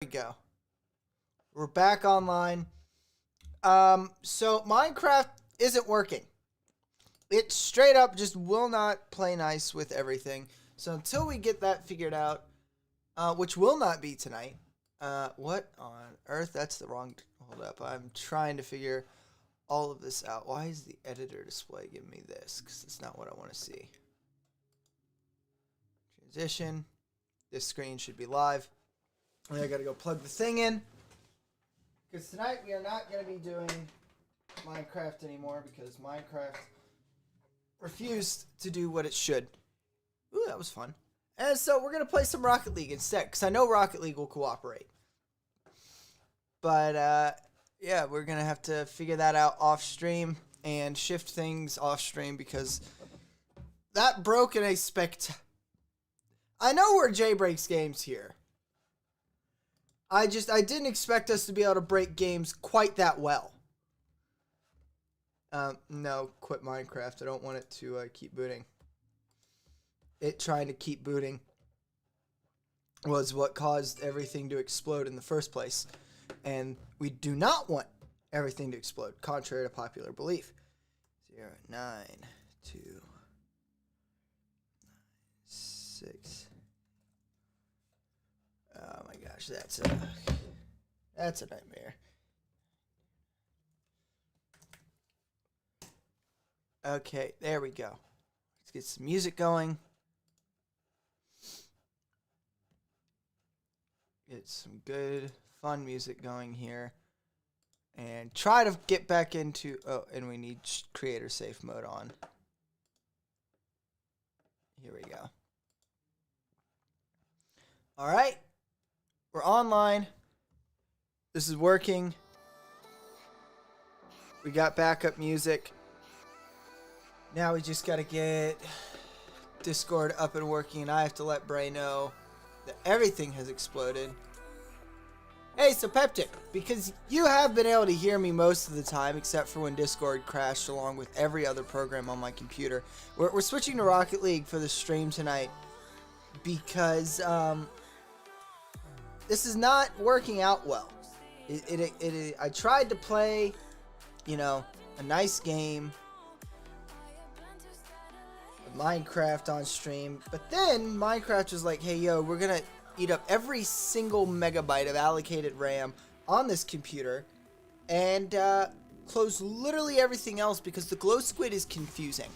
we go. We're back online. So Minecraft isn't working. It straight up just will not play nice with everything. So until we get that figured out, which will not be tonight. What on earth? That's the wrong. Hold up. I'm trying to figure all of this out. Why is the editor display giving me this? Because it's not what I want to see. Transition. This screen should be live. I gotta go plug the thing in. Because tonight we are not going to be doing Minecraft anymore because Minecraft refused to do what it should. Ooh, that was fun. And so we're going to play some Rocket League instead because I know Rocket League will cooperate. But, yeah, we're going to have to figure that out off stream and shift things off stream because that broke in a I know we're J-Breaks games here. I didn't expect us to be able to break games quite that well. No, quit Minecraft. I don't want it to keep booting. It trying to keep booting was what caused everything to explode in the first place. And we do not want everything to explode, contrary to popular belief. 0, 9, 2, 6. Oh my gosh, that's a nightmare. Okay, there we go. Let's get some music going. Get some good, fun music going here. And try to get back into... Oh, and we need creator safe mode on. Here we go. Alright. We're online. This is working. We got backup music. Now we just got to get Discord up and working. And I have to let Bray know that everything has exploded. Hey, so Peptic, because you have been able to hear me most of the time, except for when Discord crashed along with every other program on my computer. We're switching to Rocket League for the stream tonight because this is not working out well. I tried to play, you know, a nice game, Minecraft on stream, but then Minecraft was like, hey, yo, we're going to eat up every single megabyte of allocated RAM on this computer and close literally everything else because the glow squid is confusing.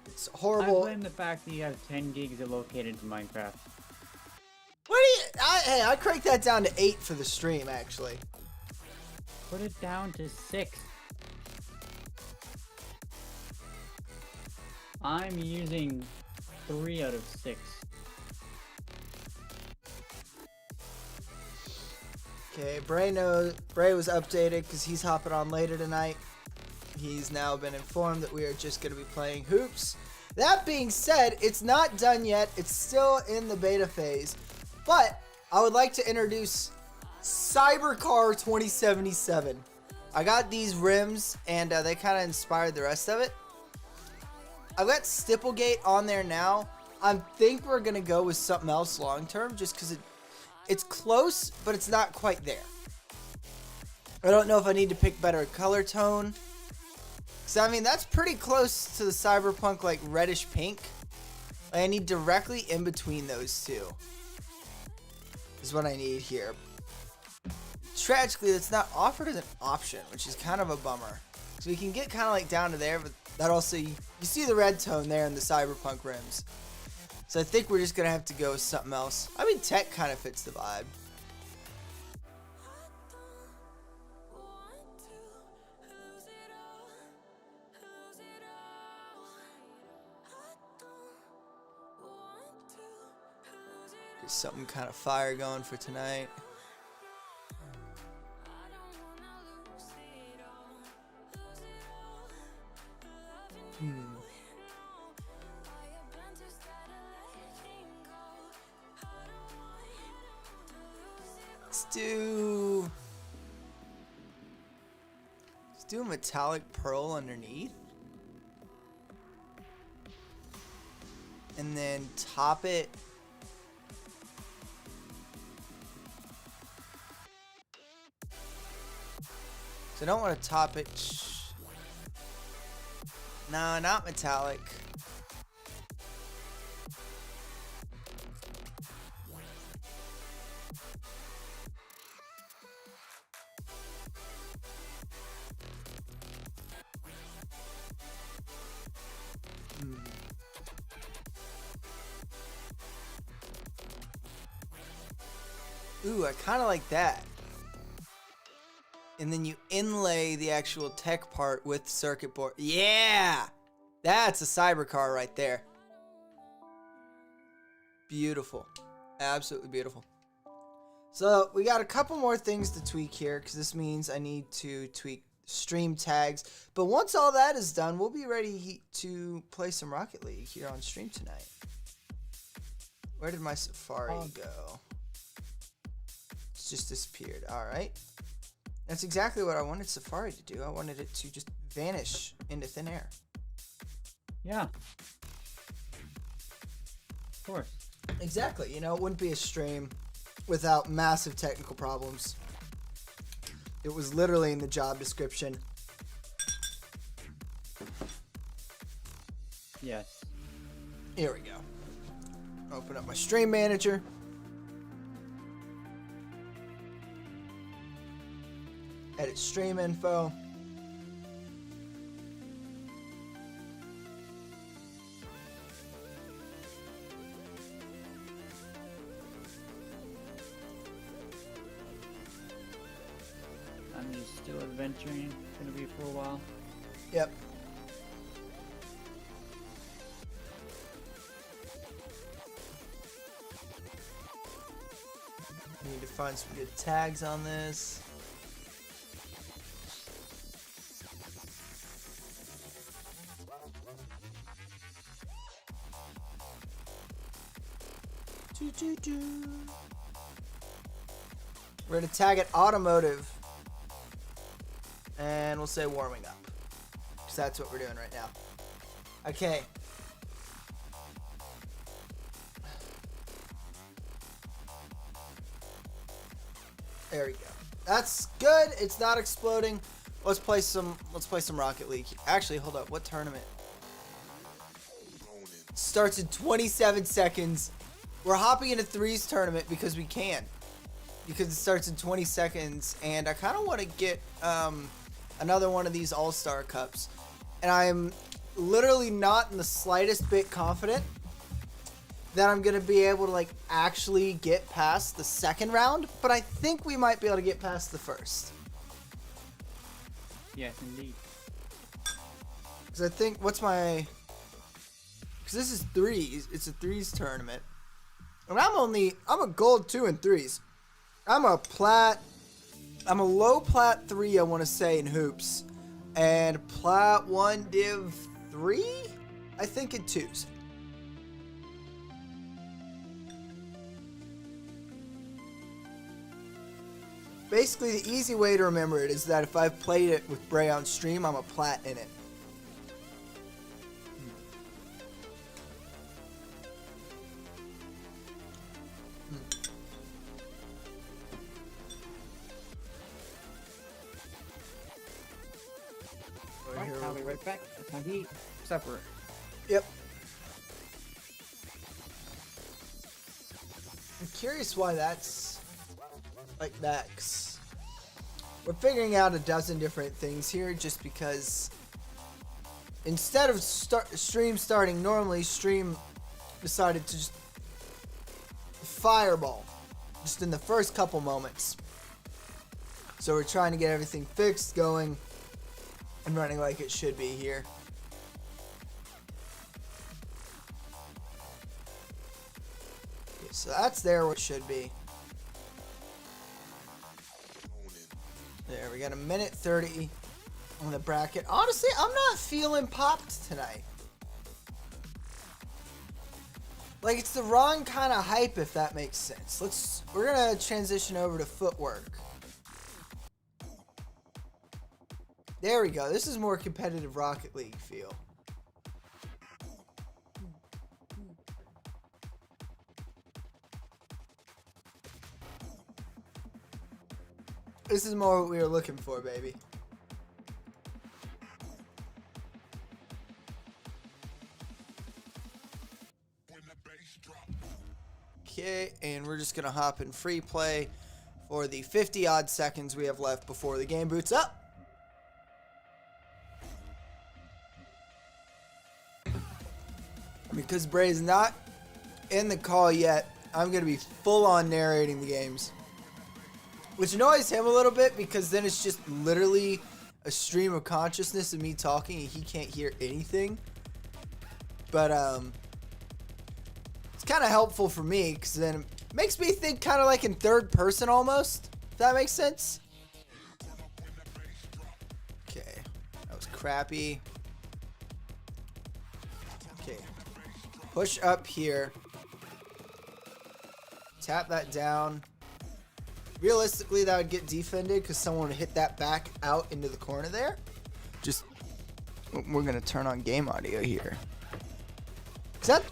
It's horrible. I blame the fact that you have 10 gigs allocated to Minecraft. What do you... Hey, I cranked that down to 8 for the stream, actually. Put it down to 6. I'm using 3 out of 6. Okay, Bray was updated because he's hopping on later tonight. He's now been informed that we are just going to be playing hoops. That being said, it's not done yet. It's still in the beta phase. But I would like to introduce Cybercar 2077. I got these rims and they kind of inspired the rest of it. I've got Stipplegate on there now. I think we're going to go with something else long term just because it's close, but it's not quite there. I don't know if I need to pick better color tone. Because, I mean, that's pretty close to the Cyberpunk, like, reddish pink. I need directly in between those two. Is what I need here. Tragically, it's not offered as an option, which is kind of a bummer. So we can get kind of, like, down to there, but that also... You see the red tone there in the Cyberpunk rims. So I think we're just going to have to go with something else. I mean, tech kind of fits the vibe. Get something kind of fire going for tonight. Let's do a metallic pearl underneath. And then top it So I don't want to top it. No, not metallic. Ooh, I kind of like that. And then you inlay the actual tech part with circuit board. Yeah! That's a cyber car right there. Beautiful. Absolutely beautiful. So we got a couple more things to tweak here, because this means I need to tweak stream tags. But once all that is done, we'll be ready to play some Rocket League here on stream tonight. Where did my Safari go? It's just disappeared. Alright. That's exactly what I wanted Safari to do. I wanted it to just vanish into thin air. Yeah. Of course. Exactly. You know, it wouldn't be a stream without massive technical problems. It was literally in the job description. Yes. Here we go. Open up my stream manager. Edit stream info. I'm just still adventuring. Gonna be for a while. Yep. Need to find some good tags on this. We're gonna tag it automotive, and we'll say warming up, because that's what we're doing right now. Okay. There we go. That's good. It's not exploding. Let's play some Rocket League. Actually, hold up. What tournament? Starts in 27 seconds. We're hopping into threes tournament because we can. Because it starts in 20 seconds, and I kind of want to get another one of these All-Star Cups. And I'm literally not in the slightest bit confident that I'm going to be able to like actually get past the second round, but I think we might be able to get past the first. Yes, indeed. Because I think, because this is threes, it's a threes tournament. And I'm a gold 2 in threes. I'm a low plat 3, I want to say, in hoops. And plat 1 div 3? I think in twos. Basically, the easy way to remember it is that if I've played it with Bray on stream, I'm a plat in it. Alright, I'll be right back. Time to eat supper. Yep. I'm curious why that's like that. 'Cause we're figuring out a dozen different things here just because instead of stream starting normally, stream decided to just fireball just in the first couple moments. So we're trying to get everything fixed, going, and running like it should be here. Okay, so that's there where it should be. There, we got a minute 30 on the bracket. Honestly, I'm not feeling popped tonight. Like, it's the wrong kind of hype, if that makes sense. We're gonna transition over to footwork. There we go. This is more competitive Rocket League feel. This is more what we were looking for, baby. Okay, and we're just gonna hop in free play for the 50 odd seconds we have left before the game boots up. Because Bray's not in the call yet, I'm gonna be full on narrating the games, which annoys him a little bit because then it's just literally a stream of consciousness of me talking and he can't hear anything. But it's kind of helpful for me because then it makes me think kind of like in third person almost, if that makes sense. Okay, that was crappy. Okay, push up here, tap that down. Realistically, that would get defended because someone would hit that back out into the corner there. Just, we're gonna turn on game audio here.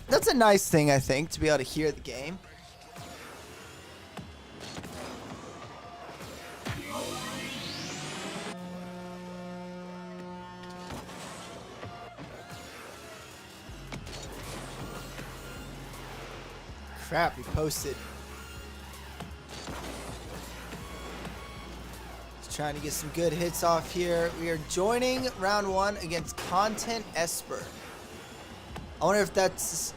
That's a nice thing, I think, to be able to hear the game. Crap, he posted. Just trying to get some good hits off here. We are joining round one against Content Esper. I wonder if it's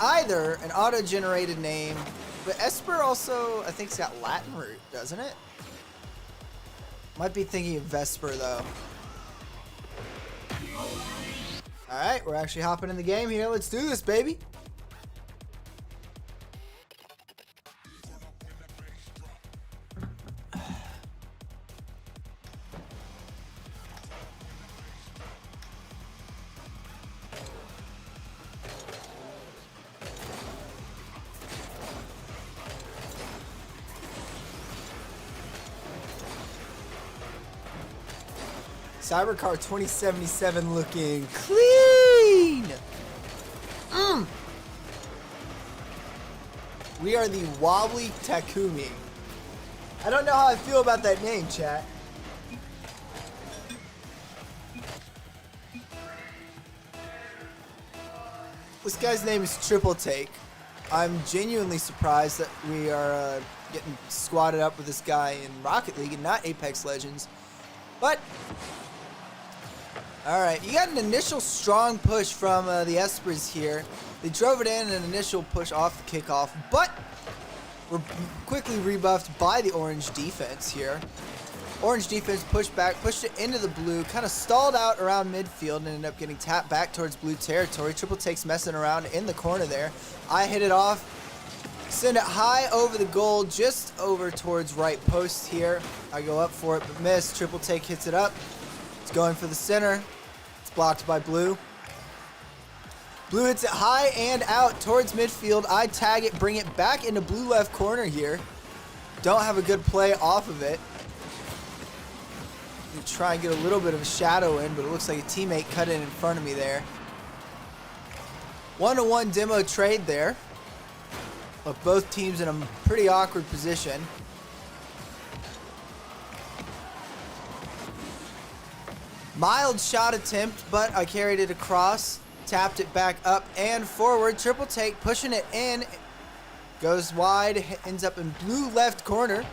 either an auto-generated name, but Esper also, I think, it's got Latin root, doesn't it? Might be thinking of Vesper, though. Alright, we're actually hopping in the game here. Let's do this, baby. Cybercar 2077 looking clean. We are the Wobbly Takumi. I don't know how I feel about that name, chat. This guy's name is Triple Take. I'm genuinely surprised that we are getting squatted up with this guy in Rocket League and not Apex Legends. But alright, you got an initial strong push from the Espers here. They drove it in an initial push off the kickoff, but we're quickly rebuffed by the orange defense here. Orange defense pushed back, pushed it into the blue, kind of stalled out around midfield and ended up getting tapped back towards blue territory. Triple Take's messing around in the corner there. I hit it off, send it high over the goal, just over towards right post here. I go up for it, but miss. Triple Take hits it up. It's going for the center. It's blocked by blue. Blue hits it high and out towards midfield. I tag it, bring it back into blue left corner here. Don't have a good play off of it. Try and get a little bit of a shadow in, but it looks like a teammate cut in front of me there. 1-to-1 demo trade there. But both teams in a pretty awkward position. Mild shot attempt, but I carried it across, tapped it back up and forward. Triple Take pushing it in, goes wide, ends up in blue left corner.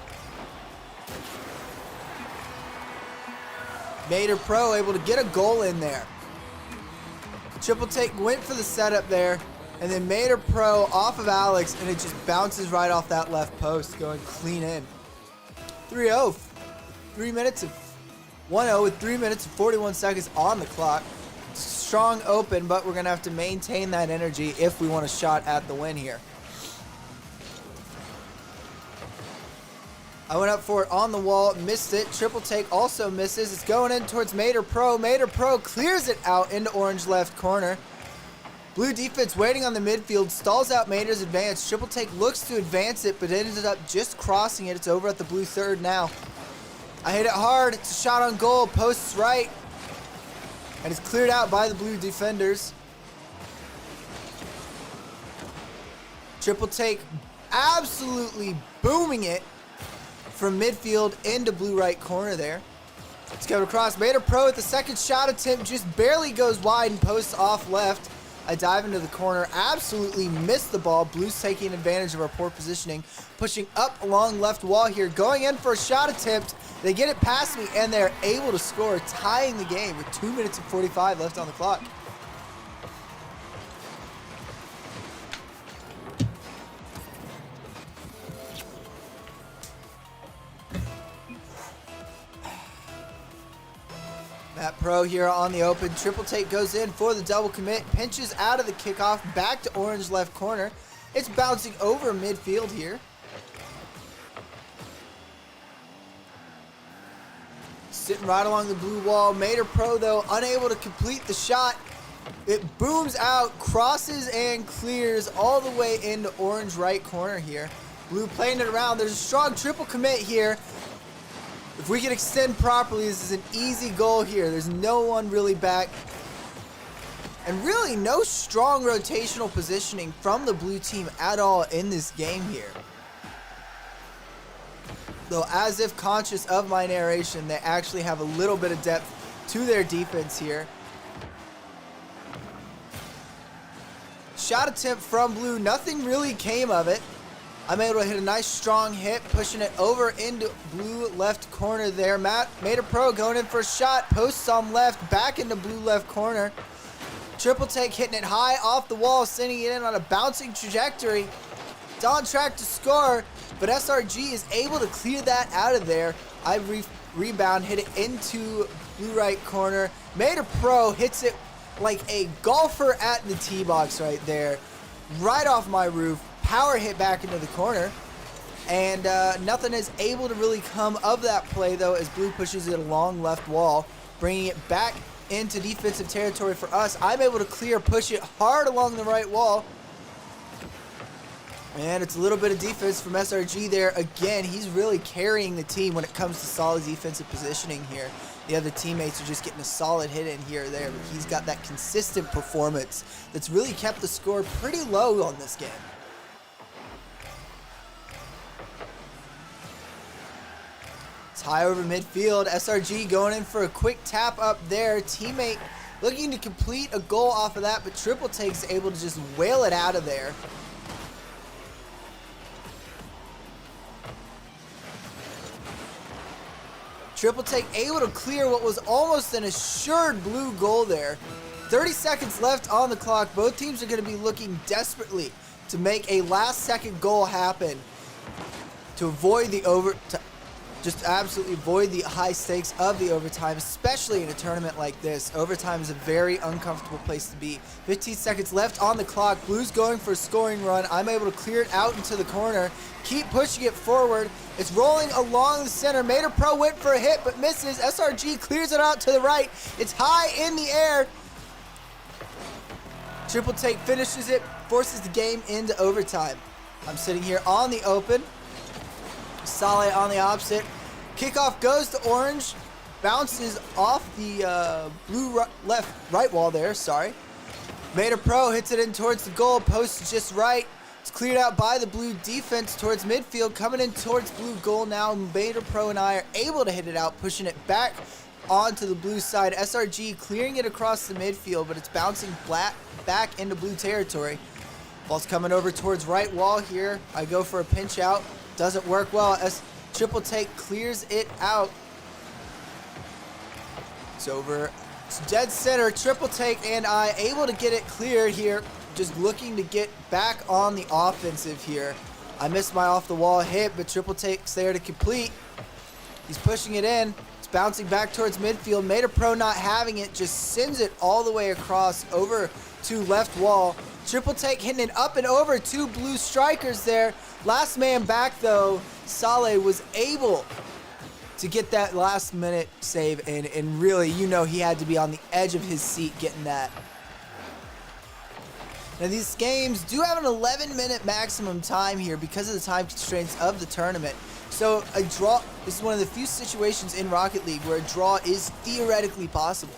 Mater Pro able to get a goal in there. Triple Take went for the setup there, and then Mater Pro off of Alex, and it just bounces right off that left post, going clean in. 3-0. 1-0 with 3 minutes and 41 seconds on the clock. Strong open, but we're going to have to maintain that energy if we want a shot at the win here. I went up for it on the wall, missed it. Triple Take also misses. It's going in towards Mater Pro. Mater Pro clears it out into orange left corner. Blue defense waiting on the midfield, stalls out Mater's advance. Triple Take looks to advance it, but ended up just crossing it. It's over at the blue third now. I hit it hard. It's a shot on goal. Posts right. And it's cleared out by the blue defenders. Triple Take absolutely booming it from midfield into blue right corner there. It's coming across. Mater Pro with the second shot attempt just barely goes wide and posts off left. I dive into the corner, absolutely miss the ball. Blues taking advantage of our poor positioning, pushing up along left wall here, going in for a shot attempt. They get it past me, and they're able to score, tying the game with 2 minutes and 45 left on the clock. Matt Pro here on the open. Triple take goes in for the double commit. Pinches out of the kickoff. Back to orange left corner. It's bouncing over midfield here. Sitting right along the blue wall. Mater Pro, though, unable to complete the shot. It booms out, crosses and clears all the way into orange right corner here. Blue playing it around. There's a strong triple commit here. If we can extend properly, this is an easy goal here. There's no one really back. And really no strong rotational positioning from the blue team at all in this game here. Though as if conscious of my narration, they actually have a little bit of depth to their defense here. Shot attempt from blue, nothing really came of it. I'm able to hit a nice strong hit, pushing it over into blue left corner there. Mater Pro going in for a shot, posts on left, back into blue left corner. Triple take, hitting it high off the wall, sending it in on a bouncing trajectory. It's on track to score, but SRG is able to clear that out of there. I rebound, hit it into blue right corner. Mater Pro hits it like a golfer at the tee box right there, right off my roof. Power hit back into the corner, and nothing is able to really come of that play, though, as blue pushes it along left wall, bringing it back into defensive territory for us. I'm able to clear, push it hard along the right wall, and it's a little bit of defense from SRG there. Again, he's really carrying the team when it comes to solid defensive positioning here. The other teammates are just getting a solid hit in here or there, but he's got that consistent performance that's really kept the score pretty low on this game. It's high over midfield. SRG going in for a quick tap up there. Teammate looking to complete a goal off of that, but Triple Take's able to just whale it out of there. Triple Take able to clear what was almost an assured blue goal there. 30 seconds left on the clock. Both teams are going to be looking desperately to make a last-second goal happen to avoid the just absolutely avoid the high stakes of the overtime, especially in a tournament like this. Overtime is a very uncomfortable place to be. 15 seconds left on the clock. Blues going for a scoring run. I'm able to clear it out into the corner. Keep pushing it forward. It's rolling along the center. Mater Pro went for a hit but misses. SRG clears it out to the right. It's high in the air. Triple Take finishes it, forces the game into overtime. I'm sitting here on the open. Saleh on the opposite. Kickoff goes to orange. Bounces off the blue right wall there, sorry. Mater Pro hits it in towards the goal. Post just right. It's cleared out by the blue defense towards midfield. Coming in towards blue goal now. Mater Pro and I are able to hit it out, pushing it back onto the blue side. SRG clearing it across the midfield, but it's bouncing back into blue territory. Ball's coming over towards right wall here. I go for a pinch out. Doesn't work well as Triple Take clears it out. It's over. It's dead center. Triple Take and I able to get it cleared here. Just looking to get back on the offensive here. I missed my off the wall hit, but Triple Take's there to complete. He's pushing it in. It's bouncing back towards midfield. Mater Pro not having it, just sends it all the way across over to left wall. Triple Take hitting it up and over. Two blue strikers there. Last man back, though, Saleh was able to get that last minute save in, and really, you know, he had to be on the edge of his seat getting that. Now, these games do have an 11-minute maximum time here because of the time constraints of the tournament. So a draw, this is one of the few situations in Rocket League where a draw is theoretically possible.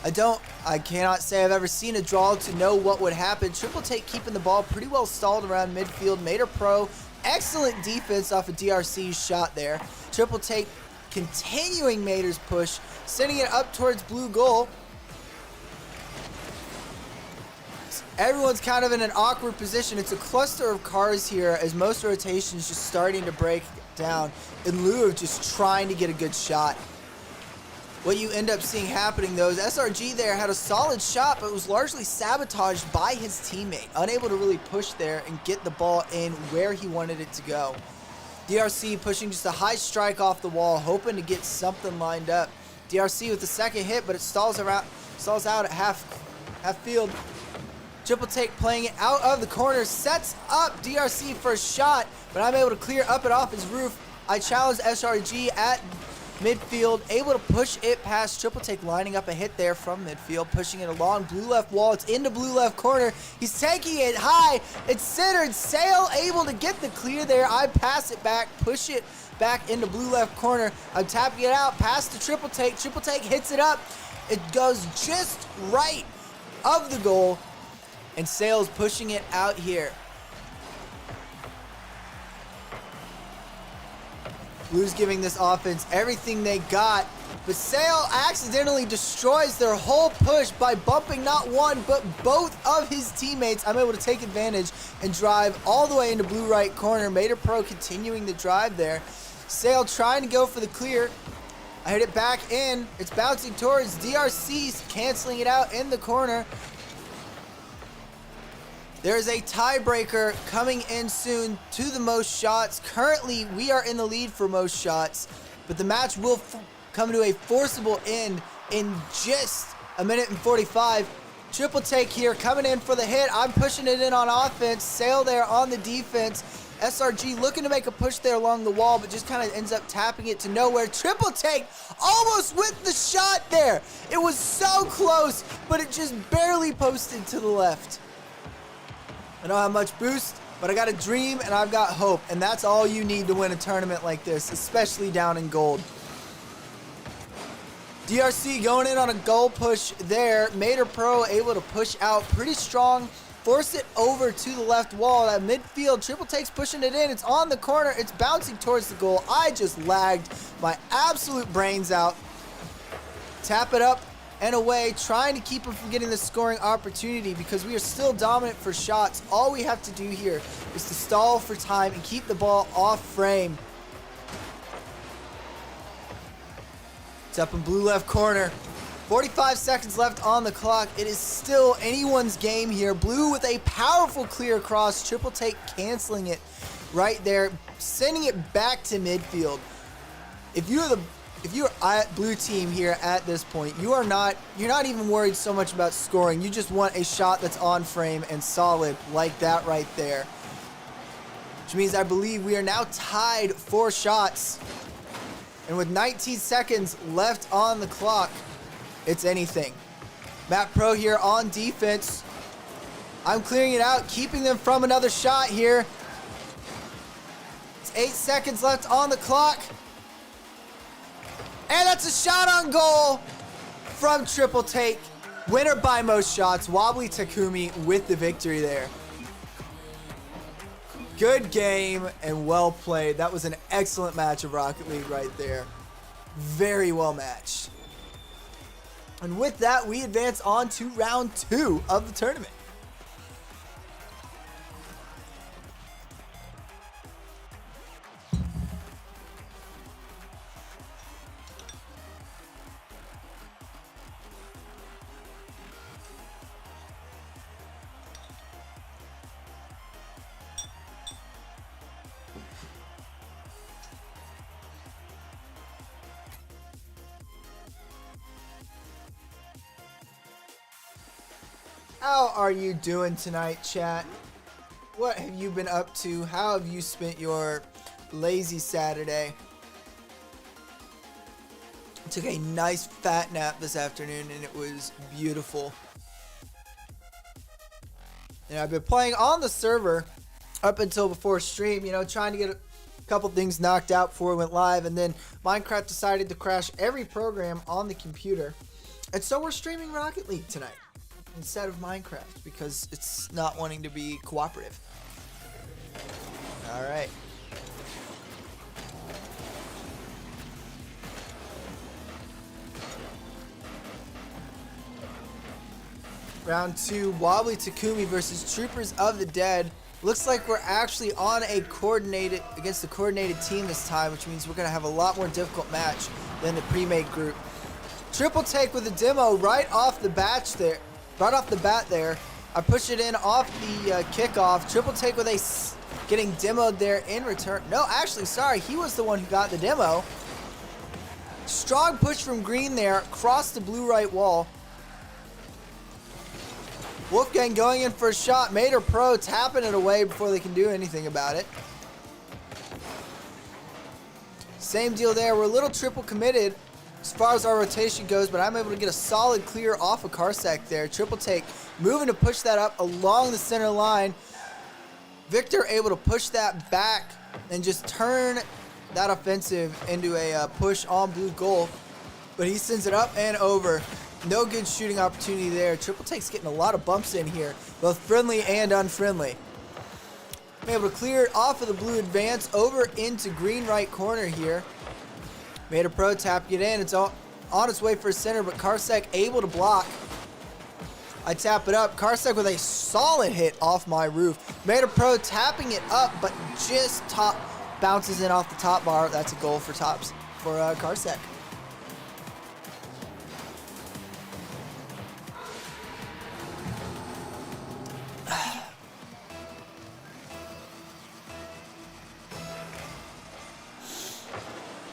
I cannot say I've ever seen a draw to know what would happen. Triple Take keeping the ball pretty well stalled around midfield. Mater Pro, excellent defense off of DRC's shot there. Triple Take continuing Mater's push, sending it up towards blue goal. Everyone's kind of in an awkward position. It's a cluster of cars here as most rotations just starting to break down in lieu of just trying to get a good shot. What you end up seeing happening though is SRG there had a solid shot, but was largely sabotaged by his teammate, unable to really push there and get the ball in where he wanted it to go. DRC pushing just a high strike off the wall, hoping to get something lined up. DRC with the second hit, but it stalls out at half field. Triple Take playing it out of the corner, sets up DRC for a shot, but I'm able to clear up and off his roof. I challenge SRG at midfield, able to push it past Triple Take, lining up a hit there from midfield, pushing it along blue left wall. It's into blue left corner. He's taking it high. It's centered. Sale able to get the clear there. I pass it back, push it back into blue left corner. I'm tapping it out past the Triple Take. Triple Take hits it up. It goes just right of the goal, and Sale's pushing it out here. Blue's giving this offense everything they got, but Sale accidentally destroys their whole push by bumping not one, but both of his teammates. I'm able to take advantage and drive all the way into blue right corner. Mater Pro continuing the drive there. Sale trying to go for the clear. I hit it back in. It's bouncing towards DRC, canceling it out in the corner. There is a tiebreaker coming in soon to the most shots. Currently, we are in the lead for most shots, but the match will come to a forcible end in just a minute and 45. Triple Take here coming in for the hit. I'm pushing it in on offense. Sale there on the defense. SRG looking to make a push there along the wall, but just kind of ends up tapping it to nowhere. Triple Take almost with the shot there. It was so close, but it just barely posted to the left. I don't have much boost, but I got a dream and I've got hope, and that's all you need to win a tournament like this, especially down in gold. DRC going in on a goal push there. Mater Pro able to push out pretty strong, force it over to the left wall. That midfield, Triple Take's pushing it in. It's on the corner. It's bouncing towards the goal. I just lagged my absolute brains out. Tap it up and away, trying to keep him from getting the scoring opportunity because we are still dominant for shots. All we have to do here is to stall for time and keep the ball off frame. It's up in blue left corner. 45 seconds left on the clock. It is still anyone's game here. Blue with a powerful clear across. Triple Take canceling it right there, sending it back to midfield. If you're at blue team here at this point, you're not even worried so much about scoring. You just want a shot that's on frame and solid like that right there. Which means I believe we are now tied for shots. And with 19 seconds left on the clock, it's anything. Matt Pro here on defense. I'm clearing it out, keeping them from another shot here. It's 8 seconds left on the clock. And that's a shot on goal from Triple Take. Winner by most shots. Wobbly Takumi with the victory there. Good game and well played. That was an excellent match of Rocket League right there. Very well matched. And with that, we advance on to round 2 of the tournament. How are you doing tonight, chat? What have you been up to? How have you spent your lazy Saturday? I took a nice fat nap this afternoon and it was beautiful. And I've been playing on the server up until before stream, trying to get a couple things knocked out before we went live, and then Minecraft decided to crash every program on the computer. And so we're streaming Rocket League tonight instead of Minecraft because it's not wanting to be cooperative. All right. Round 2, Wobbly Takumi versus Troopers of the Dead. Looks like we're actually on a against a coordinated team this time, which means we're going to have a lot more difficult match than the pre-made group. Triple take with a demo right off the bat there. I push it in off the kickoff. Triple take with a getting demoed there in return. No, actually, sorry, he was the one who got the demo. Strong push from green there, across the blue right wall. Wolfgang going in for a shot. Mater Pro tapping it away before they can do anything about it. Same deal there. We're a little triple committed as far as our rotation goes, but I'm able to get a solid clear off of Karsek there. Triple take, moving to push that up along the center line. Victor able to push that back and just turn that offensive into a push on blue goal, but he sends it up and over. No good shooting opportunity there. Triple take's getting a lot of bumps in here, both friendly and unfriendly. I'm able to clear it off of the blue advance over into green right corner here. Made a pro tap, get in. It's on its way for a center, but Karsek able to block. I tap it up. Karsek with a solid hit off my roof. Made a pro tapping it up, but just bounces in off the top bar. That's a goal for Karsek.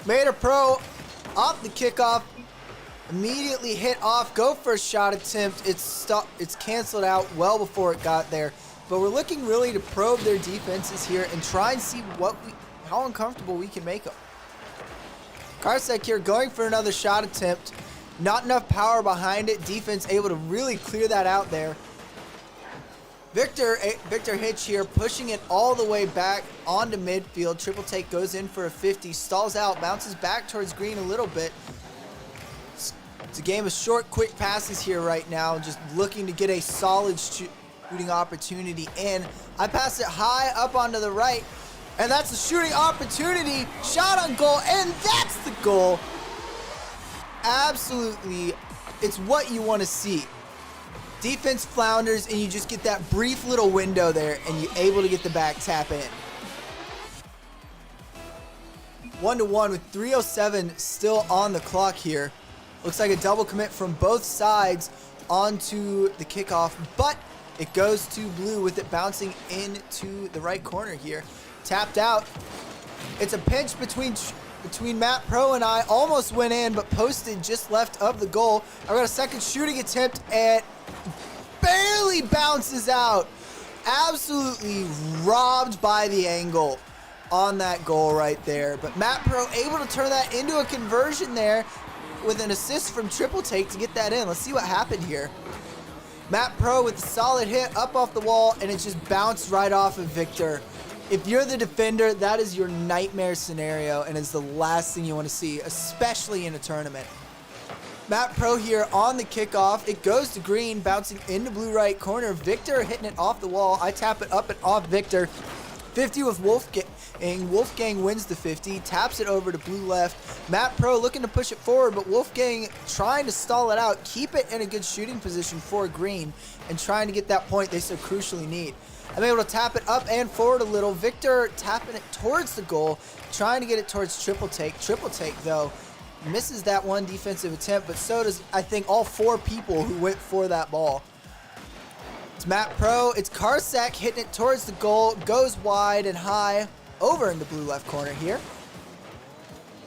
Made a pro off the kickoff, immediately hit off, go for a shot attempt. It's canceled out well before it got there. But we're looking really to probe their defenses here and try and see how uncomfortable we can make them. Karsek here going for another shot attempt. Not enough power behind it. Defense able to really clear that out there. Victor Hitch here, pushing it all the way back onto midfield. Triple take goes in for a 50, stalls out, bounces back towards green a little bit. It's a game of short, quick passes here right now, just looking to get a solid shooting opportunity in. I pass it high up onto the right, and that's a shooting opportunity. Shot on goal, and that's the goal. Absolutely, it's what you want to see. Defense flounders, and you just get that brief little window there, and you're able to get the back tap in. 1-1 with 3:07 still on the clock here. Looks like a double commit from both sides onto the kickoff, but it goes to blue with it bouncing into the right corner here. Tapped out. It's a pinch between Matt Pro and I. Almost went in, but posted just left of the goal. I've got a second shooting attempt, and barely bounces out. Absolutely robbed by the angle on that goal right there. But Matt Pro able to turn that into a conversion there with an assist from Triple Take to get that in. Let's see what happened here. Matt Pro with a solid hit up off the wall, and it just bounced right off of Victor. If you're the defender, that is your nightmare scenario, and is the last thing you want to see, especially in a tournament. Matt Pro here on the kickoff. It goes to green, bouncing into blue right corner. Victor hitting it off the wall. I tap it up and off Victor. 50 with Wolfgang. Wolfgang wins the 50, taps it over to blue left. Matt Pro looking to push it forward, but Wolfgang trying to stall it out, keep it in a good shooting position for green, and trying to get that point they so crucially need. I'm able to tap it up and forward a little. Victor tapping it towards the goal, trying to get it towards Triple Take. Triple Take, though, misses that one defensive attempt, but so does, I think, all four people who went for that ball. It's Matt Pro. It's Karsek hitting it towards the goal. Goes wide and high over in the blue left corner here.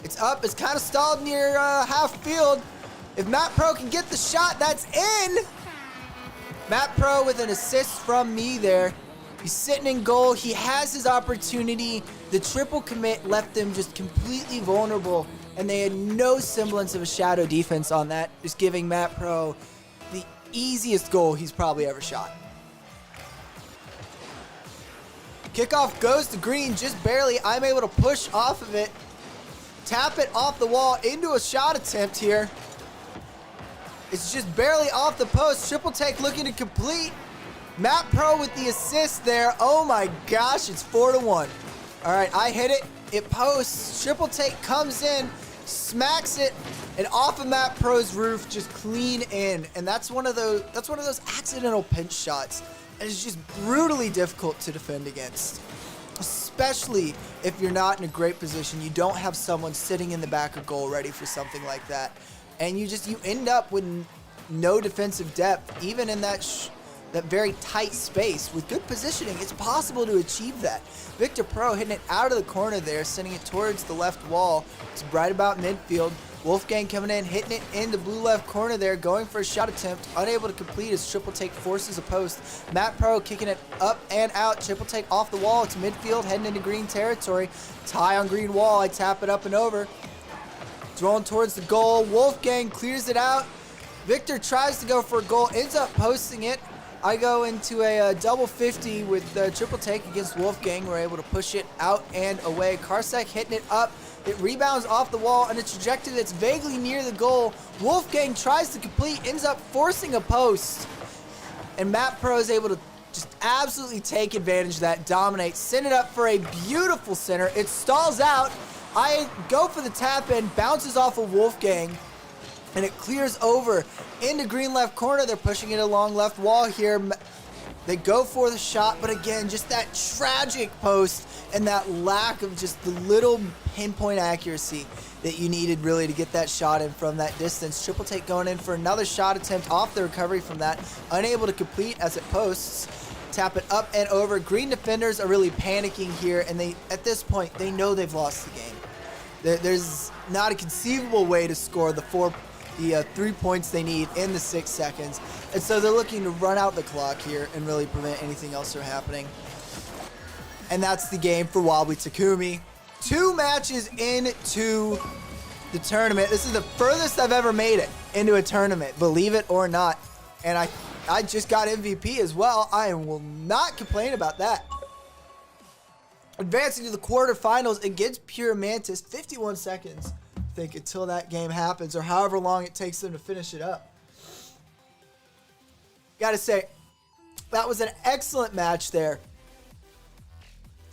It's up. It's kind of stalled near half field. If Matt Pro can get the shot, that's in. Matt Pro with an assist from me there. He's sitting in goal. He has his opportunity. The triple commit left them just completely vulnerable, and they had no semblance of a shadow defense on that, just giving Matt Pro the easiest goal he's probably ever shot. Kickoff goes to green just barely. I'm able to push off of it, tap it off the wall into a shot attempt here. It's just barely off the post. Triple Take looking to complete. Matt Pro with the assist there. Oh my gosh, it's 4-1. All right, I hit it. It posts. Triple Take comes in, smacks it And off of Matt Pro's roof, just clean in. And that's one of those accidental pinch shots. And it's just brutally difficult to defend against. Especially if you're not in a great position. You don't have someone sitting in the back of goal ready for something like that. And you end up with no defensive depth, even in that very tight space. With good positioning, it's possible to achieve that. Victor Pro hitting it out of the corner there, sending it towards the left wall. It's right about midfield. Wolfgang coming in, hitting it in the blue left corner there, going for a shot attempt, unable to complete as triple take forces a post. Matt Pro kicking it up and out, triple take off the wall. It's midfield, heading into green territory. Tie on green wall, I tap it up and over. Throwing towards the goal, Wolfgang clears it out. Victor tries to go for a goal, ends up posting it. I go into a double 50 with the triple take against Wolfgang. We're able to push it out and away. Karsek hitting it up. It rebounds off the wall on a trajectory that's vaguely near the goal. Wolfgang tries to complete, ends up forcing a post. And Matt Pro is able to just absolutely take advantage of that, dominate, send it up for a beautiful center. It stalls out. I go for the tap in, bounces off of Wolfgang, and it clears over into green left corner. They're pushing it along left wall here. They go for the shot, but again, just that tragic post and that lack of just the little pinpoint accuracy that you needed really to get that shot in from that distance. Triple take going in for another shot attempt off the recovery from that. Unable to complete as it posts. Tap it up and over. Green defenders are really panicking here, and at this point, they know they've lost the game. There's not a conceivable way to score the 3 points they need in the 6 seconds. And so they're looking to run out the clock here and really prevent anything else from happening. And that's the game for Wobbly Takumi. 2 matches into the tournament. This is the furthest I've ever made it into a tournament, believe it or not. And I just got MVP as well. I will not complain about that. Advancing to the quarterfinals against Pure Mantis. 51 seconds. Think until that game happens, or however long it takes them to finish it up. Gotta say, that was an excellent match there.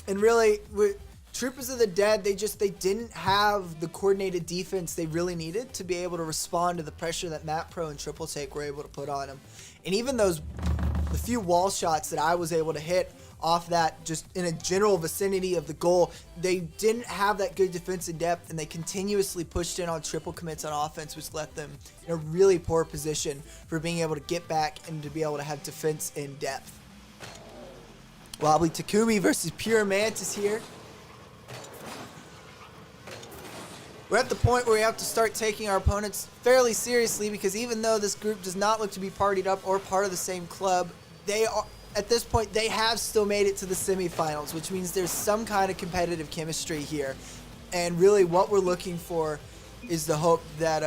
And really, with Troopers of the Dead, they didn't have the coordinated defense they really needed to be able to respond to the pressure that Matt Pro and Triple Take were able to put on them. And even the few wall shots that I was able to hit off that, just in a general vicinity of the goal, they didn't have that good defensive depth, and they continuously pushed in on triple commits on offense, which left them in a really poor position for being able to get back and to be able to have defense in depth. Wobbly Takumi versus Pure Mantis here. We're at the point where we have to start taking our opponents fairly seriously, because even though this group does not look to be partied up or part of the same club, they are, at this point, they have still made it to the semifinals, which means there's some kind of competitive chemistry here. And really what we're looking for is the hope that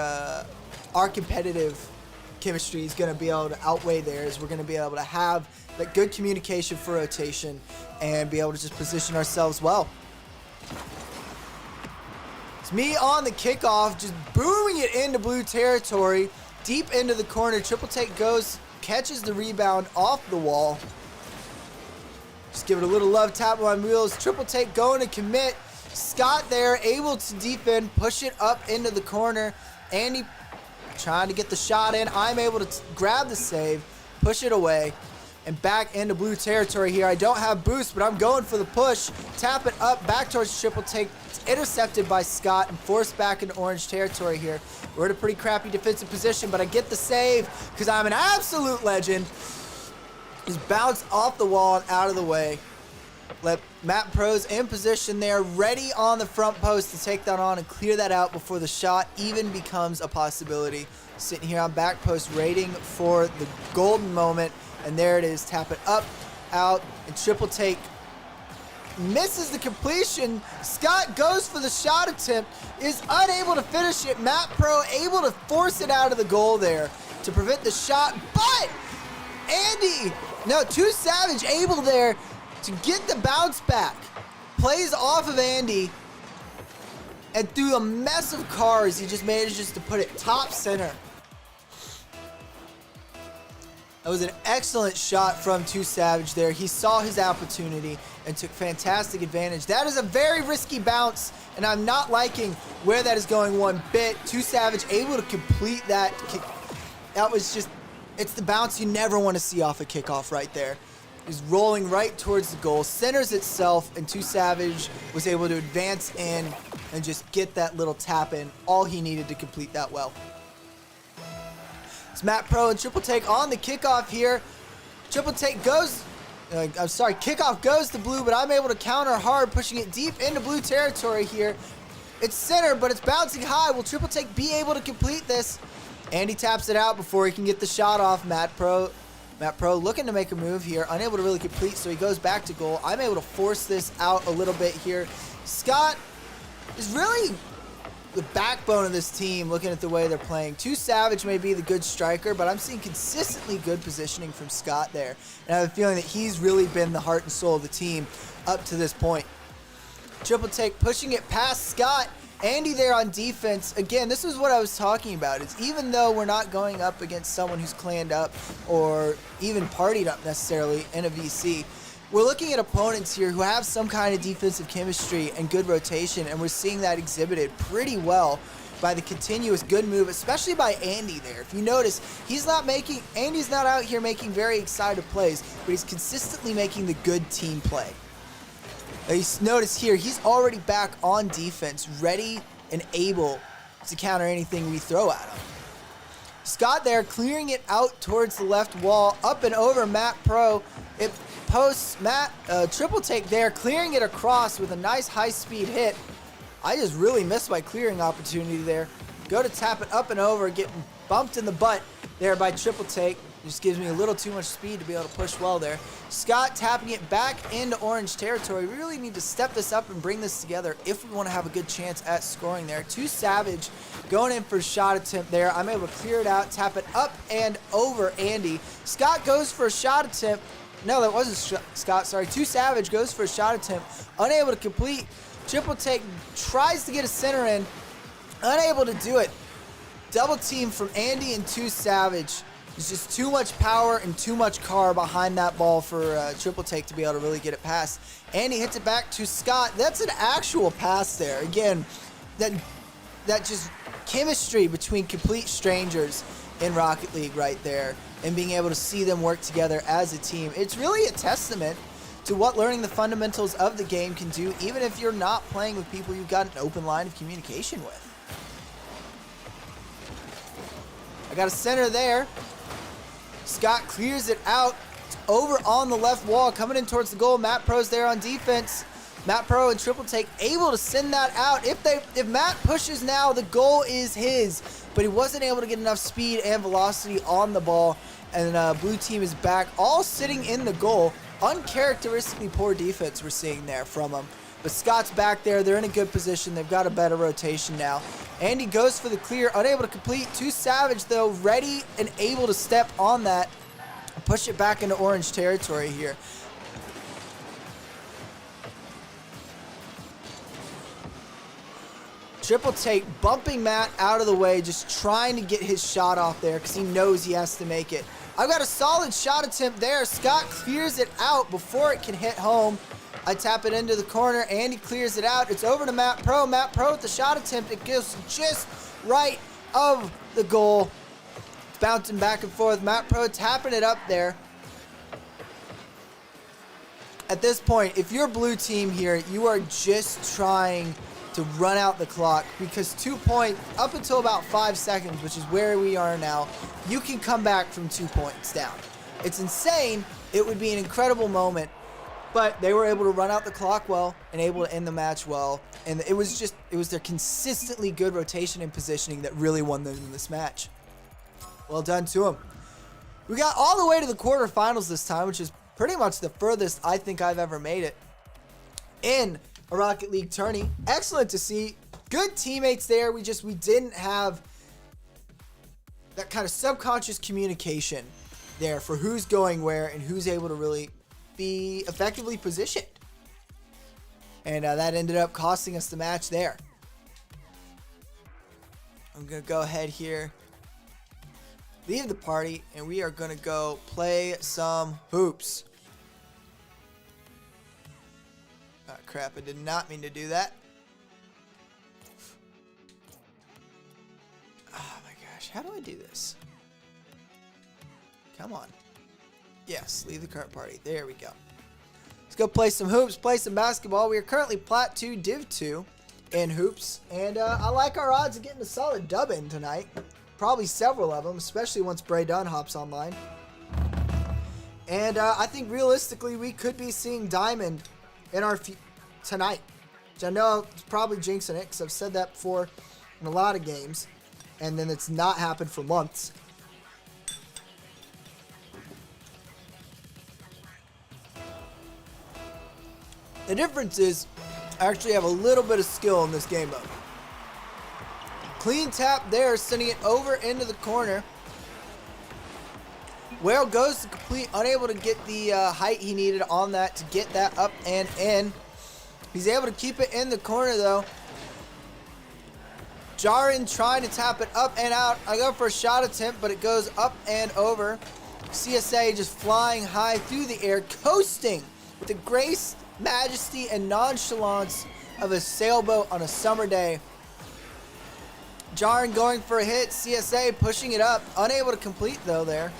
our competitive chemistry is going to be able to outweigh theirs. We're going to be able to have that good communication for rotation and be able to just position ourselves well. It's me on the kickoff, just booming it into blue territory, deep into the corner. Triple take goes, catches the rebound off the wall. Just give it a little love tap on wheels. Triple take going to commit. Scott there, able to defend, push it up into the corner. Andy trying to get the shot in. I'm able to grab the save, push it away, and back into blue territory here. I don't have boost, but I'm going for the push. Tap it up, back towards triple take. It's intercepted by Scott and forced back into orange territory here. We're in a pretty crappy defensive position, but I get the save because I'm an absolute legend. Just bounce off the wall and out of the way. Let Matt Pro's in position there, ready on the front post to take that on and clear that out before the shot even becomes a possibility. Sitting here on back post, waiting for the golden moment, and there it is. Tap it up, out, and triple take. Misses the completion. Scott goes for the shot attempt, is unable to finish it. Matt Pro able to force it out of the goal there to prevent the shot, but Too Savage able there to get the bounce back. Plays off of Andy, and through a mess of cars, he just manages to put it top center. That was an excellent shot from Too Savage there. He saw his opportunity. and took fantastic advantage. That is a very risky bounce, and I'm not liking where that is going one bit. 2Savage able to complete that kick. That was just, it's the bounce you never want to see off a kickoff right there. Is rolling right towards the goal, centers itself, and 2Savage was able to advance in and just get that little tap in, all he needed to complete that well. It's Matt Pro and Triple Take on the kickoff here. Triple Take goes, kickoff goes to blue, but I'm able to counter hard, pushing it deep into blue territory here. It's center, but it's bouncing high. Will Triple Take be able to complete this? Andy taps it out before he can get the shot off. Matt Pro looking to make a move here, unable to really complete, so he goes back to goal. I'm able to force this out a little bit here. Scott is really the backbone of this team, looking at the way they're playing. 2Savage may be the good striker, but I'm seeing consistently good positioning from Scott there. And I have a feeling that he's really been the heart and soul of the team up to this point. Triple Take pushing it past Scott. Andy there on defense. Again, this is what I was talking about. It's even though we're not going up against someone who's clanned up or even partied up necessarily in a VC, we're looking at opponents here who have some kind of defensive chemistry and good rotation, and we're seeing that exhibited pretty well by the continuous good move, especially by Andy there. If you notice, Andy's not out here making very excited plays, but he's consistently making the good team play. Notice here, he's already back on defense, ready and able to counter anything we throw at him. Scott there clearing it out towards the left wall, up and over Matt Pro. It posts Triple Take there, clearing it across with a nice high-speed hit. I just really missed my clearing opportunity there. Go to tap it up and over, getting bumped in the butt there by Triple Take. Just gives me a little too much speed to be able to push well there. Scott tapping it back into orange territory. We really need to step this up and bring this together if we want to have a good chance at scoring there. 2Savage going in for a shot attempt there. I'm able to clear it out, tap it up and over Andy. Scott goes for a shot attempt. No, that wasn't Scott, sorry. 2Savage goes for a shot attempt. Unable to complete. Triple Take tries to get a center in. Unable to do it. Double team from Andy and 2Savage. There's just too much power and too much car behind that ball for Triple Take to be able to really get it past. Andy hits it back to Scott. That's an actual pass there. Again, that just chemistry between complete strangers in Rocket League right there, and being able to see them work together as a team. It's really a testament to what learning the fundamentals of the game can do, even if you're not playing with people you've got an open line of communication with. I got a center there. Scott clears it out. It's over on the left wall, coming in towards the goal. Matt Pro's there on defense. Matt Pro and Triple Take able to send that out. If Matt pushes now, the goal is his, but he wasn't able to get enough speed and velocity on the ball, and blue team is back, all sitting in the goal. Uncharacteristically poor defense we're seeing there from them. But Scott's back there. They're in a good position. They've got a better rotation now. Andy goes for the clear, unable to complete. 2Savage, though, ready and able to step on that. Push it back into orange territory here. Triple Take bumping Matt out of the way, just trying to get his shot off there because he knows he has to make it. I've got a solid shot attempt there. Scott clears it out before it can hit home. I tap it into the corner. Andy clears it out. It's over to Matt Pro. Matt Pro with the shot attempt. It goes just right of the goal. It's bouncing back and forth. Matt Pro tapping it up there. At this point, if you're blue team here, you are just trying to run out the clock, because 2 points, up until about 5 seconds, which is where we are now, you can come back from 2 points down. It's insane. It would be an incredible moment. But they were able to run out the clock well and able to end the match well. And it was their consistently good rotation and positioning that really won them in this match. Well done to them. We got all the way to the quarterfinals this time, which is pretty much the furthest I think I've ever made it in a Rocket League tourney. Excellent to see. Good teammates there. We didn't have that kind of subconscious communication there for who's going where and who's able to really be effectively positioned, and that ended up costing us the match there. I'm gonna go ahead here, leave the party, and we are gonna go play some hoops. crap. I did not mean to do that. Oh my gosh. How do I do this? Come on. Yes, leave the current party. There we go. Let's go play some hoops, play some basketball. We are currently Plat 2, Div 2 in hoops. And I like our odds of getting a solid dub in tonight. Probably several of them, especially once Bray Dunn hops online. And I think realistically we could be seeing Diamond in our tonight. Which I know it's probably jinxing it because I've said that before in a lot of games. And then it's not happened for months. The difference is I actually have a little bit of skill in this game mode. Clean tap there, sending it over into the corner. Whale goes to complete, unable to get the height he needed on that to get that up and in. He's able to keep it in the corner though. Jaren trying to tap it up and out. I go for a shot attempt, but it goes up and over. CSA just flying high through the air, coasting with the grace, majesty, and nonchalance of a sailboat on a summer day. Jaren going for a hit. CSA pushing it up. Unable to complete though there.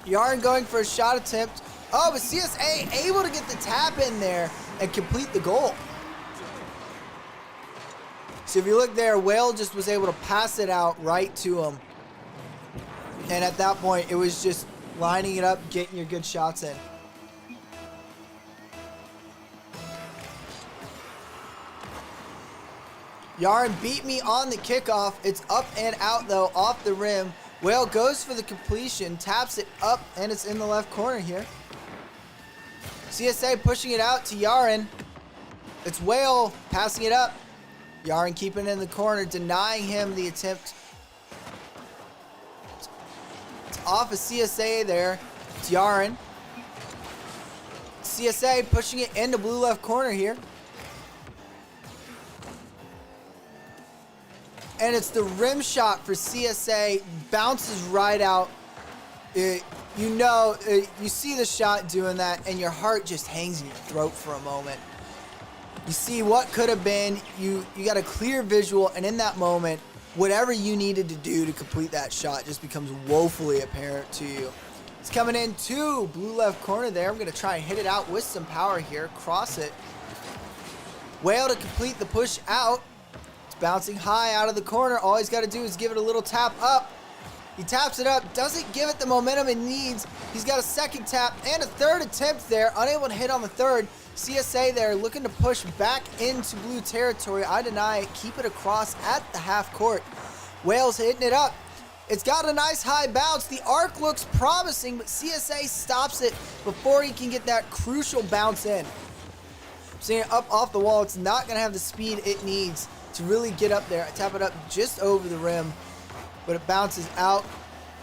Yarn going for a shot attempt. Oh, but CSA able to get the tap in there and complete the goal. So if you look there, Whale just was able to pass it out right to him. And at that point, it was just lining it up, getting your good shots in. Yarn beat me on the kickoff. It's up and out though, off the rim. Whale goes for the completion, taps it up, and it's in the left corner here. CSA pushing it out to Yaren. It's Whale passing it up. Yaren keeping it in the corner, denying him the attempt. It's off of CSA there. It's Yaren. CSA pushing it into blue left corner here. And it's the rim shot for CSA. Bounces right out. You see the shot doing that, and your heart just hangs in your throat for a moment. You see what could have been. You got a clear visual, and in that moment, whatever you needed to do to complete that shot just becomes woefully apparent to you. It's coming in to blue left corner there. I'm going to try and hit it out with some power here. Cross it. Whale to complete the push out. Bouncing high out of the corner. All he's got to do is give it a little tap up. He taps it up. Doesn't give it the momentum it needs. He's got a second tap and a third attempt there. Unable to hit on the third. CSA there looking to push back into blue territory. I deny it. Keep it across at the half court. Whale's hitting it up. It's got a nice high bounce. The arc looks promising, but CSA stops it before he can get that crucial bounce in. Seeing it up off the wall. It's not going to have the speed it needs to really get up there. I tap it up just over the rim, but it bounces out.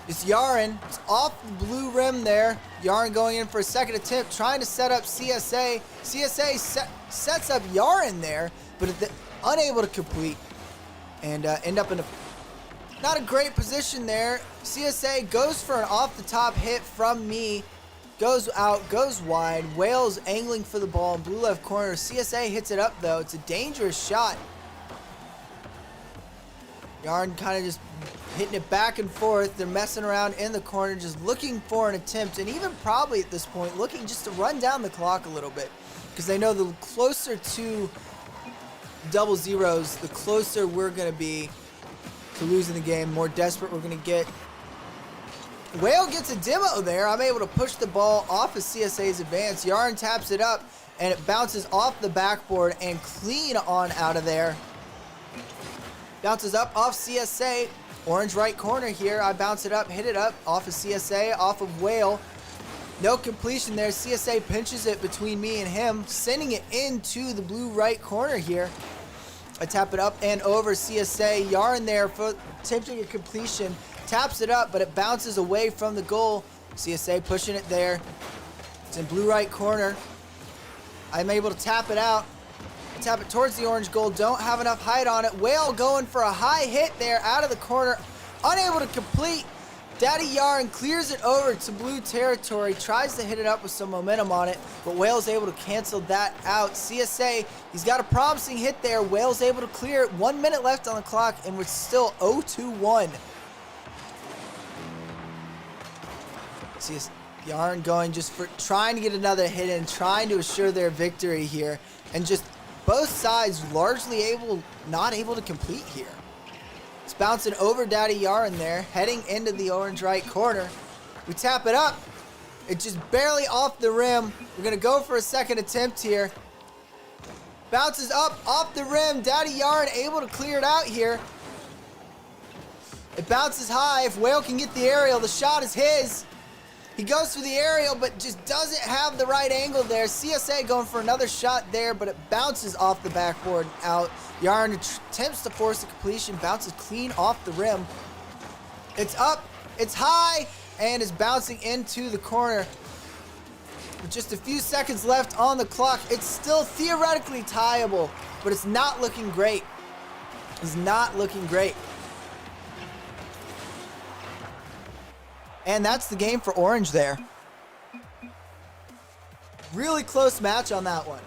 It's Yaren. It's off the blue rim there. Yaren going in for a second attempt, trying to set up CSA. CSA sets up Yaren there, but unable to complete and end up in not a great position there. CSA goes for an off-the-top hit from me. Goes out, goes wide. Whale's angling for the ball in blue left corner. CSA hits it up, though. It's a dangerous shot. Yarn kind of just hitting it back and forth. They're messing around in the corner, just looking for an attempt, and even probably at this point looking just to run down the clock a little bit, because they know the closer to double zeros, the closer we're going to be to losing the game, more desperate we're going to get. Whale gets a demo there. I'm able to push the ball off of CSA's advance. Yarn taps it up, and it bounces off the backboard and clean on out of there. Bounces up off CSA. Orange right corner here. I bounce it up, hit it up off of CSA, off of Whale. No completion there. CSA pinches it between me and him, sending it into the blue right corner here. I tap it up and over. CSA. Yarn there for attempting a completion. Taps it up, but it bounces away from the goal. CSA pushing it there. It's in blue right corner. I'm able to tap it out. Tap it towards the orange goal. Don't have enough height on it. Whale going for a high hit there out of the corner. Unable to complete. Daddy Yarn clears it over to blue territory, tries to hit it up with some momentum on it, but Whale's able to cancel that out. CSA, he's got a promising hit there. Whale's able to clear it. 1 minute left on the clock, and we're still 0-1. Yarn going just for trying to get another hit in, trying to assure their victory here, and just both sides largely not able to complete here. It's bouncing over Daddy Yarn there, heading into the orange right corner. We tap it up. It's just barely off the rim. We're gonna go for a second attempt here. Bounces up off the rim. Daddy Yarn able to clear it out here. It bounces high. If Whale can get the aerial, the shot is his. He goes for the aerial, but just doesn't have the right angle there. CSA going for another shot there, but it bounces off the backboard out. Yarn attempts to force the completion, bounces clean off the rim. It's up, it's high, and is bouncing into the corner. With just a few seconds left on the clock, it's still theoretically tieable, but it's not looking great. It's not looking great. And that's the game for Orange there. Really close match on that one.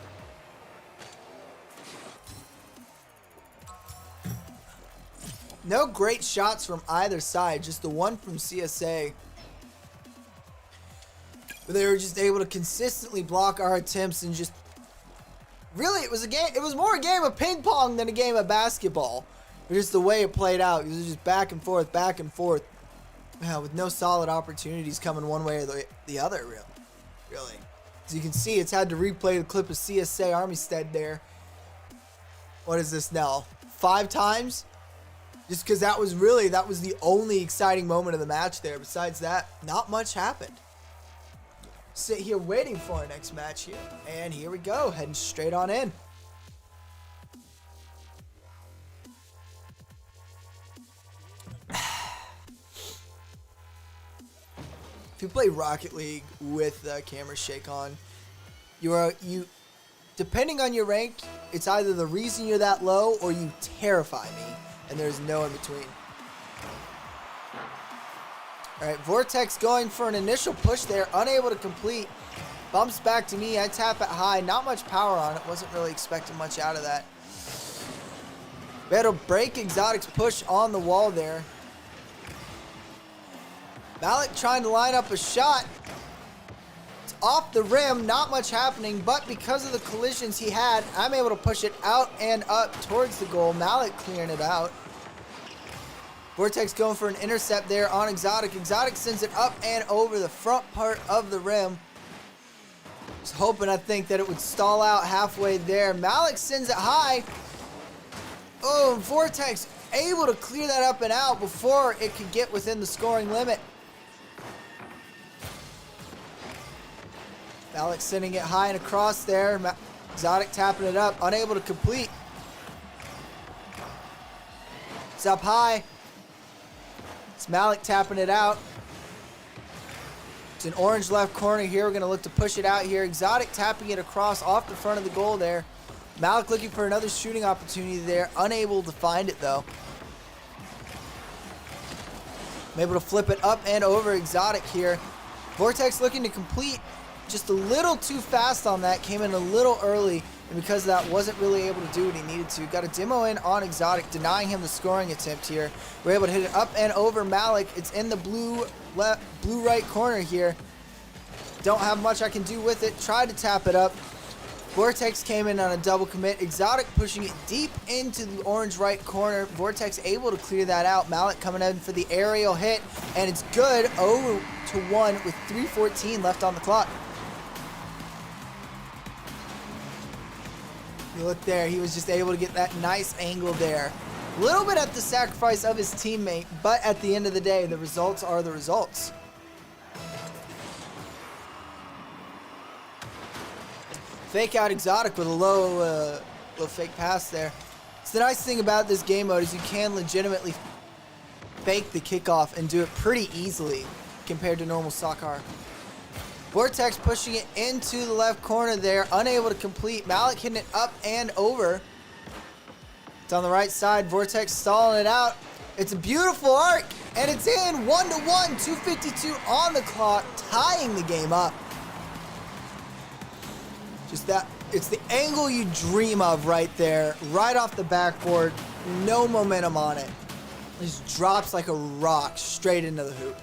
No great shots from either side, just the one from CSA. But they were just able to consistently block our attempts and just... Really, it was more a game of ping pong than a game of basketball. But just the way it played out. It was just back and forth, back and forth. Yeah, with no solid opportunities coming one way or the other, really. As you can see, it's had to replay the clip of CSA Armistead there. What is this now? 5 times? Just because that was the only exciting moment of the match there. Besides that, not much happened. Sit here waiting for our next match here. And here we go, heading straight on in. If you play Rocket League with camera shake on, you depending on your rank, it's either the reason you're that low or you terrify me, and there's no in between. All right, Vortex going for an initial push there, unable to complete. Bumps back to me. I tap it high. Not much power on it. Wasn't really expecting much out of that. We had to break Exotic's push on the wall there. Malik trying to line up a shot. It's off the rim, not much happening, but because of the collisions he had, I'm able to push it out and up towards the goal. Malik clearing it out. Vortex going for an intercept there on Exotic. Exotic sends it up and over the front part of the rim. Was hoping, I think, that it would stall out halfway there. Malik sends it high. Oh, Vortex able to clear that up and out before it could get within the scoring limit. Malik sending it high and across there. Exotic tapping it up, unable to complete. It's up high. It's Malik tapping it out. It's an orange left corner here. We're going to look to push it out here. Exotic tapping it across off the front of the goal there. Malik looking for another shooting opportunity there. Unable to find it though. I'm able to flip it up and over Exotic here. Vortex looking to complete. Just a little too fast on that. Came in a little early. And because of that, wasn't really able to do what he needed to. Got a demo in on Exotic, denying him the scoring attempt here. We're able to hit it up and over Malik. It's in the blue right corner here. Don't have much I can do with it. Tried to tap it up. Vortex came in on a double commit. Exotic pushing it deep into the orange right corner. Vortex able to clear that out. Malik coming in for the aerial hit. And it's good. 0-1 with 3:14 left on the clock. You look there, he was just able to get that nice angle there. A little bit at the sacrifice of his teammate, but at the end of the day, the results are the results. Fake out Exotic with a low fake pass there. So the nice thing about this game mode is you can legitimately fake the kickoff and do it pretty easily compared to normal soccer. Vortex pushing it into the left corner there, unable to complete. Malik hitting it up and over. It's on the right side. Vortex stalling it out. It's a beautiful arc, and it's in 1-1, 2:52 on the clock, tying the game up. Just that, it's the angle you dream of right there, right off the backboard, no momentum on it. It just drops like a rock straight into the hoop.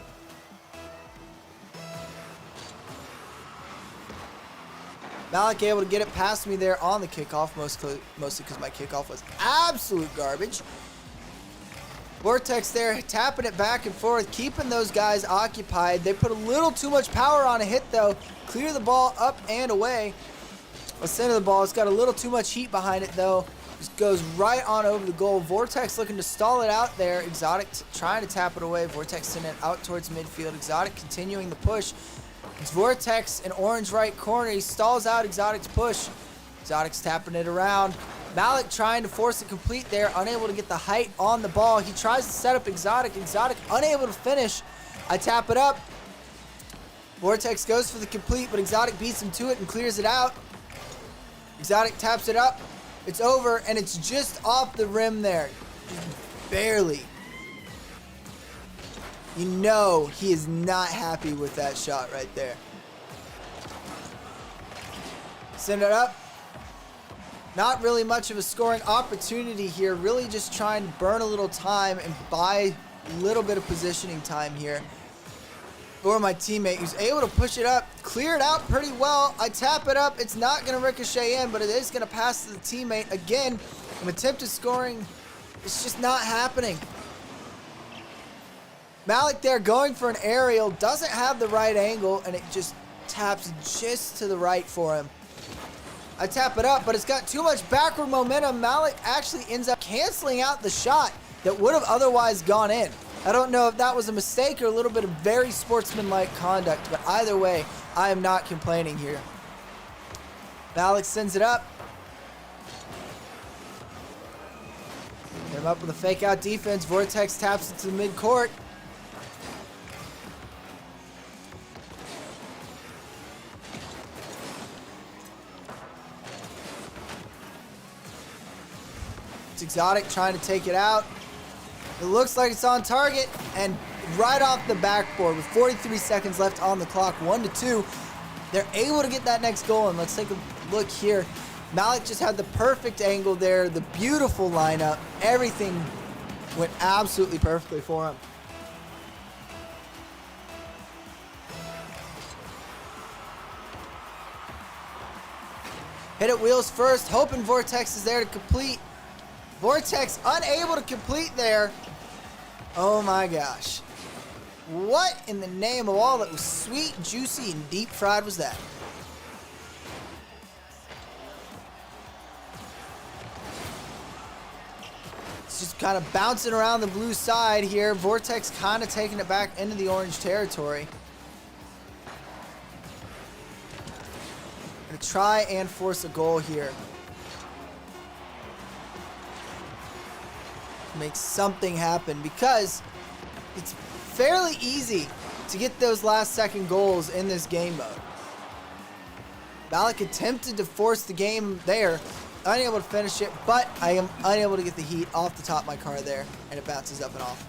Malik able to get it past me there on the kickoff, mostly because my kickoff was absolute garbage. Vortex there, tapping it back and forth, keeping those guys occupied. They put a little too much power on a hit, though. Clear the ball up and away. The center of the ball, it's got a little too much heat behind it, though. Just goes right on over the goal. Vortex looking to stall it out there. Exotic trying to tap it away. Vortex sending it out towards midfield. Exotic continuing the push. It's Vortex in orange right corner. He stalls out Exotic's push. Exotic's tapping it around. Malik trying to force it complete there. Unable to get the height on the ball. He tries to set up Exotic. Exotic unable to finish. I tap it up. Vortex goes for the complete, but Exotic beats him to it and clears it out. Exotic taps it up. It's over, and it's just off the rim there. Just barely. You know he is not happy with that shot right there. Send it up. Not really much of a scoring opportunity here. Really just trying to burn a little time and buy a little bit of positioning time here for my teammate, who's able to push it up, clear it out pretty well. I tap it up. It's not going to ricochet in, but it is going to pass to the teammate. Again, an attempt at scoring. It's just not happening. Malik there going for an aerial, doesn't have the right angle, and it just taps just to the right for him. I tap it up, but it's got too much backward momentum. Malik actually ends up canceling out the shot that would have otherwise gone in. I don't know if that was a mistake or a little bit of very sportsmanlike conduct, but either way, I am not complaining here. Malik sends it up. Hit him up with a fake out defense. Vortex taps it to the mid-court. Exotic trying to take it out. It looks like it's on target, and right off the backboard with 43 seconds left on the clock, 1-2, they're able to get that next goal. And let's take a look here. Malik just had the perfect angle there, the beautiful lineup. Everything went absolutely perfectly for him. Hit it wheels first, hoping Vortex is there to complete. Vortex unable to complete there. Oh my gosh. What in the name of all that was sweet, juicy, and deep fried was that? It's just kind of bouncing around the blue side here. Vortex kind of taking it back into the orange territory. Gonna try and force a goal here. Make something happen, because it's fairly easy to get those last second goals in this game mode. Malik attempted to force the game there, unable to finish it, but I am unable to get the heat off the top of my car there, and it bounces up and off.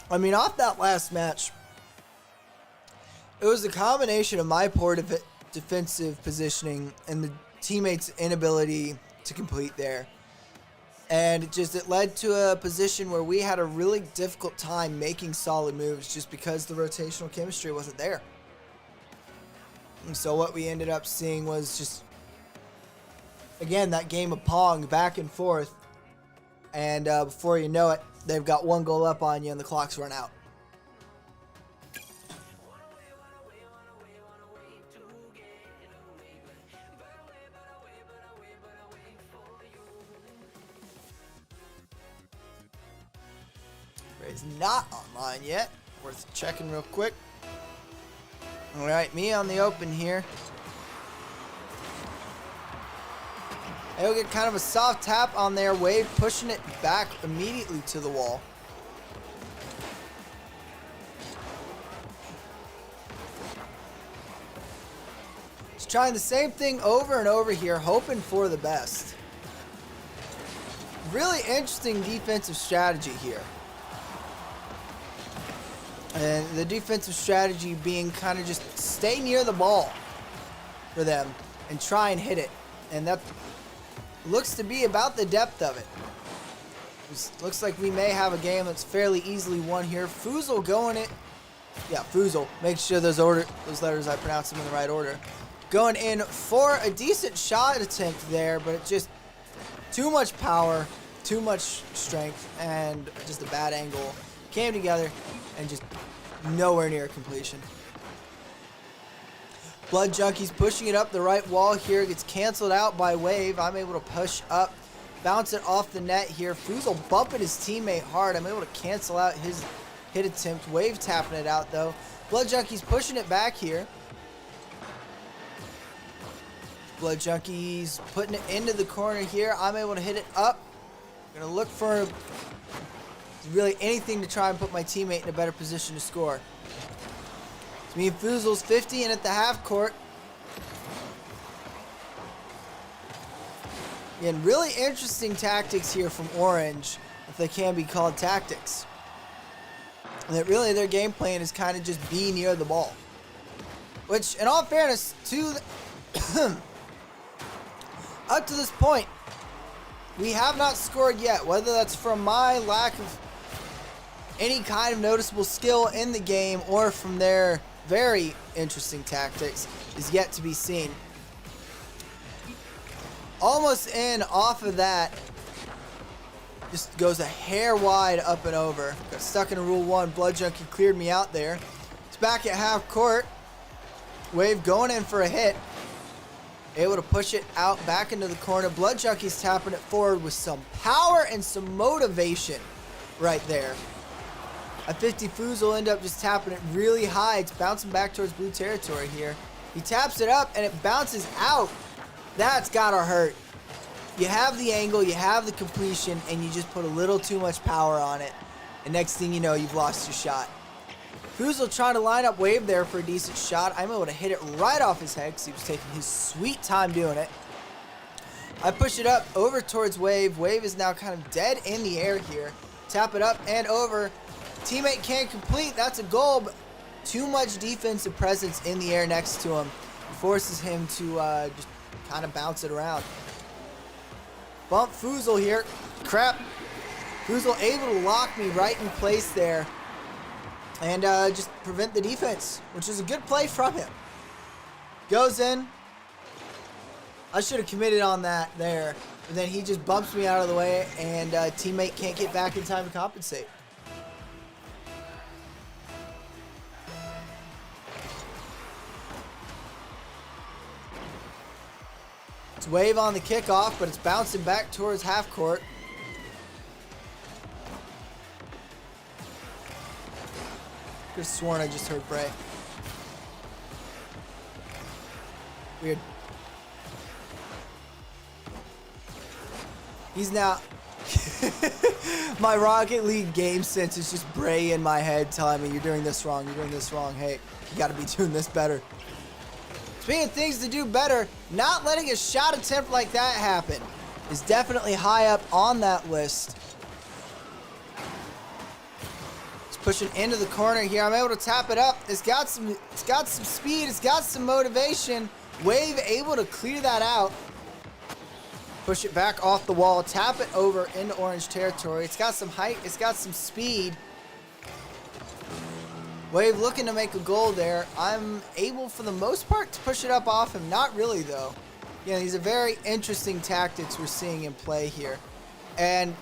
I mean, off that last match, it was a combination of my poor defensive positioning and the teammates' inability to complete there. And it led to a position where we had a really difficult time making solid moves just because the rotational chemistry wasn't there. And so what we ended up seeing was just, again, that game of Pong back and forth. And before you know it, they've got one goal up on you and the clock's run out. is not online yet. Worth checking real quick. Alright, me on the open here. He'll get kind of a soft tap on there. Wave pushing it back immediately to the wall. He's trying the same thing over and over here, hoping for the best. Really interesting defensive strategy here. And the defensive strategy being kind of just stay near the ball for them and try and hit it. And that looks to be about the depth of it. Looks like we may have a game that's fairly easily won here. Foozle going it. Yeah, Foozle. Make sure those letters I pronounce them in the right order. Going in for a decent shot attempt there, but it just too much power, too much strength, and just a bad angle came together and just nowhere near completion. Blood Junkies pushing it up the right wall here. Gets canceled out by Wave. I'm able to push up, bounce it off the net here. Foozle bumping his teammate hard. I'm able to cancel out his hit attempt. Wave tapping it out though. Blood Junkies pushing it back here. Blood Junkies putting it into the corner here. I'm able to hit it up. Gonna look for really anything to try and put my teammate in a better position to score. It's me and Foozle's 50 and at the half court. Again, really interesting tactics here from Orange, if they can be called tactics. And that really their game plan is kind of just be near the ball. Which, in all fairness, up to this point, we have not scored yet. Whether that's from my lack of any kind of noticeable skill in the game or from their very interesting tactics is yet to be seen. Almost in off of that. Just goes a hair wide up and over. Got stuck in a rule 1. Blood Junkie cleared me out there. It's back at half court. Wave going in for a hit. Able to push it out back into the corner. Blood Junkie's tapping it forward with some power and some motivation right there. A 50 Foozle end up just tapping it really high. It's bouncing back towards blue territory here. He taps it up and it bounces out. That's gotta hurt. You have the angle, you have the completion, and you just put a little too much power on it. And next thing you know, you've lost your shot. Foozle trying to line up Wave there for a decent shot. I'm able to hit it right off his head because he was taking his sweet time doing it. I push it up over towards Wave. Wave is now kind of dead in the air here. Tap it up and over. Teammate can't complete. That's a goal, but too much defensive presence in the air next to him. It forces him to just kind of bounce it around. Bump Foozle here. Crap. Foozle able to lock me right in place there. And just prevent the defense, which is a good play from him. Goes in. I should have committed on that there. But then he just bumps me out of the way, and teammate can't get back in time to compensate. It's Wave on the kickoff, but it's bouncing back towards half court. I could have sworn I just heard Bray. Weird. He's now... My Rocket League game sense is just Bray in my head telling me, you're doing this wrong, you're doing this wrong. Hey, you gotta be doing this better. Speaking of things to do better, not letting a shot attempt like that happen is definitely high up on that list. It's pushing into the corner here. I'm able to tap it up. It's got some speed. It's got some motivation. Wave able to clear that out. Push it back off the wall. Tap it over into orange territory. It's got some height. It's got some speed. Wave looking to make a goal there. I'm able, for the most part, to push it up off him. Not really, though. Yeah, these are very interesting tactics we're seeing in play here. And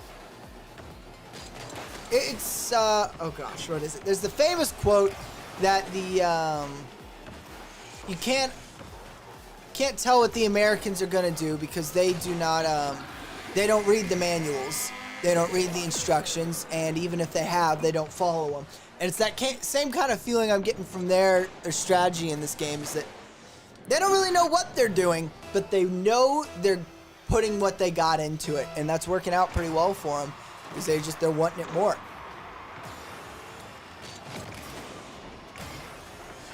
it's, oh gosh, what is it? There's the famous quote that you can't tell what the Americans are going to do because they do not, they don't read the manuals. They don't read the instructions, and even if they have, they don't follow them. And it's that same kind of feeling I'm getting from their strategy in this game, is that they don't really know what they're doing, but they know they're putting what they got into it, and that's working out pretty well for them, because they're wanting it more.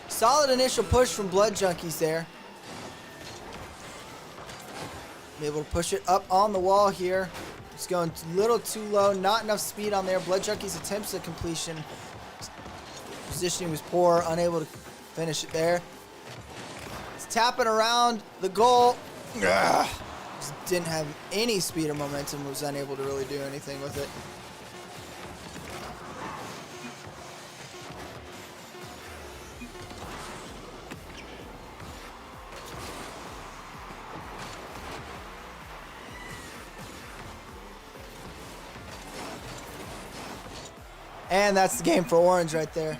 Solid initial push from Blood Junkies there. Be able to push it up on the wall here. It's going a little too low, not enough speed on there. Blood Junkies attempts a completion. Positioning was poor, unable to finish it there. It's tapping around the goal. Ugh. Just didn't have any speed or momentum, was unable to really do anything with it. And that's the game for Orange right there.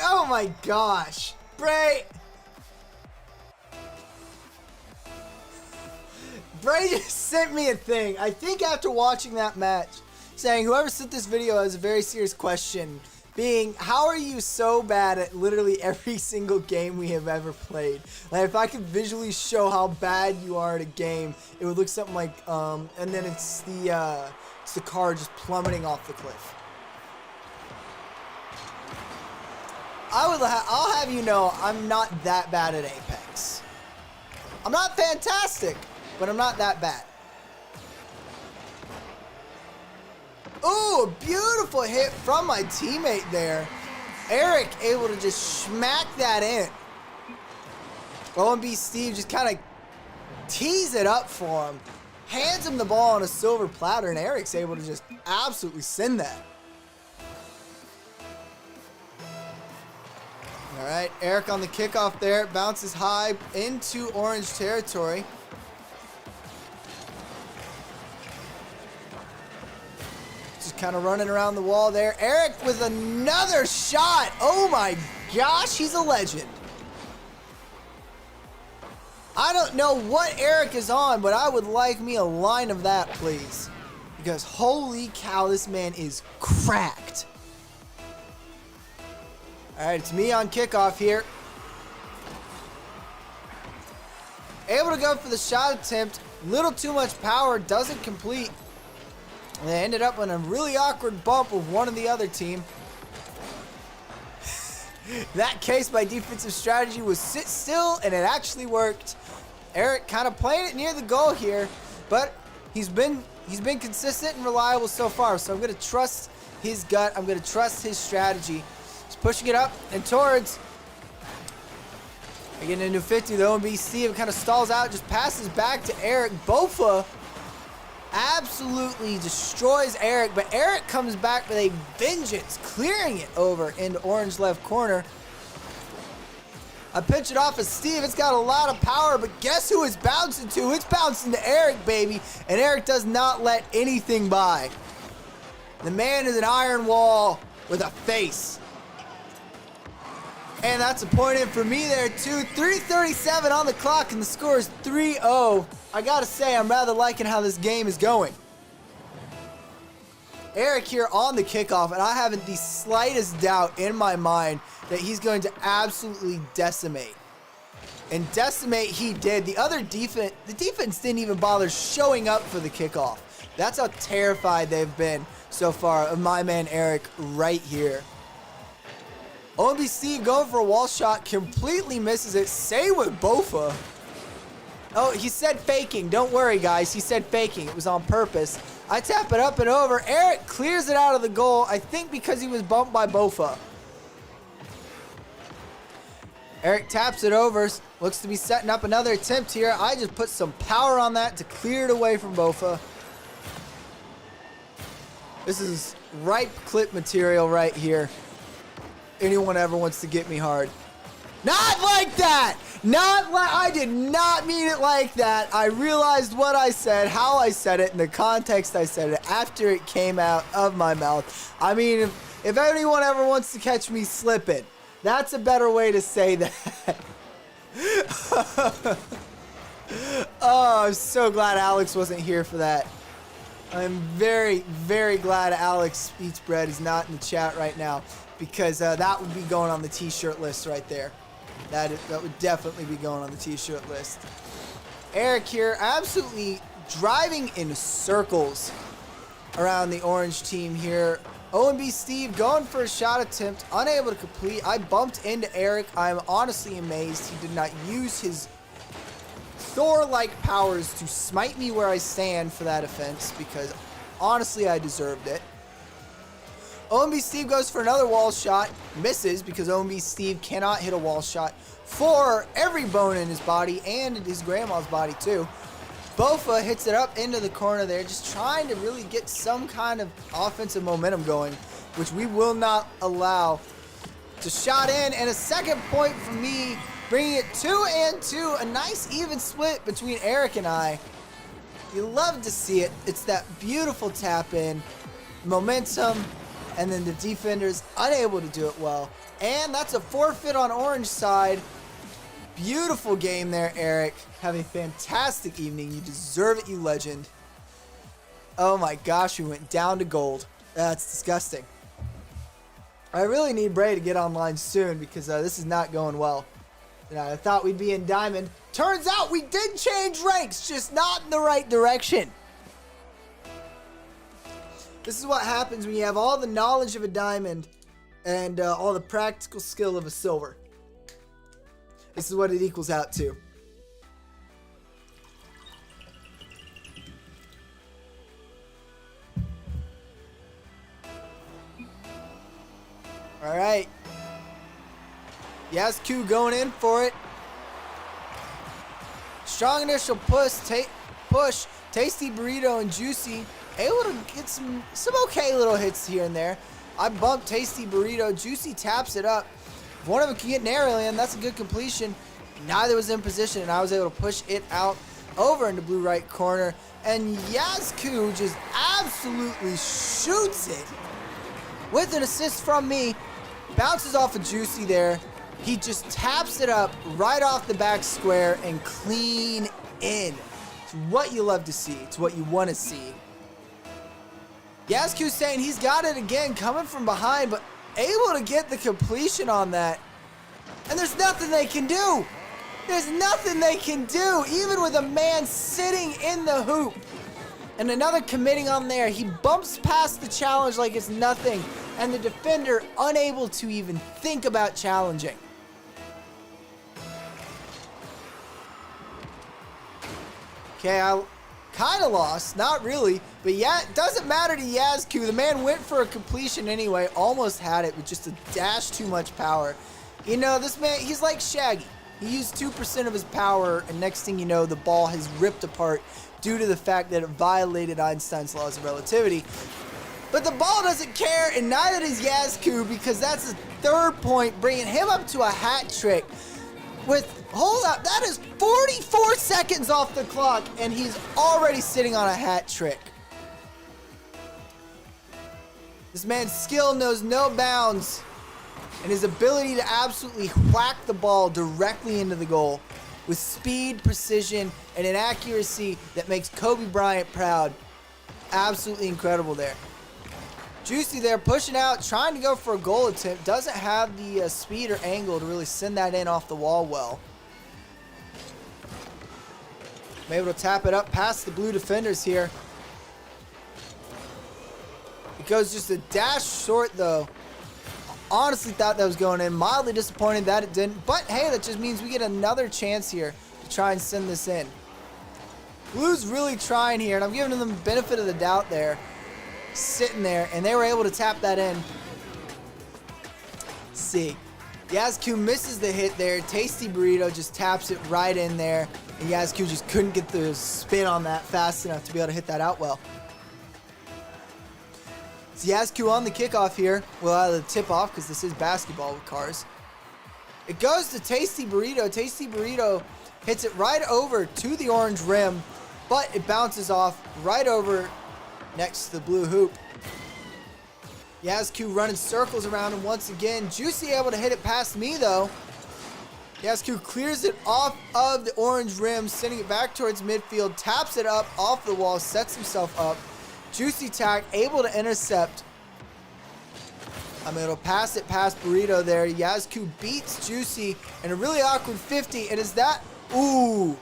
Oh my gosh. Bray just sent me a thing, I think after watching that match, saying whoever sent this video has a very serious question, being, how are you so bad at literally every single game we have ever played? Like, if I could visually show how bad you are at a game, it would look something like, and then it's the car just plummeting off the cliff. I'll have you know, I'm not that bad at Apex. I'm not fantastic, but I'm not that bad. Ooh, a beautiful hit from my teammate there. Eric able to just smack that in. OMB Steve just kind of tees it up for him. Hands him the ball on a silver platter, and Eric's able to just absolutely send that. All right, Eric on the kickoff there. Bounces high into Orange territory. Just kind of running around the wall there. Eric with another shot. Oh my gosh, he's a legend. I don't know what Eric is on, but I would like me a line of that, please. Because holy cow, this man is cracked. All right, it's me on kickoff here. Able to go for the shot attempt. Little too much power, doesn't complete. And they ended up in a really awkward bump with one of the other team. That case, my defensive strategy was sit still, and it actually worked. Eric kind of playing it near the goal here, but he's been consistent and reliable so far. So I'm going to trust his gut. I'm going to trust his strategy. He's pushing it up and towards. Getting into 50, the OMB Steve kind of stalls out, just passes back to Eric. Bofa absolutely destroys Eric, but Eric comes back with a vengeance, clearing it over into Orange left corner. I pinch it off of Steve. It's got a lot of power, but guess who it's bouncing to? It's bouncing to Eric, baby, and Eric does not let anything by. The man is an iron wall with a face. And that's a point in for me there, too. 3:37 on the clock, and the score is 3-0. I gotta say, I'm rather liking how this game is going. Eric here on the kickoff, and I haven't the slightest doubt in my mind that he's going to absolutely decimate. And decimate he did. The defense didn't even bother showing up for the kickoff. That's how terrified they've been so far of my man Eric right here. OMB Steve going for a wall shot, completely misses it. Same with Bofa. Oh, he said faking. Don't worry, guys. He said faking. It was on purpose. I tap it up and over. Eric clears it out of the goal, I think because he was bumped by Bofa. Eric taps it over. Looks to be setting up another attempt here. I just put some power on that to clear it away from Bofa. This is ripe clip material right here. anyone ever wants to get me hard. Not like that! Not like, I did not mean it like that. I realized what I said, how I said it, and the context I said it after it came out of my mouth. I mean, if anyone ever wants to catch me slipping, that's a better way to say that. Oh, I'm so glad Alex wasn't here for that. I'm very, very glad Alex Eats Bread is not in the chat right now, because that would be going on the t-shirt list right there. That would definitely be going on the t-shirt list. Eric here, absolutely driving in circles around the orange team here. OMB Steve going for a shot attempt, unable to complete. I bumped into Eric. I'm honestly amazed he did not use his Thor-like powers to smite me where I stand for that offense, because honestly I deserved it. OMB Steve goes for another wall shot, misses because OMB Steve cannot hit a wall shot for every bone in his body and his grandma's body too. Bofa hits it up into the corner there, just trying to really get some kind of offensive momentum going, which we will not allow. Just shot in, and a second point for me, bringing it 2-2, a nice even split between Eric and I. You love to see it. It's that beautiful tap in, momentum, and then the defender's unable to do it well. And that's a forfeit on orange side. Beautiful game there, Eric. Have a fantastic evening. You deserve it, you legend. Oh my gosh, we went down to gold. That's disgusting. I really need Bray to get online soon, because this is not going well. You know, I thought we'd be in diamond. Turns out we did change ranks, just not in the right direction. This is what happens when you have all the knowledge of a diamond and all the practical skill of a silver. This is what it equals out to. All right. Yazku going in for it. Strong initial push. Tasty Burrito and Juicy able to get some okay little hits here and there. I bumped Tasty Burrito. Juicy taps it up. If one of them can get an aerial in, that's a good completion. Neither was in position, and I was able to push it out over into blue right corner. And Yazku just absolutely shoots it with an assist from me. Bounces off of Juicy there. He just taps it up right off the back square and clean in. It's what you love to see. It's what you want to see. Yazku saying he's got it again, coming from behind, but able to get the completion on that. And there's nothing they can do. There's nothing they can do, even with a man sitting in the hoop. And another committing on there. He bumps past the challenge like it's nothing, and the defender unable to even think about challenging. Okay, I kind of lost. Not really. But yeah, it doesn't matter to Yazku. The man went for a completion anyway. Almost had it with just a dash too much power. You know, this man, he's like Shaggy. He used 2% of his power, and next thing you know, the ball has ripped apart due to the fact that it violated Einstein's laws of relativity. But the ball doesn't care, and neither does Yazku, because that's the third point, bringing him up to a hat trick with, hold up, that is 44 seconds off the clock, and he's already sitting on a hat trick. This man's skill knows no bounds, and his ability to absolutely whack the ball directly into the goal with speed, precision, and an accuracy that makes Kobe Bryant proud. Absolutely incredible there. Juicy there, pushing out, trying to go for a goal attempt. Doesn't have the speed or angle to really send that in off the wall well. I'm able to tap it up past the blue defenders here. It goes just a dash short though. Honestly thought that was going in. Mildly disappointed that it didn't. But hey, that just means we get another chance here to try and send this in. Blue's really trying here, and I'm giving them the benefit of the doubt there. Sitting there, and they were able to tap that in. Let's see. Yazku misses the hit there. Tasty Burrito just taps it right in there. And Yazku just couldn't get the spin on that fast enough to be able to hit that out well. It's Yazku on the kickoff here. Well, the tip off because this is basketball with cars. It goes to Tasty Burrito. Tasty Burrito hits it right over to the orange rim, but it bounces off right over next to the blue hoop. Yazku running circles around him once again. Juicy able to hit it past me though. Yazku clears it off of the orange rim, sending it back towards midfield, taps it up off the wall, sets himself up. Juicy Tack able to intercept. I'm able to pass it past Burrito there. Yazku beats Juicy in a really awkward 50, and is that, ooh.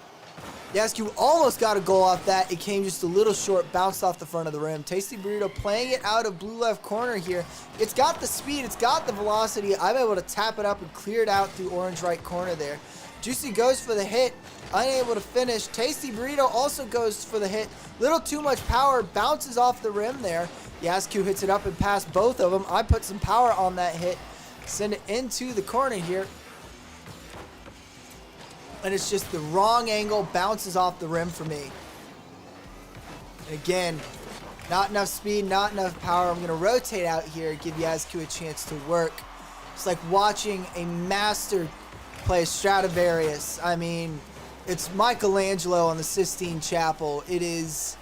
Yazku almost got a goal off that. It came just a little short, bounced off the front of the rim. Tasty Burrito playing it out of blue left corner here. It's got the speed, it's got the velocity. I'm able to tap it up and clear it out through orange right corner there. Juicy goes for the hit, unable to finish. Tasty Burrito also goes for the hit. Little too much power, bounces off the rim there. Yazku hits it up and past both of them. I put some power on that hit, send it into the corner here. And it's just the wrong angle, bounces off the rim for me. And again, not enough speed, not enough power. I'm going to rotate out here, give Yazku a chance to work. It's like watching a master play Stradivarius. I mean, it's Michelangelo on the Sistine Chapel. It's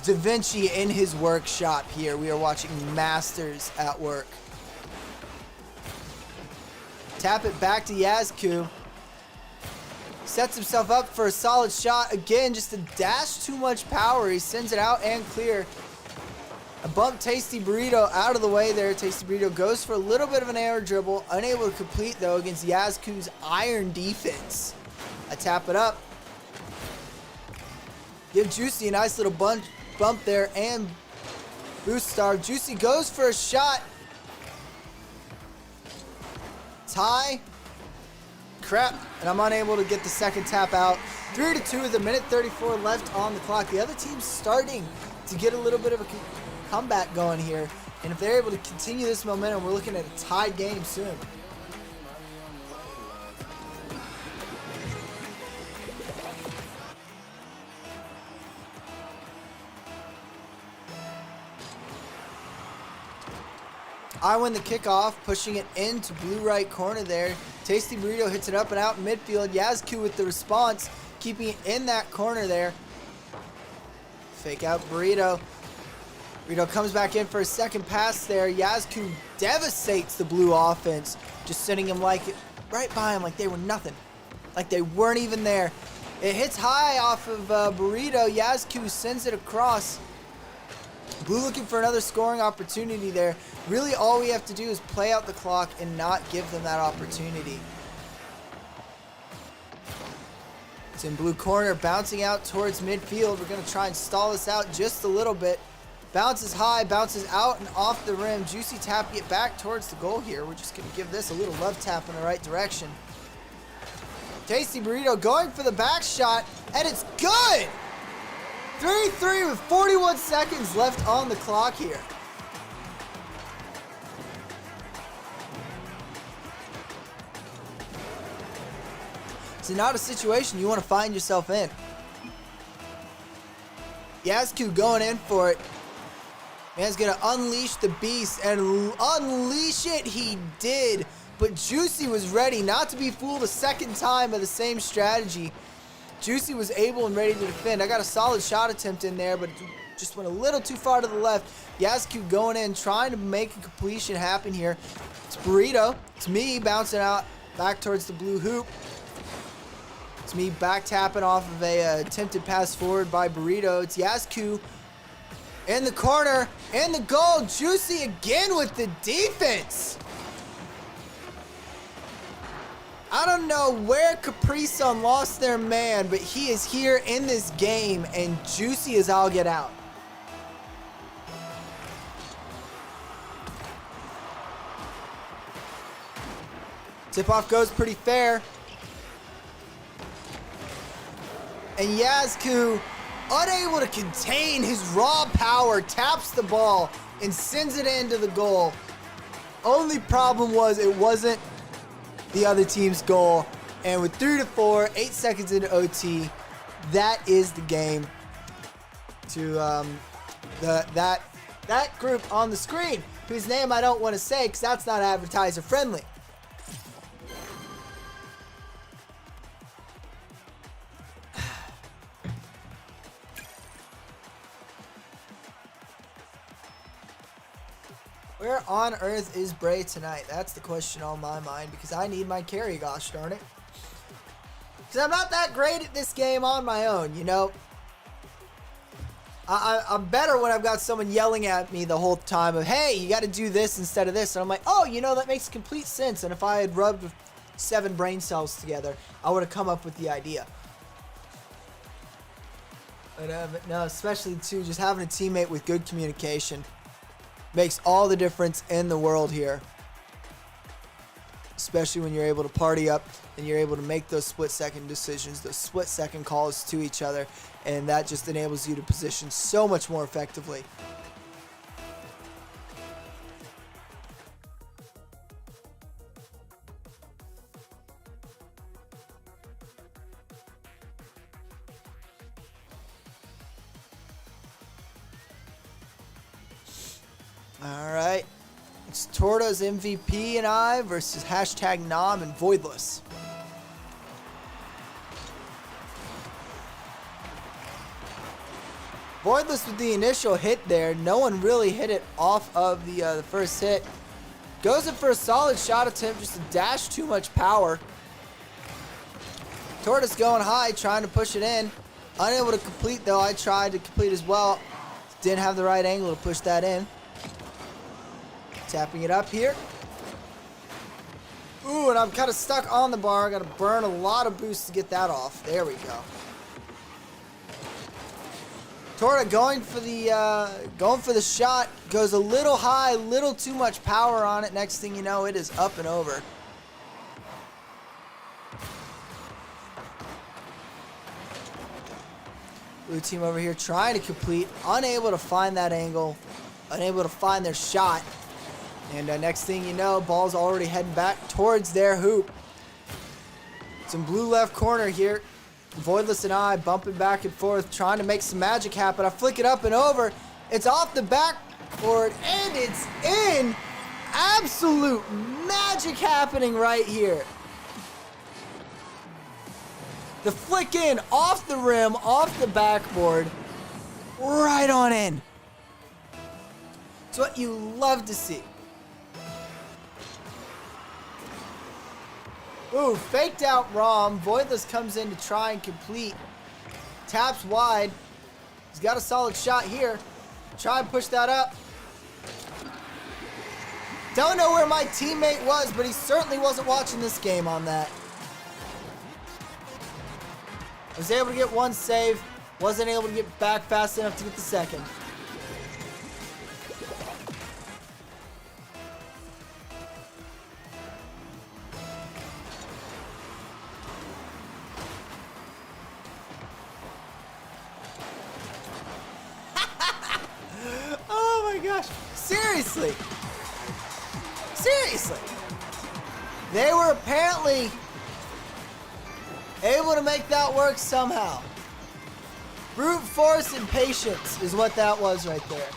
Da Vinci in his workshop here. We are watching masters at work. Tap it back to Yazku. Sets himself up for a solid shot. Again, just a dash too much power. He sends it out and clear. A bump Tasty Burrito out of the way there. Tasty Burrito goes for a little bit of an air dribble. Unable to complete, though, against Yazku's iron defense. I tap it up. Give Juicy a nice little bump there and boost star. Juicy goes for a shot. Tie. Crap, and I'm unable to get the second tap out. 3-2 with a minute 34 left on the clock. The other team's starting to get a little bit of a comeback going here. And if they're able to continue this momentum, we're looking at a tied game soon. I win the kickoff, pushing it into blue right corner there. Tasty Burrito hits it up and out midfield. Yazku with the response, keeping it in that corner there. Fake out Burrito. Burrito comes back in for a second pass there. Yazku devastates the blue offense, just sending him like right by him like they were nothing. Like they weren't even there. It hits high off of Burrito. Yazku sends it across. Blue looking for another scoring opportunity there. Really all we have to do is play out the clock and not give them that opportunity. It's in blue corner, bouncing out towards midfield. We're going to try and stall this out just a little bit. Bounces high, bounces out and off the rim. Juicy tapping it back towards the goal here. We're just going to give this a little love tap in the right direction. Tasty Burrito going for the back shot, and it's good! 3-3 with 41 seconds left on the clock here. It's not a situation you want to find yourself in. Yazku going in for it. Man's going to unleash the beast, and unleash it he did. But Juicy was ready not to be fooled a second time by the same strategy. Juicy was able and ready to defend. I got a solid shot attempt in there, but it just went a little too far to the left. Yazku going in, trying to make a completion happen here. It's Burrito. It's me bouncing out back towards the blue hoop. It's me back tapping off of a attempted pass forward by Burrito. It's Yazku in the corner, in the goal. Juicy again with the defense. I don't know where Capri Sun lost their man, but he is here in this game, and Juicy as all get out. Tip-off goes pretty fair. And Yazku, unable to contain his raw power, taps the ball and sends it into the goal. Only problem was it wasn't the other team's goal. And with 3-4, 8 seconds into OT, that is the game. That that group on the screen, whose name I don't want to say because that's not advertiser friendly. Where on earth is Bray tonight? That's the question on my mind because I need my carry, gosh darn it. Because I'm not that great at this game on my own, you know. I'm better when I've got someone yelling at me the whole time of, hey, you got to do this instead of this. And I'm like, oh, you know, that makes complete sense. And if I had rubbed 7 brain cells together, I would have come up with the idea. But no, especially too, just having a teammate with good communication makes all the difference in the world here. Especially when you're able to party up and you're able to make those split-second decisions, those split-second calls to each other, and that just enables you to position so much more effectively. Alright, it's Torto's MVP and I versus hashtag Nom and Voidless. Voidless with the initial hit there. No one really hit it off of the first hit. Goes in for a solid shot attempt, just a dash too much power. Tortoise going high, trying to push it in. Unable to complete though. I tried to complete as well. Didn't have the right angle to push that in. Tapping it up here. Ooh, and I'm kind of stuck on the bar. Got to burn a lot of boost to get that off. There we go. Torta going for the shot. Goes a little high, little too much power on it. Next thing you know, it is up and over. Blue team over here trying to complete. Unable to find that angle. Unable to find their shot. And next thing you know, ball's already heading back towards their hoop. Some blue left corner here. Voidless and I bumping back and forth, trying to make some magic happen. I flick it up and over. It's off the backboard, and it's in. Absolute magic happening right here. The flick in, off the rim, off the backboard, right on in. It's what you love to see. Ooh, faked out ROM. Voidless comes in to try and complete. Taps wide. He's got a solid shot here. Try and push that up. Don't know where my teammate was, but he certainly wasn't watching this game on that. Was able to get one save. Wasn't able to get back fast enough to get the second. Seriously. Seriously. They were apparently able to make that work somehow. Brute force and patience is what that was right there.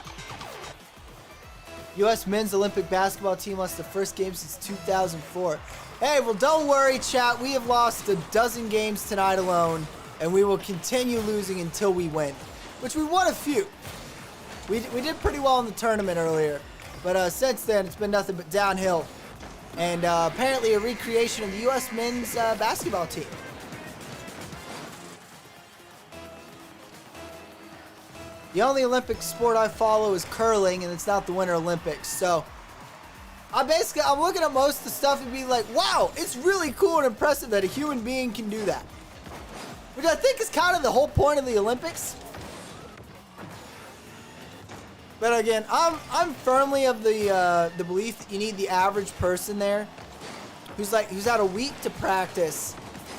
U.S. men's Olympic basketball team lost the first game since 2004. Hey, well, don't worry, chat. We have lost a dozen games tonight alone, and we will continue losing until we win, which we won a few. We did pretty well in the tournament earlier, but since then, it's been nothing but downhill. And apparently a recreation of the U.S. men's basketball team. The only Olympic sport I follow is curling, and it's not the Winter Olympics. So I'm looking at most of the stuff and be like, wow, it's really cool and impressive that a human being can do that. Which I think is kind of the whole point of the Olympics. But again, I'm firmly of the belief that you need the average person there who's had a week to practice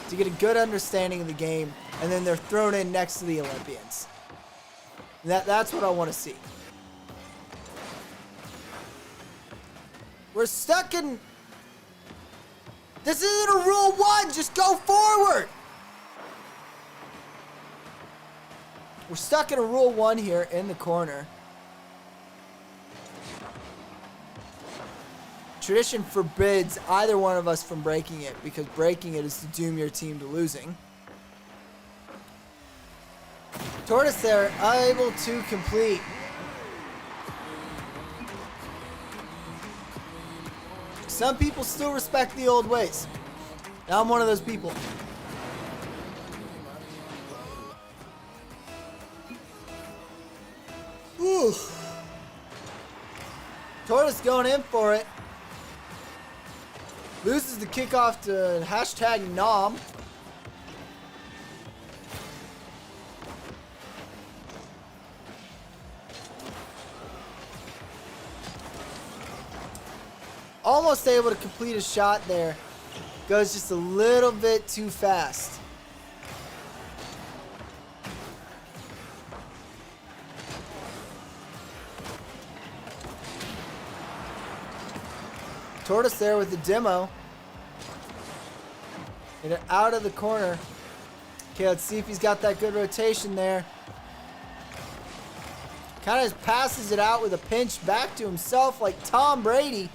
to get a good understanding of the game, and then they're thrown in next to the Olympians. That's what I want to see. We're stuck in. This isn't a rule 1. Just go forward. We're stuck in a rule 1 here in the corner. Tradition forbids either one of us from breaking it, because breaking it is to doom your team to losing. Tortoise there, unable to complete. Some people still respect the old ways. Now I'm one of those people. Whew. Tortoise going in for it. Loses the kickoff to hashtag Nom. Almost able to complete a shot there. Goes just a little bit too fast. Tortoise there with the demo. Get it out of the corner. Okay, let's see if he's got that good rotation there. Kind of just passes it out with a pinch back to himself like Tom Brady.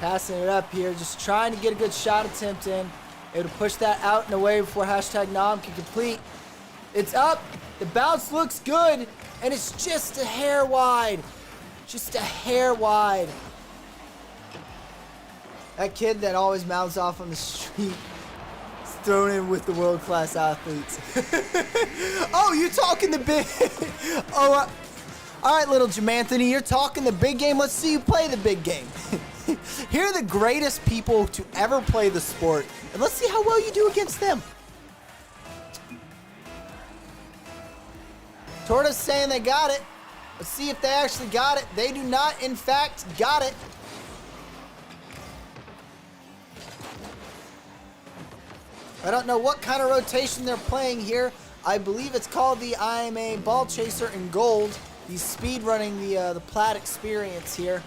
Passing it up here, just trying to get a good shot attempt in. Able to push that out and away before hashtag Nom can complete. It's up. The bounce looks good, and it's just a hair wide. Just a hair wide. That kid that always mouths off on the street is thrown in with the world-class athletes. Oh, you talking the big... Oh, all right, little Jamanthony, you're talking the big game. Let's see you play the big game. Here are the greatest people to ever play the sport, and let's see how well you do against them. Tortoise saying they got it. Let's see if they actually got it. They do not, in fact, got it. I don't know what kind of rotation they're playing here. I believe it's called the I'm a Ball Chaser in Gold. He's speed running the Plat experience here.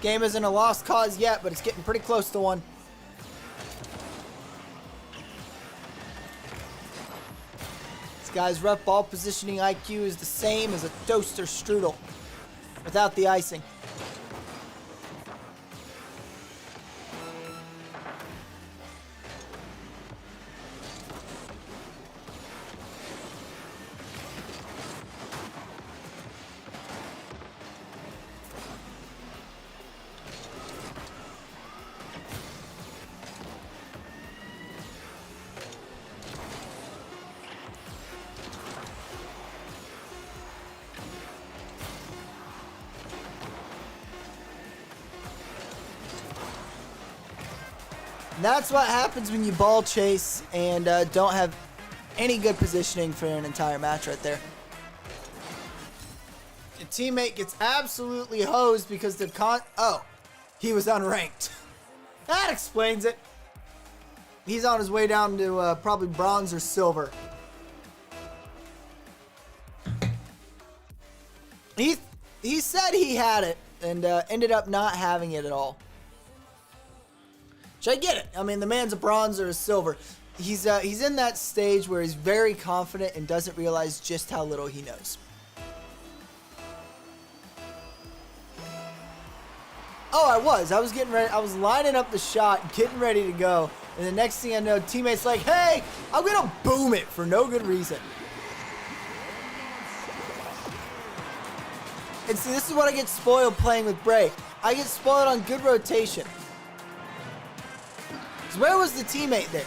Game isn't a lost cause yet, but it's getting pretty close to one. This guy's rough ball positioning IQ is the same as a toaster strudel without the icing. And that's what happens when you ball chase and don't have any good positioning for an entire match right there. Your teammate gets absolutely hosed because the he was unranked. That explains it. He's on his way down to probably bronze or silver. He said he had it and ended up not having it at all. Which I get it. I mean, the man's a bronze or a silver. He's in that stage where he's very confident and doesn't realize just how little he knows. Oh, I was getting ready. I was lining up the shot, getting ready to go. And the next thing I know, teammate's like, hey, I'm going to boom it for no good reason. And see, this is what I get spoiled playing with Bray. I get spoiled on good rotation. Where was the teammate there?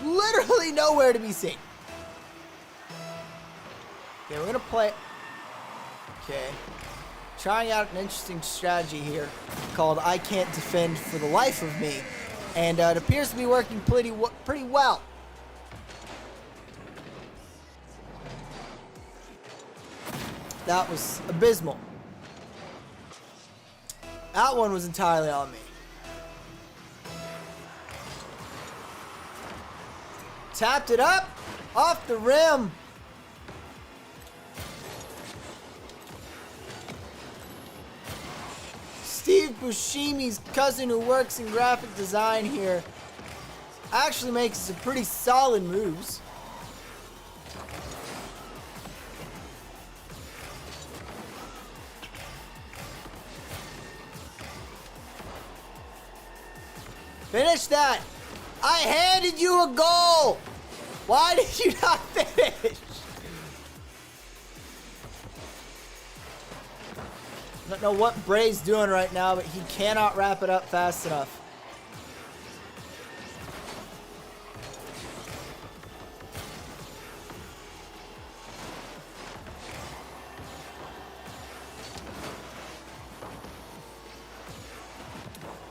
Literally nowhere to be seen. Okay, we're going to play... Okay. Trying out an interesting strategy here called I Can't Defend for the Life of Me. And it appears to be working pretty well. That was abysmal. That one was entirely on me. Tapped it up. Off the rim. Steve Buscemi's cousin who works in graphic design here actually makes some pretty solid moves. Finish that. I handed you a goal. Why did you not finish? I don't know what Bray's doing right now, but he cannot wrap it up fast enough.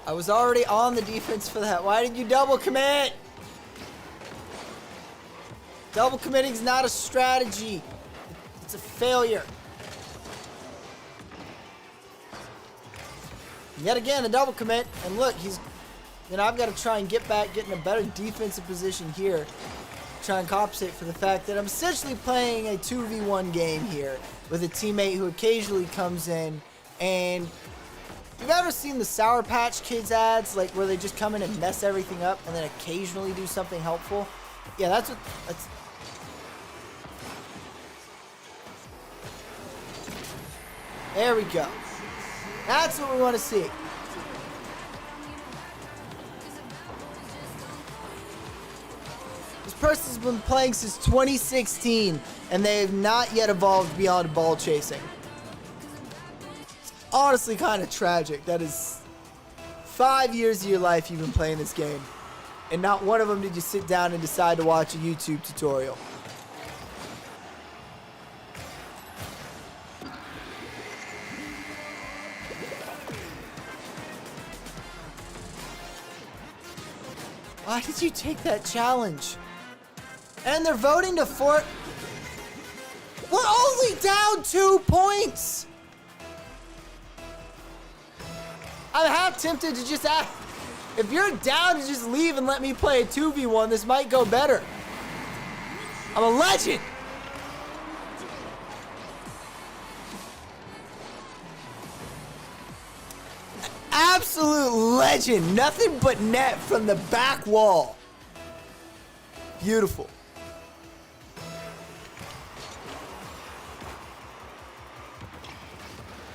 I was already on the defense for that. Why did you double commit? Double committing is not a strategy. It's a failure. Yet again, a double commit. And look, I've got to try and get back, get in a better defensive position here. Try and compensate for the fact that I'm essentially playing a 2v1 game here with a teammate who occasionally comes in. And you've ever seen the Sour Patch Kids ads, like where they just come in and mess everything up and then occasionally do something helpful? Yeah, that's. There we go. That's what we want to see. This person's been playing since 2016, and they have not yet evolved beyond ball chasing. It's honestly kind of tragic. That is 5 years of your life you've been playing this game, and not one of them did you sit down and decide to watch a YouTube tutorial. Why did you take that challenge? And they're voting to fort. We're only down 2 points. I'm half tempted to just ask. If you're down to just leave and let me play a 2v1, this might go better. I'm a legend. Absolute legend. Nothing but net from the back wall. Beautiful.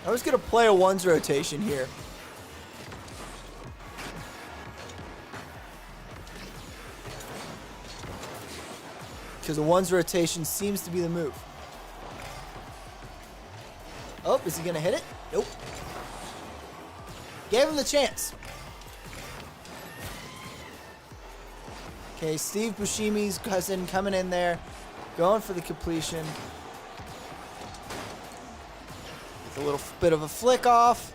I was going to play a ones rotation here. Because a ones rotation seems to be the move. Oh, is he going to hit it? Nope. Gave him the chance. Okay, Steve Buscemi's cousin coming in there, going for the completion. With a little bit of a flick off.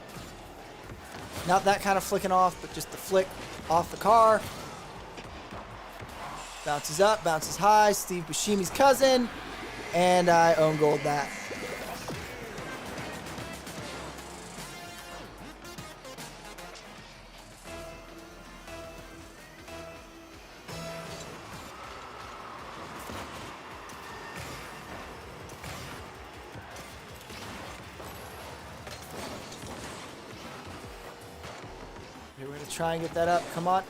Not that kind of flicking off, but just the flick off the car. Bounces up, bounces high. Steve Buscemi's cousin. And I own gold that. Here, we're going to try and get that up. Come on.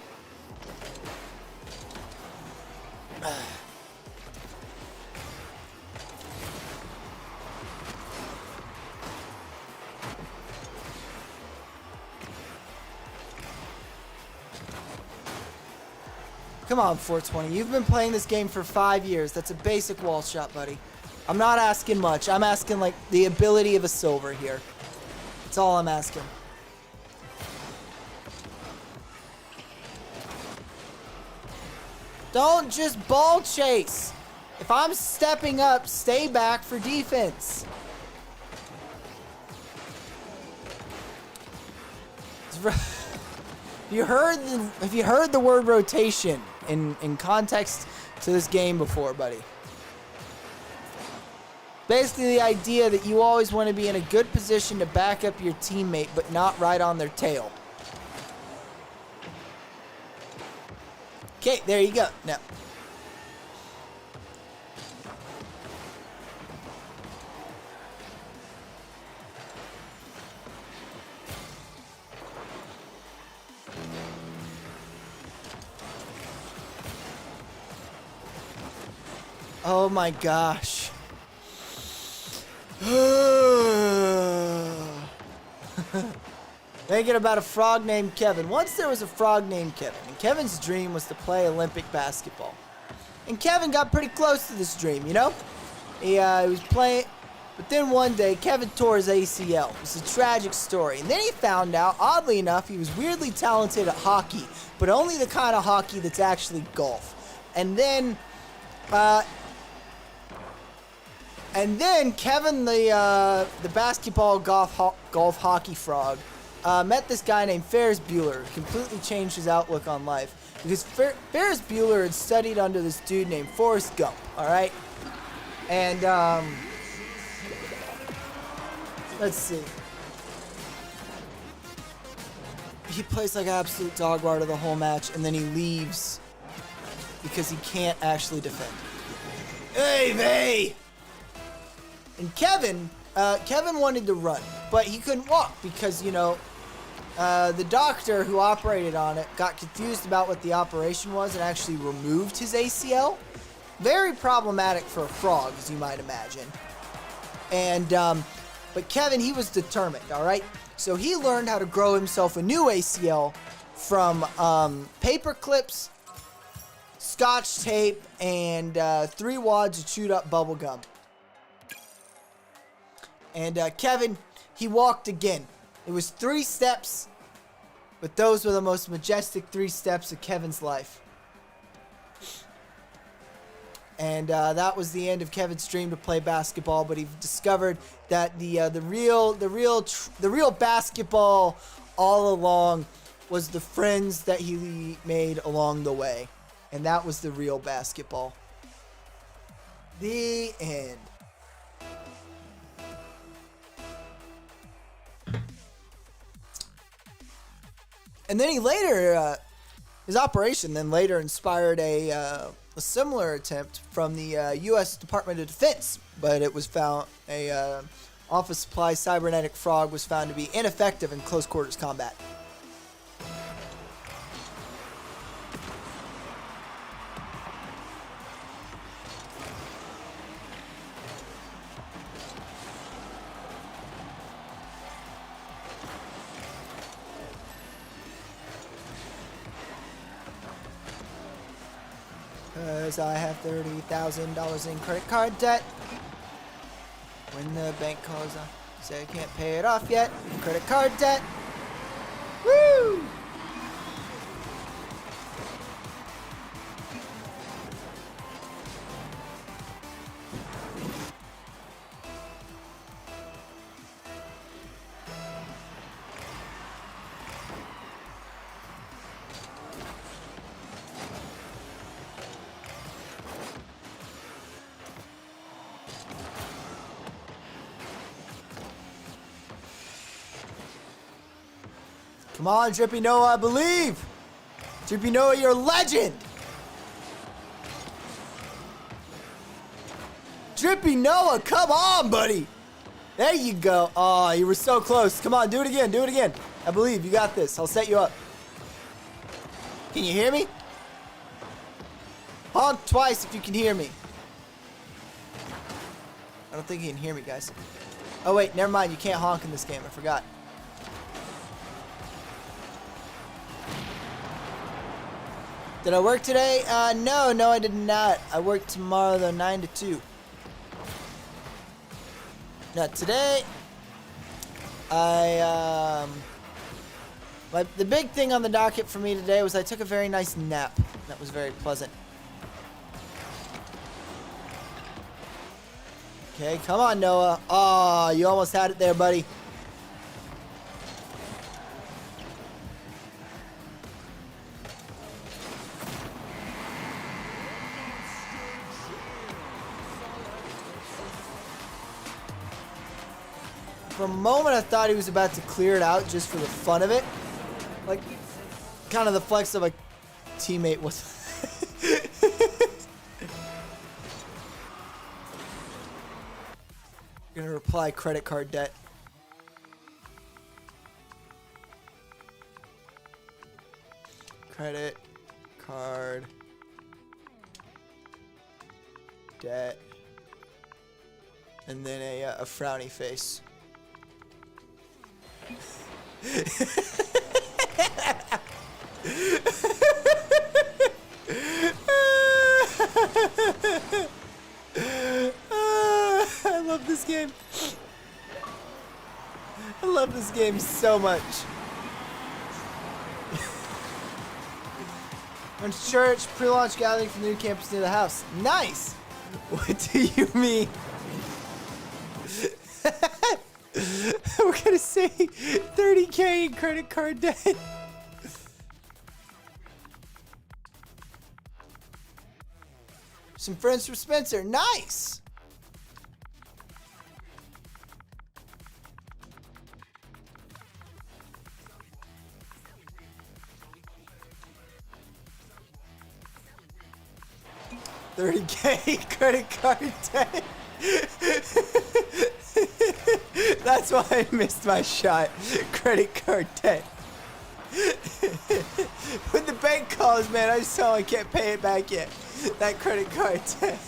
Come on, 420. You've been playing this game for 5 years. That's a basic wall shot, buddy. I'm not asking much. I'm asking, like, the ability of a silver here. That's all I'm asking. Don't just ball chase. If I'm stepping up, stay back for defense. Have you heard the word rotation in context to this game before, buddy? Basically the idea that you always want to be in a good position to back up your teammate, but not right on their tail. Okay, there you go. Now, Oh my gosh. Thinking about a frog named Kevin. Once there was a frog named Kevin, and Kevin's dream was to play Olympic basketball. And Kevin got pretty close to this dream, you know? He was playing, but then one day, Kevin tore his ACL. It was a tragic story. And then he found out, oddly enough, he was weirdly talented at hockey, but only the kind of hockey that's actually golf. And then Kevin, the basketball golf hockey frog, met this guy named Ferris Bueller, who completely changed his outlook on life. Because Ferris Bueller had studied under this dude named Forrest Gump, all right? And, let's see. He plays like absolute dog water the whole match, and then he leaves because he can't actually defend. Hey, Vay! And Kevin wanted to run, but he couldn't walk because, you know, the doctor who operated on it got confused about what the operation was and actually removed his ACL. Very problematic for a frog, as you might imagine. And, but Kevin, he was determined, all right? So he learned how to grow himself a new ACL from paper clips, Scotch tape, and 3 wads of chewed up bubble gum. And Kevin, he walked again. It was 3 steps, but those were the most majestic 3 steps of Kevin's life. And that was the end of Kevin's dream to play basketball. But he discovered that the real basketball all along was the friends that he made along the way, and that was the real basketball. The end. And then he later, his operation then later inspired a similar attempt from the U.S. Department of Defense, but it was found a office supply cybernetic frog was found to be ineffective in close quarters combat. Cause I have $30,000 in credit card debt. When the bank calls up, say I can't pay it off yet. Credit card debt. Woo! Come on, Drippy Noah, I believe. Drippy Noah, you're a legend. Drippy Noah, come on, buddy. There you go. Oh, you were so close. Come on, do it again. Do it again. I believe you got this. I'll set you up. Can you hear me? Honk twice if you can hear me. I don't think you can hear me, guys. Oh, wait, never mind. You can't honk in this game. I forgot. Did I work today? No, I did not. I work tomorrow, though, 9 to 2. Not today. The big thing on the docket for me today was I took a very nice nap. That was very pleasant. Okay, come on, Noah. Oh, you almost had it there, buddy. For a moment, I thought he was about to clear it out just for the fun of it. Like, kind of the flex of a teammate was. Gonna reply credit card debt. Credit card debt. And then a frowny face. I love this game. I love this game so much. On church, pre-launch gathering for the new campus near the house. Nice! What do you mean? We're gonna say 30K in credit card debt. Some friends from Spencer. Nice! $30K credit card debt. That's why I missed my shot. Credit card debt. When the bank calls, man, I just tell them I can't pay it back yet. That credit card debt.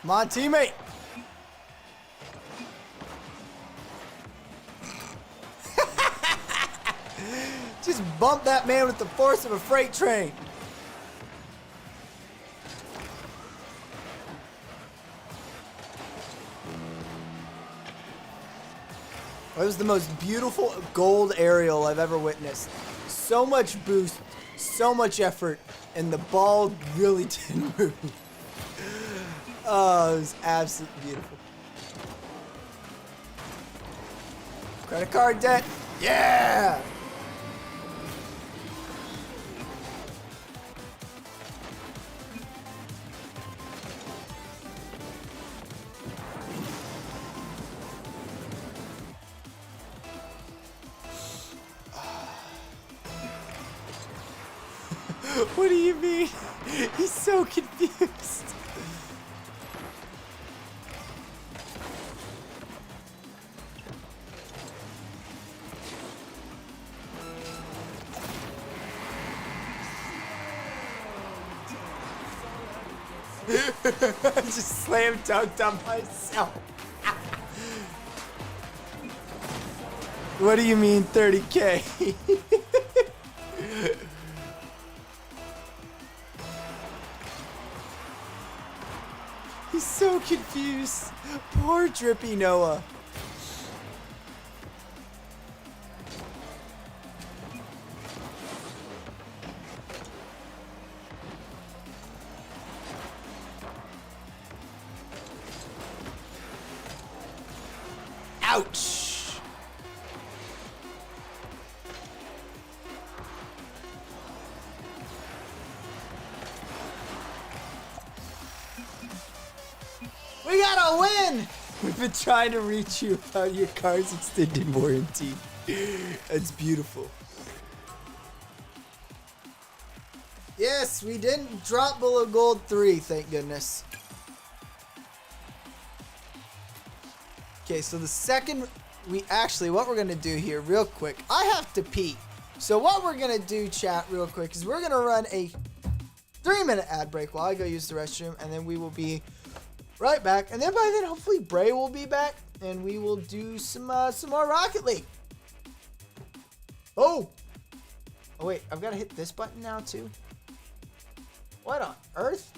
Come on, teammate. Just bump that man with the force of a freight train. That was the most beautiful gold aerial I've ever witnessed. So much boost, so much effort, and the ball really didn't move. Oh, it was absolutely beautiful. Credit card debt. Yeah! What do you mean? He's so confused. I just slam dunked on myself. What do you mean 30K? He's so confused. Poor Drippy Noah. Ouch! We gotta win! We've been trying to reach you about your car's extended warranty. That's beautiful. Yes, we didn't drop below gold 3, thank goodness. Okay, so the second what we're gonna do here real quick, I have to pee. So what we're gonna do, chat, real quick, is we're gonna run a 3-minute ad break while I go use the restroom, and then we will be right back. And then by then, hopefully Bray will be back, and we will do some more Rocket League. Oh wait, I've gotta hit this button now too. What on earth?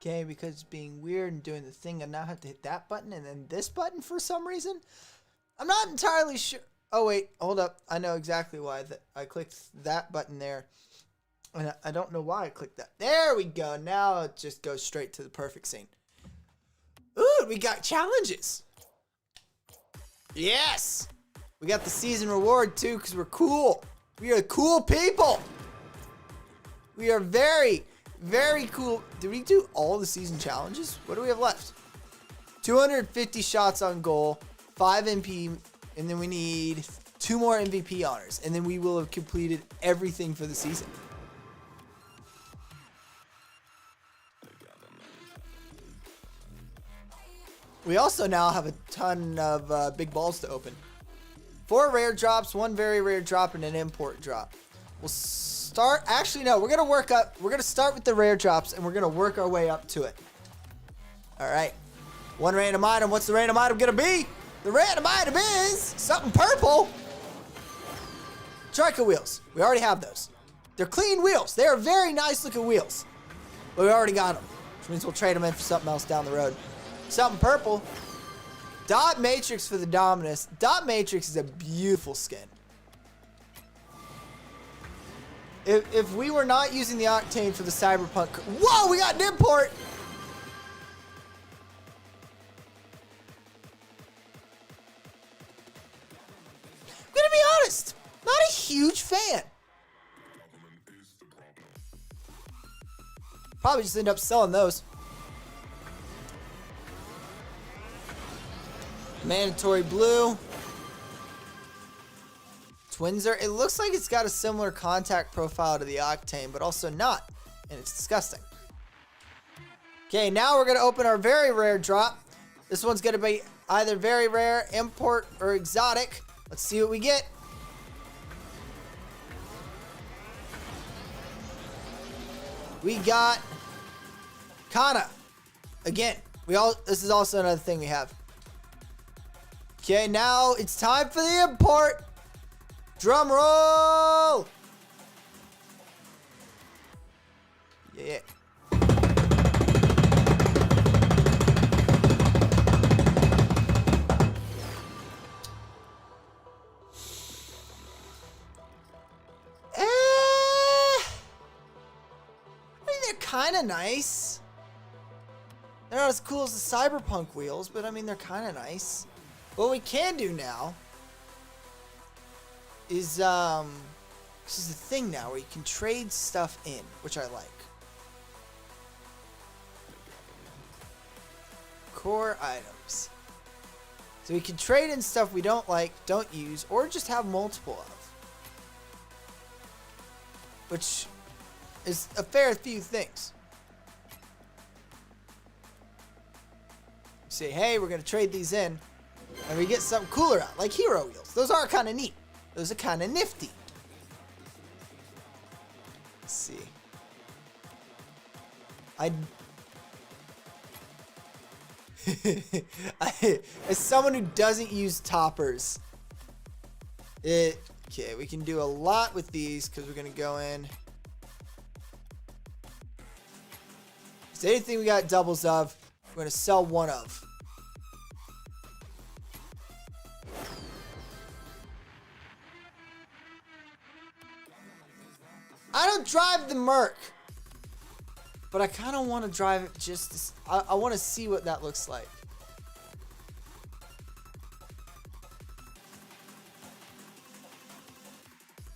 Okay, because it's being weird and doing the thing, I now have to hit that button and then this button for some reason. I'm not entirely sure. Oh, wait, hold up. I know exactly why I clicked that button there. And I don't know why I clicked that. There we go. Now it just goes straight to the perfect scene. Ooh, we got challenges. Yes. We got the season reward, too, because we're cool. We are cool people. We are very, very cool. Did we do all the season challenges? What do we have left? 250 shots on goal, 5 MP, and then we need 2 more MVP honors. And then we will have completed everything for the season. We also now have a ton of big balls to open. 4 rare drops, 1 very rare drop, and an import drop. We'll start. Actually, no. We're gonna work up. We're gonna start with the rare drops, and we're gonna work our way up to it. All right. 1 random item. What's the random item gonna be? The random item is something purple. Trico wheels. We already have those. They're clean wheels. They are very nice looking wheels, but we already got them, which means we'll trade them in for something else down the road. Something purple. Dot Matrix for the Dominus. Dot Matrix is a beautiful skin. If we were not using the Octane for the Cyberpunk... Whoa, we got an import! I'm gonna be honest. Not a huge fan. Probably just end up selling those. Mandatory blue. Twinzer. It looks like it's got a similar contact profile to the Octane, but also not. And it's disgusting. Okay, now we're going to open our very rare drop. This one's going to be either very rare, import, or exotic. Let's see what we get. We got Kana. Again, this is also another thing we have. Okay, now it's time for the import. Drum roll. Yeah. I mean, they're kind of nice. They're not as cool as the Cyberpunk wheels, but I mean, they're kind of nice. What we can do now is, this is the thing now where you can trade stuff in, which I like. Core items. So we can trade in stuff we don't like, don't use, or just have multiple of. Which is a fair few things. Say, hey, we're going to trade these in. And we get something cooler out, like hero wheels. Those are kind of neat. Those are kind of nifty. Let's see. As someone who doesn't use toppers, okay, we can do a lot with these because we're going to go in. Is there anything we got doubles of? We're going to sell one of. I don't drive the Merc, but I kind of want to drive it just to, I want to see what that looks like.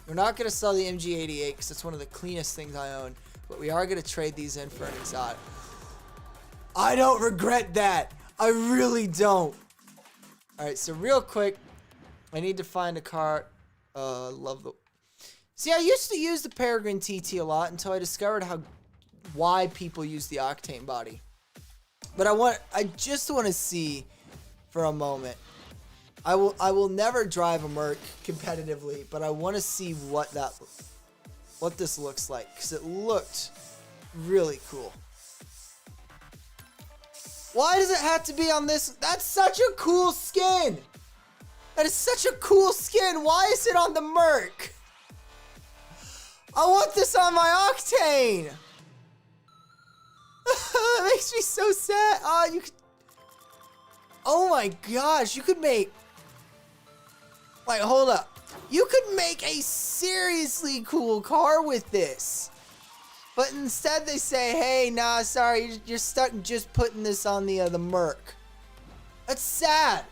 We're not going to sell the MG88 because it's one of the cleanest things I own, but we are going to trade these in for an exotic. I don't regret that. I really don't. All right, so real quick, I need to find a car. Love the... See, I used to use the Peregrine TT a lot until I discovered why people use the Octane body. But I just want to see for a moment. I will never drive a Merc competitively, but I want to see what this looks like because it looked really cool. Why does it have to be on this? That's such a cool skin. That is such a cool skin. Why is it on the Merc? I want this on my Octane. That makes me so sad. Oh, you could. Oh my gosh, you could make. Like, hold up. You could make a seriously cool car with this. But instead they say, hey, nah, sorry, you're stuck just putting this on the Merc. That's sad.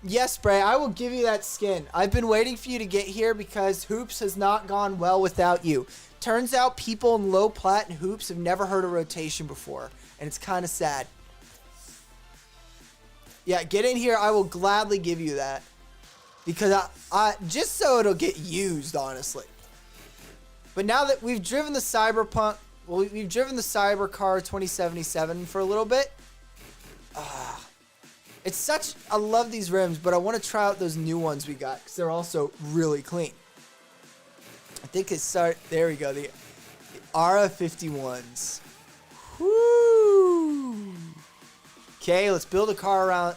Yes, Bray, I will give you that skin. I've been waiting for you to get here because Hoops has not gone well without you. Turns out people in low plat and Hoops have never heard of rotation before, and it's kind of sad. Yeah, get in here. I will gladly give you that. Because I just so it'll get used, honestly. But now that we've driven the Cyberpunk, well, we've driven the Cybercar 2077 for a little bit. It's such, I love these rims, but I want to try out those new ones we got because they're also really clean. I think it's there we go, the RA51s. Whoo! Okay, let's build a car around.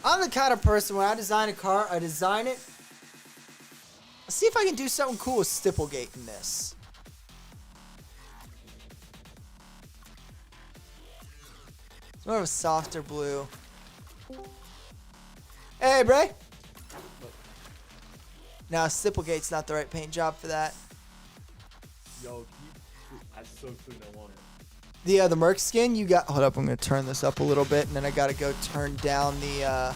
I'm the kind of person, when I design a car, I design it. Let's see if I can do something cool with Stipplegate in this. It's more of a softer blue. Hey, Bray. Now, Stipplegate's not the right paint job for that. Yo, I so couldn't want it. The Merc skin, you got... Hold up, I'm going to turn this up a little bit, and then I got to go turn down the...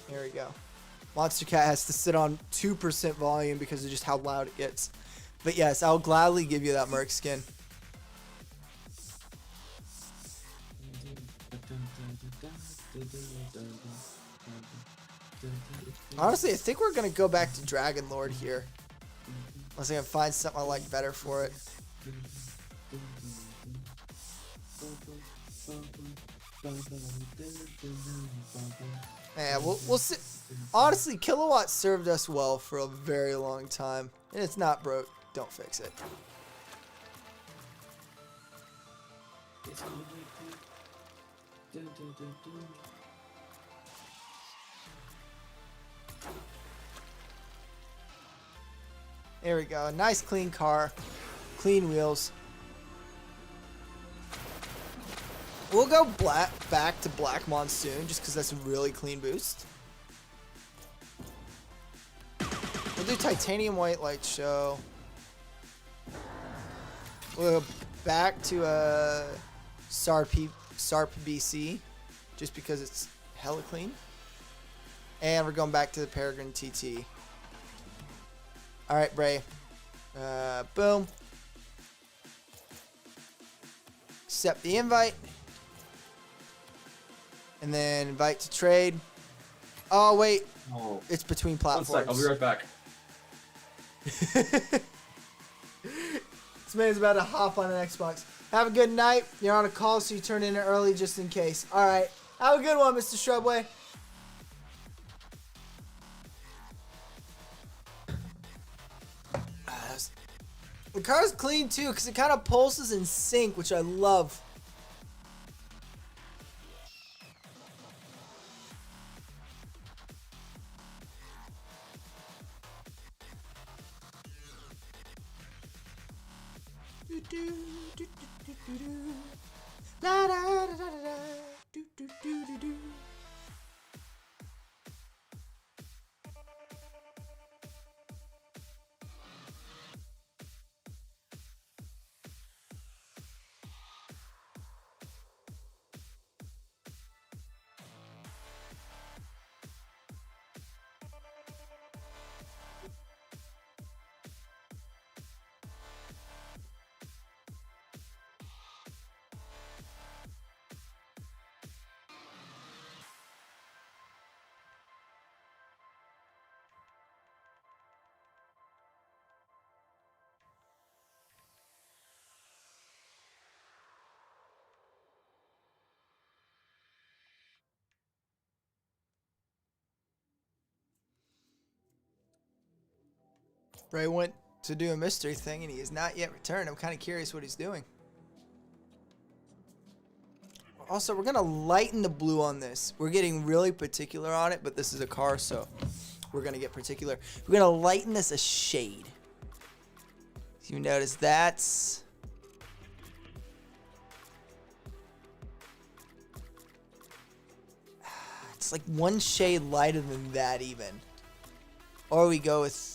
Here we go. Monster Cat has to sit on 2% volume because of just how loud it gets. But yes, I'll gladly give you that Merc skin. Honestly, I think we're going to go back to Dragon Lord here. Unless I can find something I like better for it. Man, we'll see. Honestly, Kilowatt served us well for a very long time. And it's not broke. Don't fix it. There we go. Nice clean car. Clean wheels. We'll go back to Black Monsoon just because that's a really clean boost. We'll do Titanium White Light Show. We'll go back to SARP BC just because it's hella clean. And we're going back to the Peregrine TT. Alright, Bray. Boom. Accept the invite. And then invite to trade. Oh, wait. Oh. It's between platforms. 1 sec, I'll be right back. This man's about to hop on an Xbox. Have a good night. You're on a call, so you turn in early just in case. Alright. Have a good one, Mr. Shrubway. The car's clean too, because it kind of pulses in sync, which I love. La da da da da do do do do do. Ray went to do a mystery thing and he has not yet returned. I'm kind of curious what he's doing. Also, we're going to lighten the blue on this. We're getting really particular on it, but this is a car, so we're going to get particular. We're going to lighten this a shade. You notice that. It's like one shade lighter than that even. Or we go with...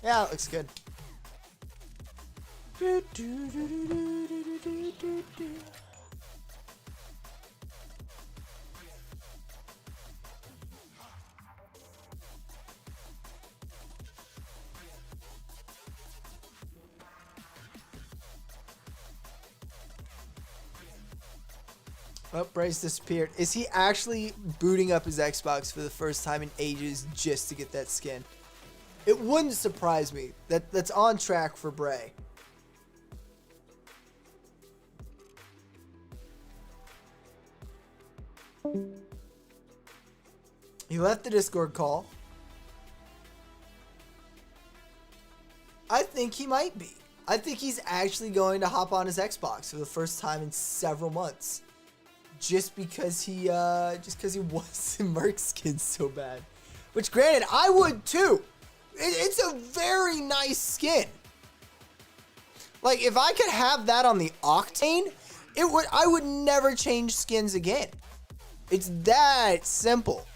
Yeah, it looks good. Oh, Bryce disappeared. Is he actually booting up his Xbox for the first time in ages just to get that skin? It wouldn't surprise me. That's on track for Bray. He left the Discord call. I think he might be. I think he's actually going to hop on his Xbox for the first time in several months. Just because he wants the Merc skin so bad. Which, granted, I would too. It's a very nice skin. Like, if I could have that on the Octane, I would never change skins again. It's that simple.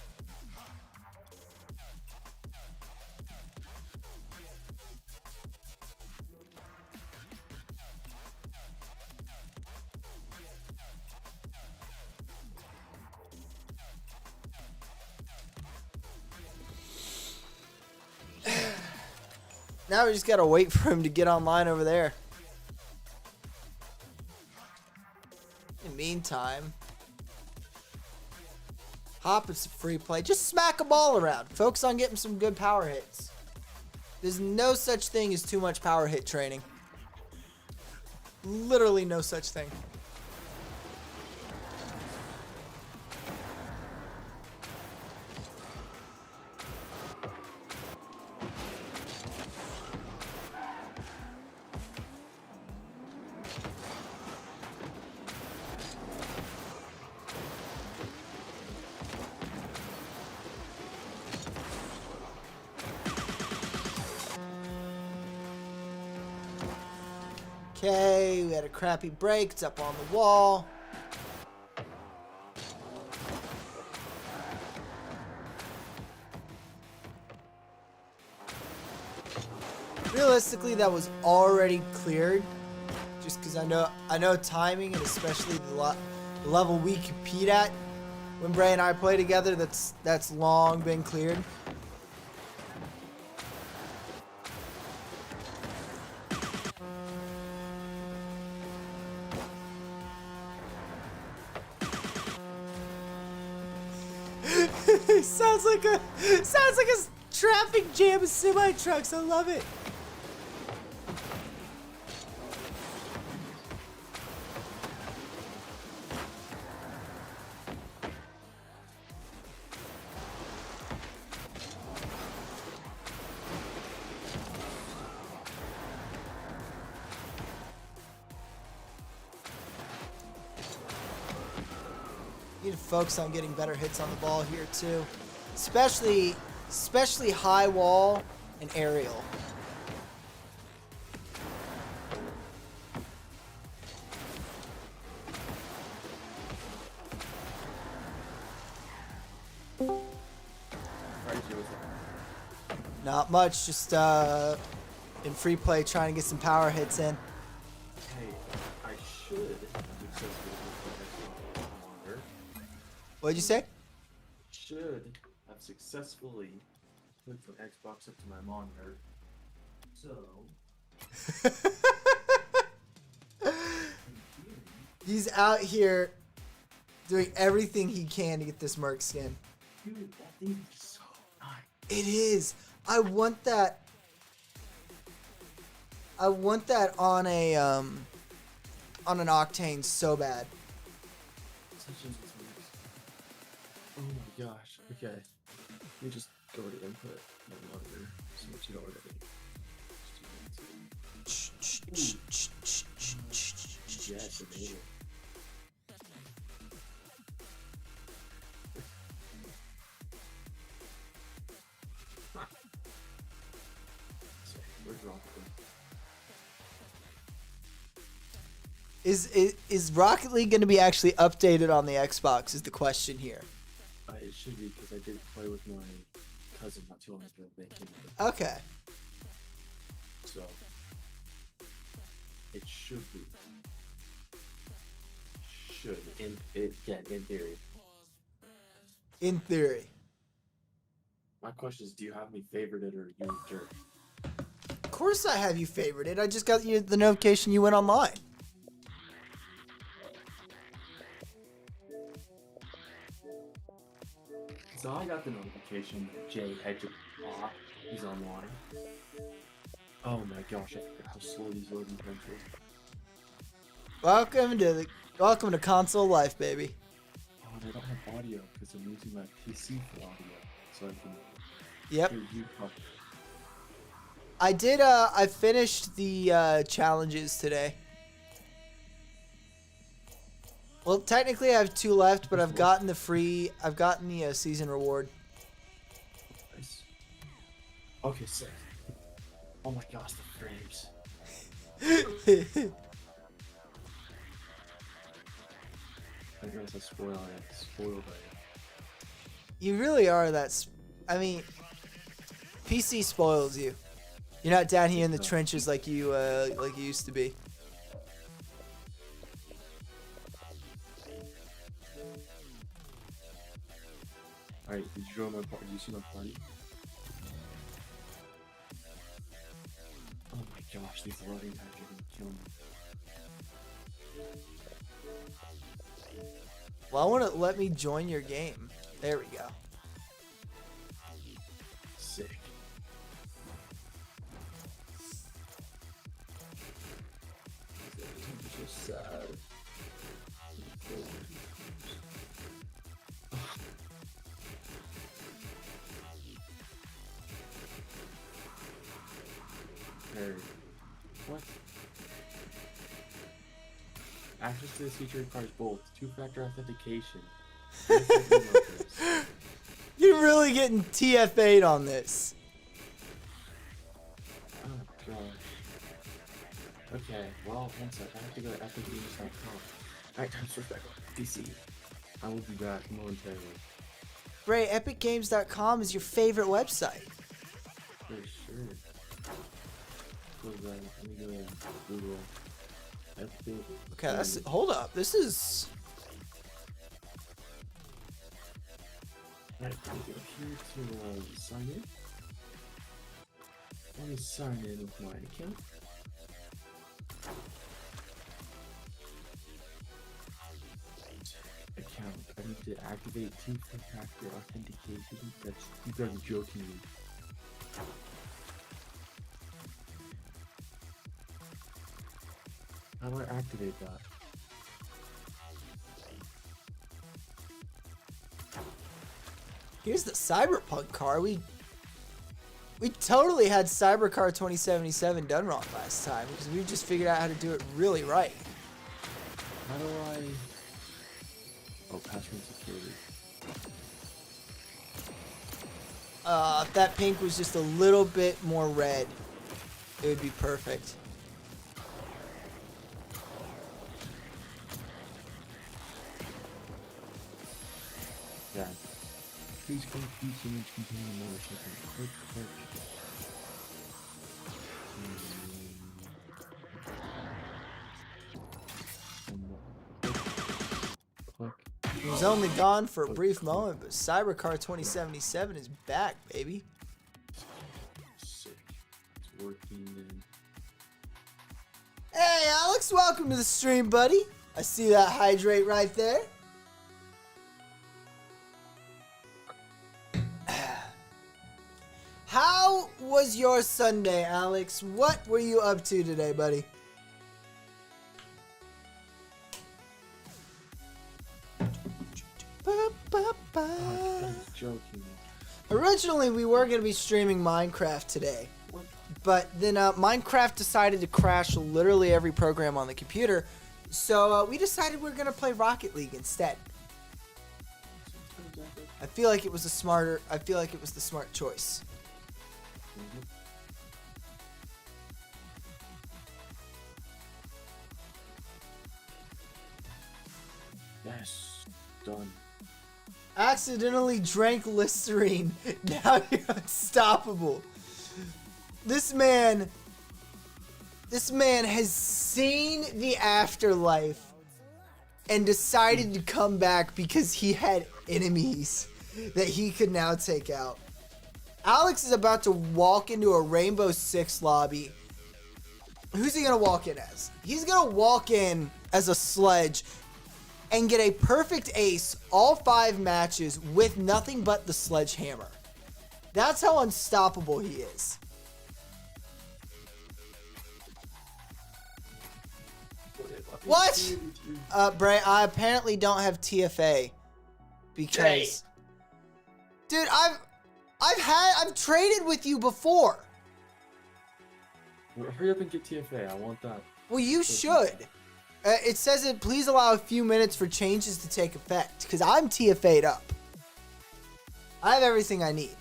Now we just gotta wait for him to get online over there. In the meantime, hop is free play. Just smack a ball around. Focus on getting some good power hits. There's no such thing as too much power hit training. Literally no such thing. Okay, we had a crappy break. It's up on the wall. Realistically, that was already cleared. Just because I know timing, and especially the level we compete at. When Bray and I play together, that's long been cleared. sounds like a traffic jam of semi trucks. I love it. Need to focus on getting better hits on the ball here too, especially high wall and aerial. Not much, just in free play trying to get some power hits in. Hey, I should successfully longer. What'd you say? Should have successfully hooked an Xbox up to my monitor. So He's out here Doing everything he can to get this Merc skin. Dude, that thing is so nice. It is. I want that. I want that on a on an Octane so bad. Such as it's nice. Oh my gosh. Okay. Let me just go to input my monitor so that you don't already. Yes, it made it. Where's Rocket League? Is Rocket League going to be actually updated on the Xbox? Is the question here. It should be because I did play with my cousin not too long ago. They came Okay. so it should be. Should in theory. In theory. My question is, do you have me favorited or you jerk? Of course I have you favorited. I just got the notification you went online. So I got the notification that Jay Hedge is online. Oh my gosh, I forgot how slow these loading times are. Welcome to console life, baby. Oh, and I don't have audio because I'm using my PC for audio, so I can Yep. hear you talk. I finished the challenges today. Well, technically I have 2 left, but I've gotten the season reward. Nice. Okay, sick. Oh my gosh, the frames. I guess I spoiled it. You really are I mean, PC spoils you. You're not down here in the trenches like you used to be. Alright, did you join my party? Did you see my party? Oh my gosh, these loading times are gonna kill me. Well, I want to let me join your game. There we go. Sick. So sad. Hey. What? Access to this feature requires both two-factor authentication. You're really getting TFA'd on this. Oh gosh. Okay, well, one sec. I have to go to epicgames.com. Alright, time to switch back on PC. I will be back momentarily. Ray, epicgames.com is your favorite website. For sure. Let me go to Google. Epic. Okay, hold up. This is... Alright, let me go here to sign in. Let me sign in with my account. I need to activate two-factor authentication. You guys are joking me. How do I activate that? Here's the Cyberpunk car. We totally had Cybercar 2077 done wrong last time because we just figured out how to do it really right. How do I... Oh, password security. If that pink was just a little bit more red, it would be perfect. Yeah. Please click each image containing more shipping. Click. Click. It was only gone for a brief moment, but Cybercar 2077 is back, baby. Sick. It's working then. Hey, Alex, welcome to the stream, buddy. I see that hydrate right there. How was your Sunday, Alex? What were you up to today, buddy? I'm joking. Originally, we were going to be streaming Minecraft today. What? But then Minecraft decided to crash literally every program on the computer. So we decided we were going to play Rocket League instead. I feel like it was the smart choice. Yes, done. Accidentally drank Listerine. Now you're unstoppable. This man has seen the afterlife and decided to come back because he had enemies that he could now take out. Alex is about to walk into a Rainbow Six lobby. Who's he gonna walk in as? He's gonna walk in as a Sledge and get a perfect ace all 5 matches with nothing but the sledgehammer. That's how unstoppable he is. What? Bray, I apparently don't have TFA because, dude, I've traded with you before. Hurry up and get TFA. I want that. Well, you should. It says it. Please allow a few minutes for changes to take effect because I'm TFA'd up. I have everything I need.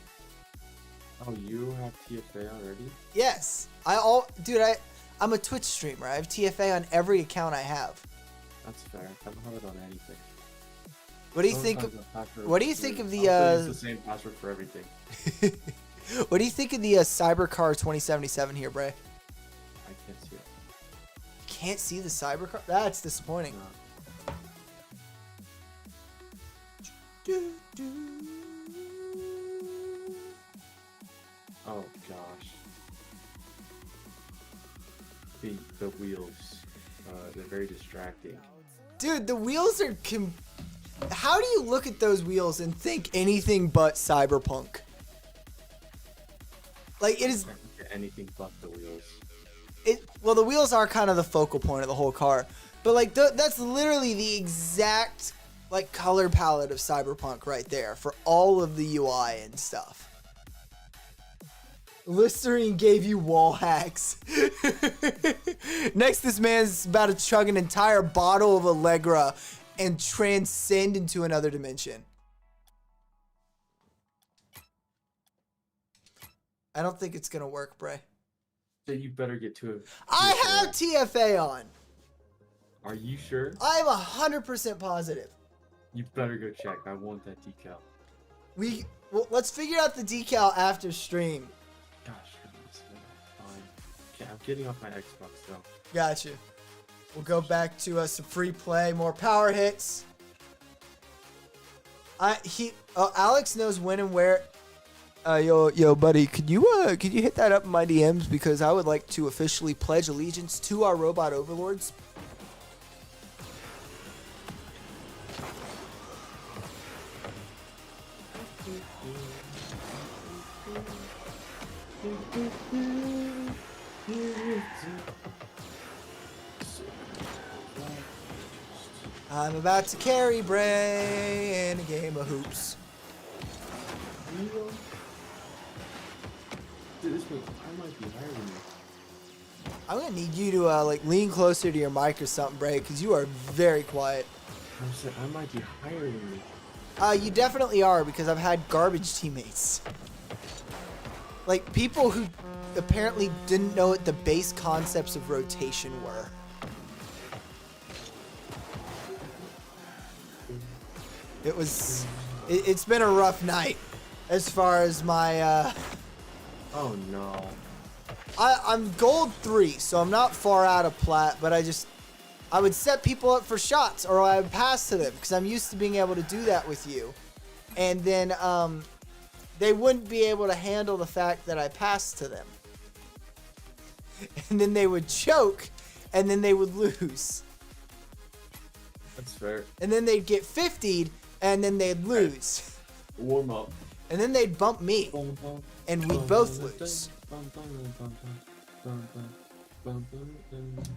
Oh, you have TFA already? Yes, I'm a Twitch streamer. I have TFA on every account I have. That's fair. I don't have it on anything. What do you think? What do you think of the? It's the same password for everything. What do you think of the Cybercar 2077 here, Bray? I can't see it. Can't see the Cybercar? That's disappointing. Oh gosh. The wheels, they're very distracting. Dude, the wheels are. How do you look at those wheels and think anything but Cyberpunk? Like it is. Anything but the wheels. Well, the wheels are kind of the focal point of the whole car, but like that's literally the exact like color palette of Cyberpunk right there for all of the UI and stuff. Listerine gave you wall hacks. Next, this man's about to chug an entire bottle of Allegra and transcend into another dimension. I don't think it's gonna work, Bray. So you better get to it. I have TFA on. Are you sure? I'm 100% positive. You better go check. I want that decal. Well, let's figure out the decal after stream. Gosh, fine. Okay, I'm getting off my Xbox though. Gotcha. We'll go back to some free play, more power hits. Alex knows when and where. Yo, buddy, could you hit that up in my DMs because I would like to officially pledge allegiance to our robot overlords. I'm about to carry Bray in a game of hoops. Dude, this means I might be higher than you. I'm gonna need you to like lean closer to your mic or something, Bray, because you are very quiet. I said I might be higher than you. You definitely are because I've had garbage teammates. Like people who apparently didn't know what the base concepts of rotation were. It's been a rough night as far as my Oh no. I'm gold 3, so I'm not far out of plat, but I would set people up for shots or I would pass to them because I'm used to being able to do that with you. And then they wouldn't be able to handle the fact that I passed to them. And then they would choke and then they would lose. That's fair. And then they'd get 50'd and then they'd lose. Warm up. And then they'd bump me. Bump. and we both lose.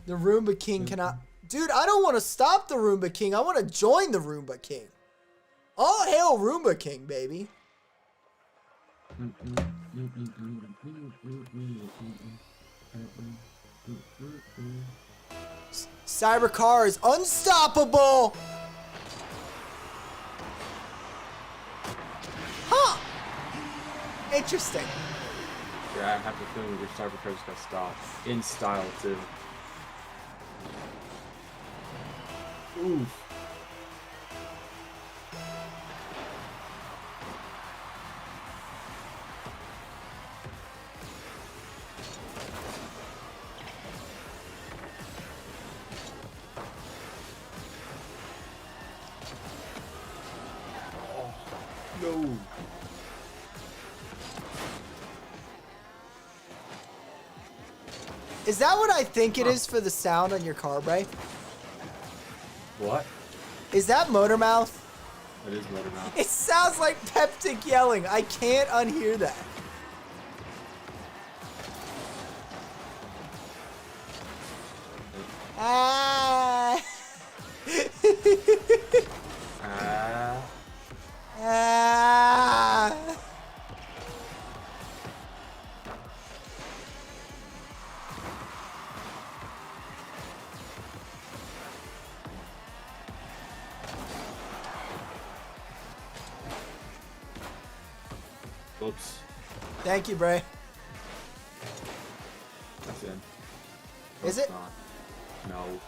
The Roomba King cannot... Dude, I don't want to stop the Roomba King. I want to join the Roomba King. All hail Roomba King, baby. Cybercar is unstoppable. Huh. Interesting. Yeah, I have a feeling that your Cybercar just got stopped. In style, too. Oof. No. Is that what I think it is for the sound on your car, Bray? What? Is that motor mouth? That is motor mouth. It sounds like Peptic yelling. I can't unhear that. Ah. Ah. Oops. Thank you, Bray. That's in. Is It's it? not. No.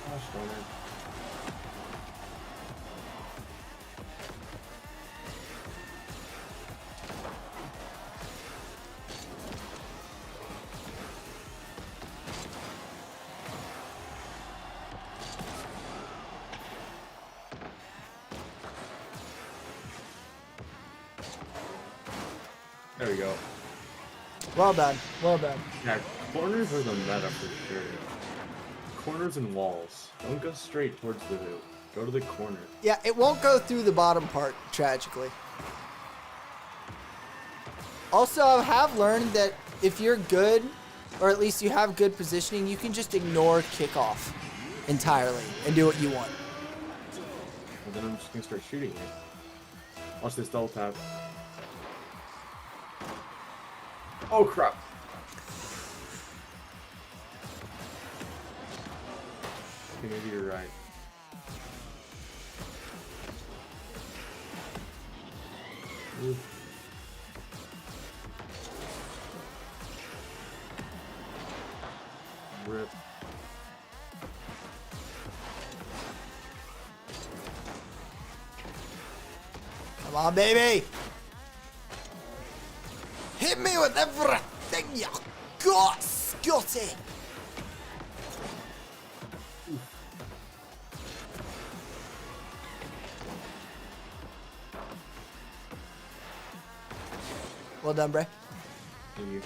Gosh darn it. There we go. Well done. Well done. Yeah, corners are the meta for sure. Corners and walls. Don't go straight towards the hoop. Go to the corner. Yeah, it won't go through the bottom part, tragically. Also, I have learned that if you're good, or at least you have good positioning, you can just ignore kickoff entirely and do what you want. And then I'm just gonna start shooting it. Watch this double tap. Oh crap! Okay, maybe you're right. Oof. Rip. Come on, baby! Hit me with everything you got, Scotty! Well done, Bray. Thank you.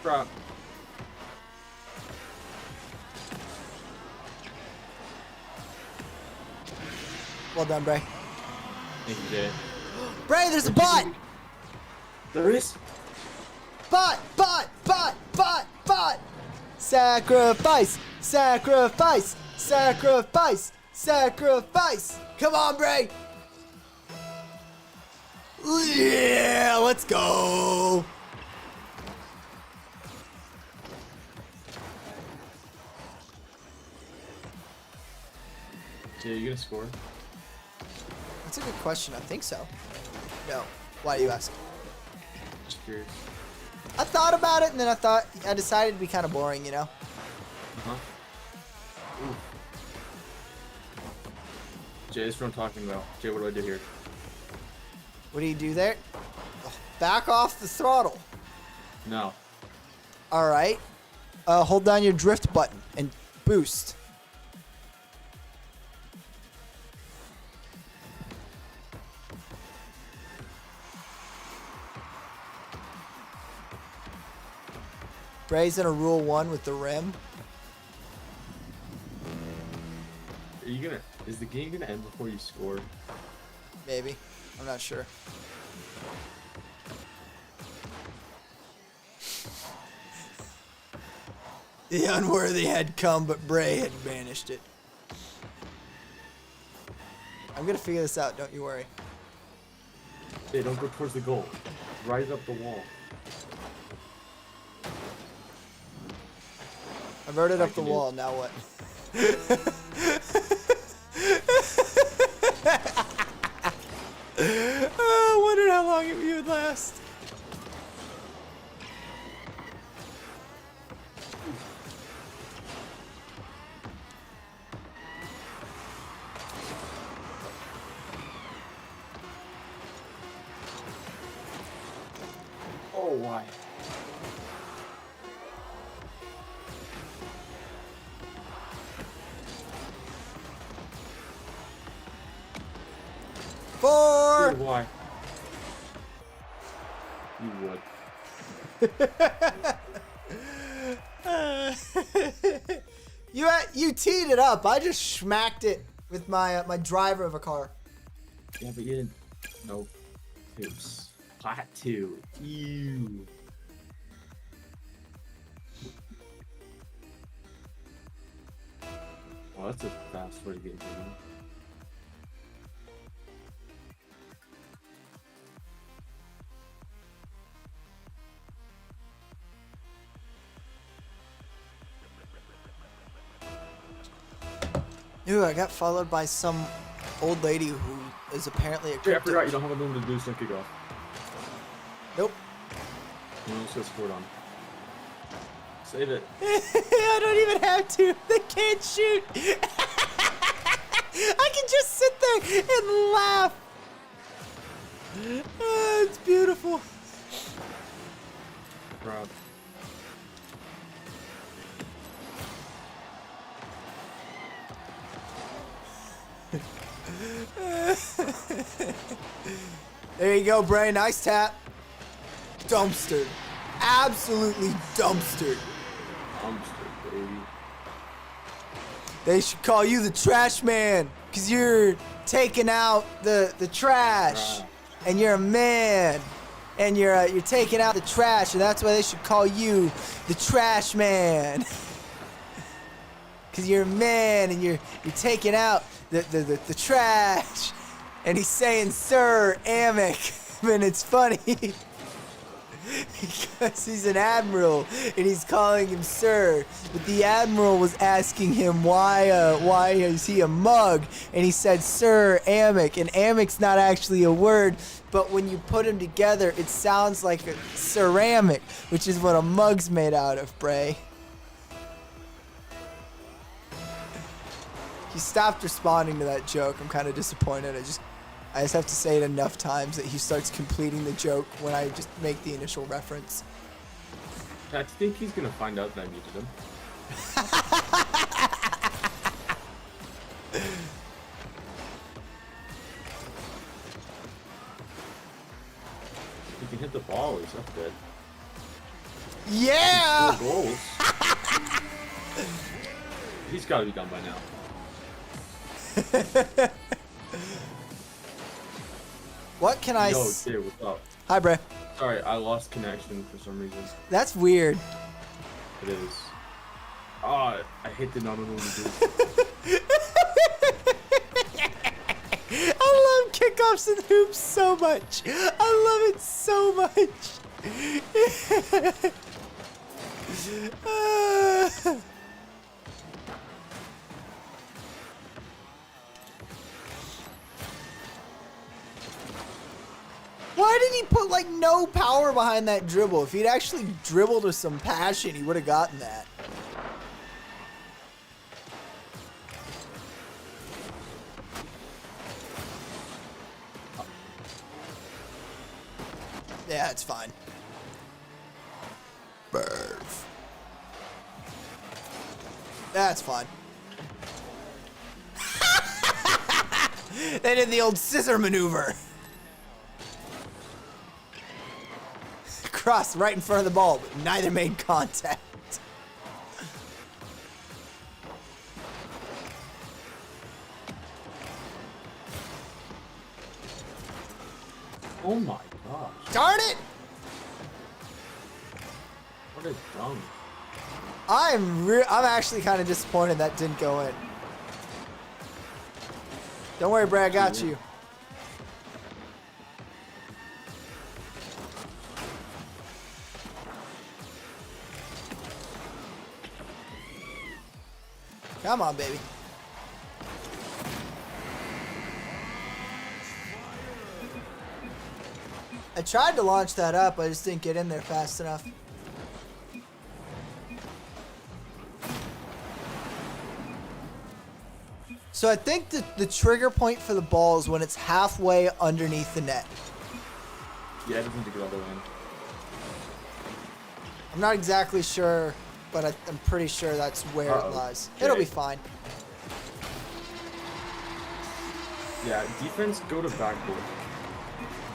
Crap. Well done, Bray. Thank you, Jay. Bray, there's a bot! There is? Bot! Sacrifice! Sacrifice! Sacrifice! Sacrifice! Come on, Bray! Yeah, let's go! Jay, you gonna score? That's a good question. I think so. No. Why do you ask? Just curious. I thought about it, and then I decided it'd be kind of boring, you know? Uh-huh. Ooh. Jay, this is what I'm talking about. Jay, what do I do here? What do you do there? Oh, back off the throttle. No. All right. Hold down your drift button and boost. Bray's in a rule 1 with the rim. Are you gonna? Is the game gonna end before you score? Maybe. I'm not sure. The unworthy had come, but Bray had banished it. I'm gonna figure this out, don't you worry. Hey, don't go towards the goal. Right up the wall. I wrote it I up the can do wall, it. now what? I wondered how long it would last. Oh, why? Four. Dude, why? You would. You teed it up. I just smacked it with my driver of a car. Yeah, but you didn't. Nope. Oops. Plat 2. Ew. Well, that's a fast way to get hit. Ooh, I got followed by some old lady who is apparently a Hey, I crypto. forgot you don't have a movement to boost on kickoff. Nope. You just got scored on. Save it. I don't even have to. They can't shoot. I can just sit there and laugh. It's beautiful. Crap. There you go, Bray. Nice tap. Dumpster. Absolutely dumpster. Dumpster, baby. They should call you the trash man, cause you're taking out the trash, Right. and you're a man, and you're taking out the trash, and that's why they should call you the trash man. Cause you're a man, and you're taking out the trash, and he's saying Sir Amick, and it's funny. Because he's an admiral and he's calling him sir, but the admiral was asking him why is he a mug, and he said Sir Amick, and Amick's not actually a word, but when you put them together it sounds like a ceramic, which is what a mug's made out of, Bray. He stopped responding to that joke. I'm kind of disappointed. I just have to say it enough times that he starts completing the joke when I just make the initial reference. I think he's gonna find out that I muted him. He can hit the ball, he's up good. Yeah! 4 goals. He's gotta be done by now. What can I Yo, s- dude, what's up? Hi, Bray. Sorry, I lost connection for some reason. That's weird. It is. Oh, I hate the number one dude. I love kickoffs and hoops so much. I love it so much. Why did he put like no power behind that dribble? If he'd actually dribbled with some passion, he would have gotten that. Yeah, it's fine. Burf. That's fine. They did the old scissor maneuver. Crossed right in front of the ball, but neither made contact. Oh my gosh. Darn it! What a dumb. I'm actually kind of disappointed that didn't go in. Don't worry, Brad, I got you. Come on, baby. I tried to launch that up, I just didn't get in there fast enough. So I think the trigger point for the ball is when it's halfway underneath the net. Yeah, I just need to get all the way in. I'm not exactly sure, but I'm pretty sure that's where it lies. Okay. It'll be fine. Yeah, defense, go to backboard.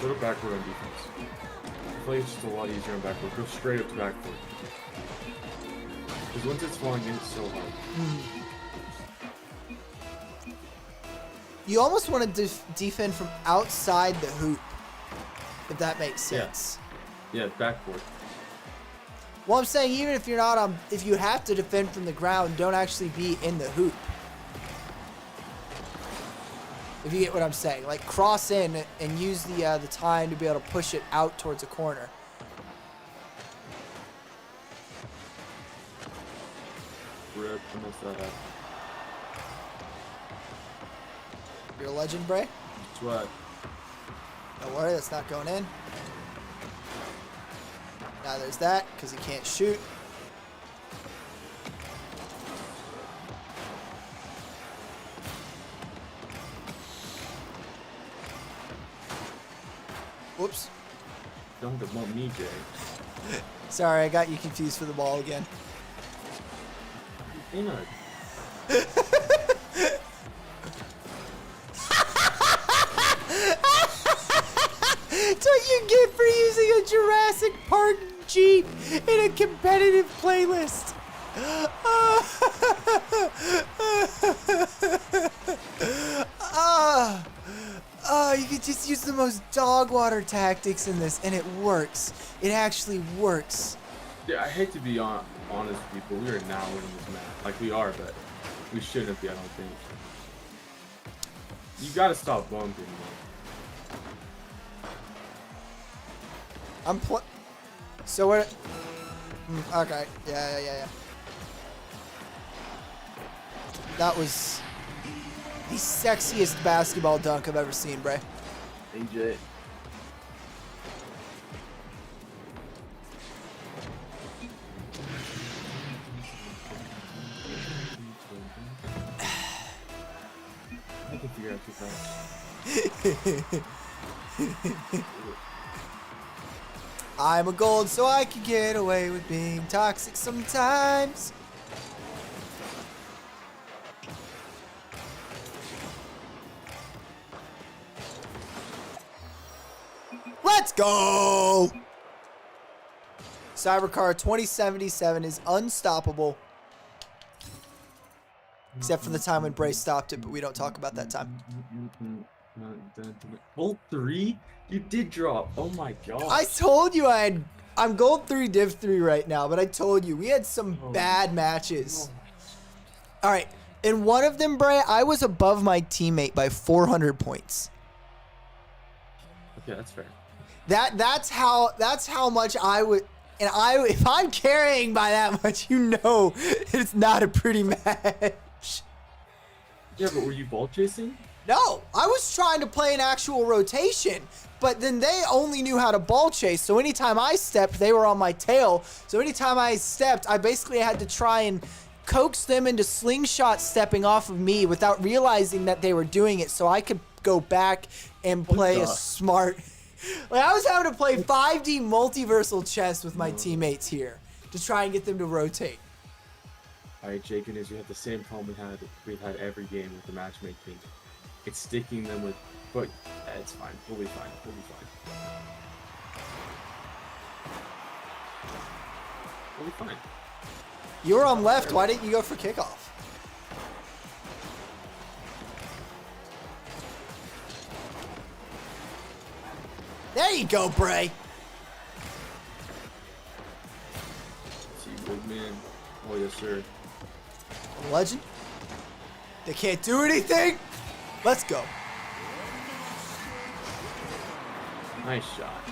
Go to backboard on defense. I feel like it's just a lot easier on backboard. Go straight up to backboard. Because once it's falling in, it's so hard. You almost want to defend from outside the hoop, if that makes sense. Yeah, backboard. Well, I'm saying even if you're not on, if you have to defend from the ground, don't actually be in the hoop. If you get what I'm saying, like cross in and use the time to be able to push it out towards a corner. Rip, I messed that up. You're a legend, Bray. That's what? Don't worry, that's not going in. Now there's that, because he can't shoot. Whoops. Don't demote me, Jay. Sorry, I got you confused for the ball again. Peanut. That's what you get for using a Jurassic Park Jeep in a competitive playlist. You could just use the most dog water tactics in this, and it works. It actually works. Yeah, I hate to be honest with you, but we are now winning this match. Like, we are, but we shouldn't be, I don't think. You gotta stop bumping, man. So we're... Okay. Yeah. That was the sexiest basketball dunk I've ever seen, Bray. AJ. I can figure out too fast. I'm a gold, so I can get away with being toxic sometimes. Let's go! Cybercar 2077 is unstoppable. Except for the time when Bray stopped it, but we don't talk about that time. Gold 3? You did drop. Oh my god. I told you I'm gold 3, div 3 right now, but I told you we had some bad matches. All right, in one of them, Bray, I was above my teammate by 400 points. Okay, that's fair. That's how much I would, and if I'm carrying by that much, you know, it's not a pretty match. Yeah, but were you ball chasing? No, I was trying to play an actual rotation, but then they only knew how to ball chase. So anytime I stepped, they were on my tail. So anytime I stepped, I basically had to try and coax them into slingshot stepping off of me without realizing that they were doing it. So I could go back and play a smart Like, I was having to play 5D multiversal chess with my teammates here to try and get them to rotate. Alright, Jake and Izzy have the same problem we've had every game with the matchmaking. It's sticking them with, but it's fine. We'll be fine. We'll be fine. We'll be fine. You were on left. Why didn't you go for kickoff? There you go, Bray. See, big man. Oh, yes, sir. Legend. They can't do anything. Let's go. Nice shot.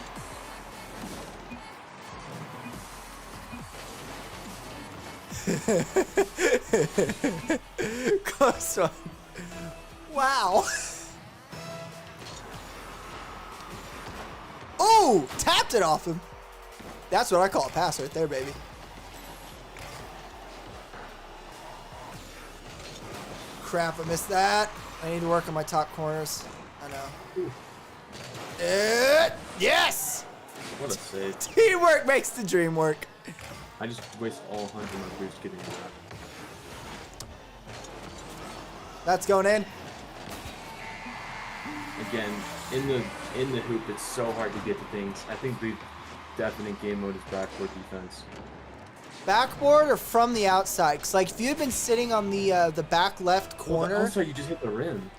Close one. Wow. Oh, tapped it off him. That's what I call a pass right there, baby. Crap, I missed that. I need to work on my top corners. I know. Yes! What a save. Teamwork makes the dream work. I just waste all 100 of my boost getting that. That's going in. Again, in the hoop, it's so hard to get to things. I think the definite game mode is backboard defense. Backboard or from the outside? Because, like, if you had been sitting on the back left corner... Oh, sorry, you just hit the rim.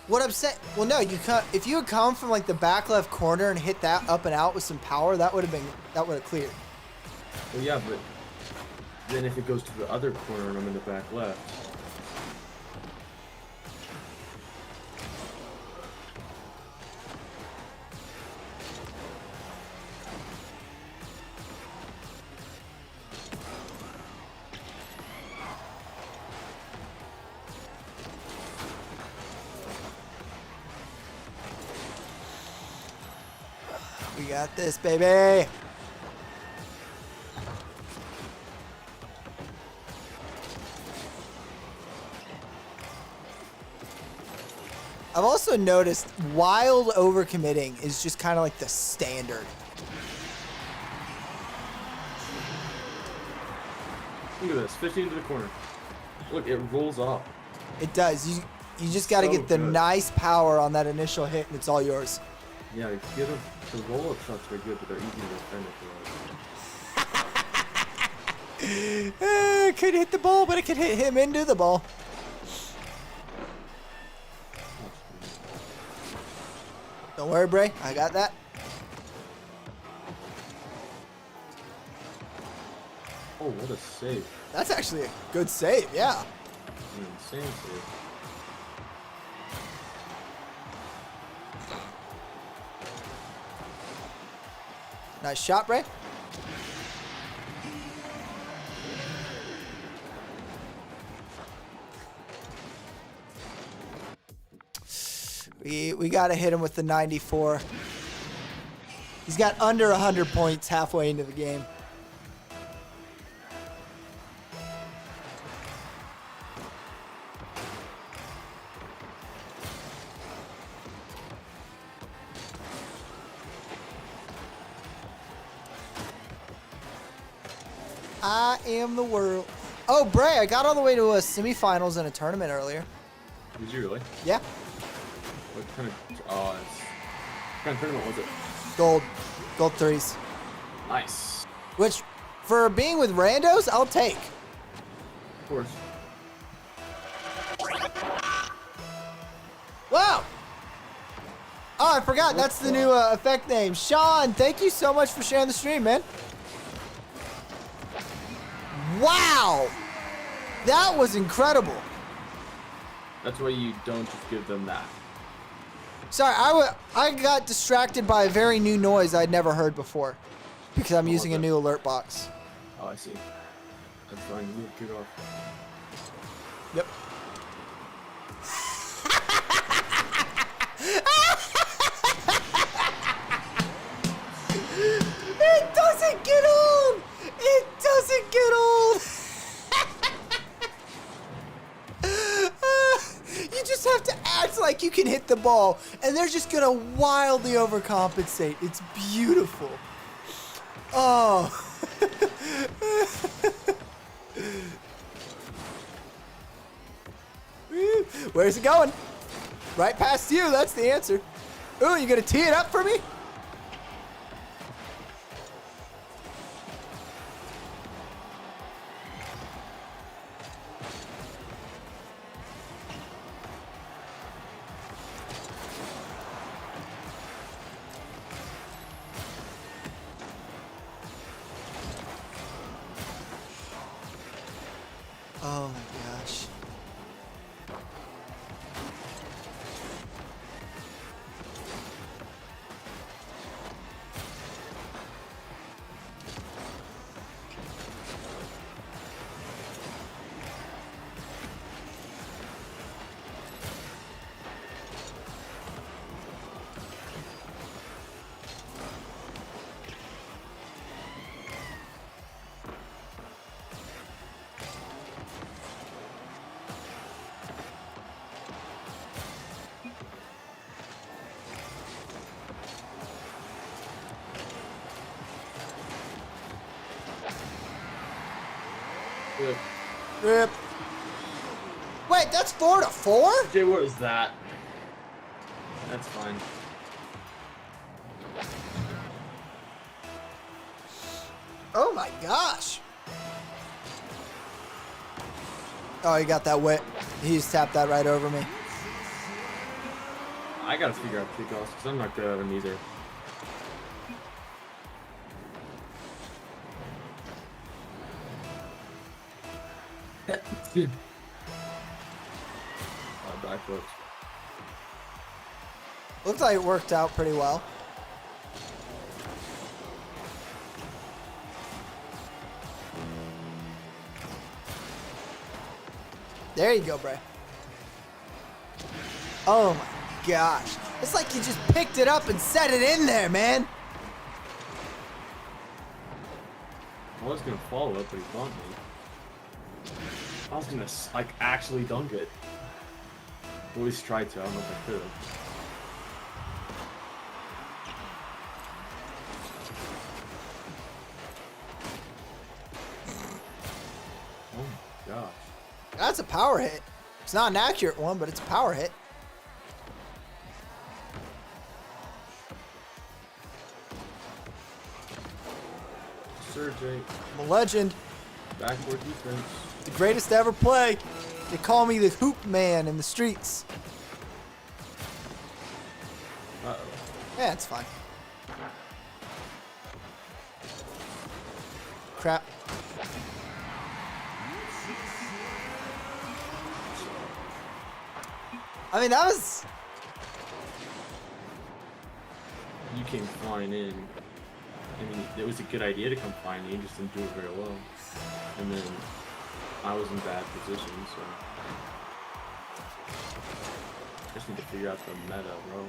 What I'm saying... Well, no, if you had come from, like, the back left corner and hit that up and out with some power, that would have cleared. Well, yeah, but then if it goes to the other corner and I'm in the back left... We got this, baby. I've also noticed wild overcommitting is just kind of like the standard. Look at this, 15 to the corner. Look, it rolls off. It does. You just got to So get the good. nice power on that initial hit, and it's all yours. Yeah, the roll-up shots are good, but they're easy to defend if you're Could hit the ball, but it could hit him into the ball. Don't worry, Bray. I got that. Oh, what a save. That's actually a good save, yeah. An insane save. Nice shot, Bray. We got to hit him with the 94. He's got under 100 points halfway into the game. I am the world. Oh, Bray, I got all the way to a semifinals in a tournament earlier. Did you really? Yeah. What kind of tournament was it? Gold threes. Nice. Which, for being with randos, I'll take. Of course. Wow. Oh, I forgot. That's the new effect name. Sean, thank you so much for sharing the stream, man. Wow. That was incredible. That's why you don't just give them that. Sorry, I got distracted by a very new noise I'd never heard before because I'm using a new alert box. Oh, I see. That's fine. You kick off. Yep. It doesn't get old. It doesn't get old. You just have to act like you can hit the ball, and they're just gonna wildly overcompensate. It's beautiful. Oh. Where's it going? Right past you, that's the answer. Ooh, you gonna tee it up for me? Oh my gosh. Good. Rip. Wait, that's 4-4? Jay, what was that? That's fine. Oh my gosh. Oh, he got that wet. He just tapped that right over me. I gotta figure out kickoffs because I'm not good at them either. Backflips. Looks like it worked out pretty well. There you go, Bray. Oh my gosh. It's like you just picked it up and set it in there, man. I was gonna follow it, but he bumped me. I was gonna like actually dunk it. At least try to. I don't know if I could. Oh my gosh. That's a power hit. It's not an accurate one, but it's a power hit. Sir Jake. I'm a legend. Backward defense. The greatest to ever play. They call me the hoop man in the streets. Uh-oh. Yeah, it's fine. Crap. I mean, that was... You came flying in. I mean, it was a good idea to come flying in, you just didn't do it very well. And then I was in bad position, so I just need to figure out the meta, bro.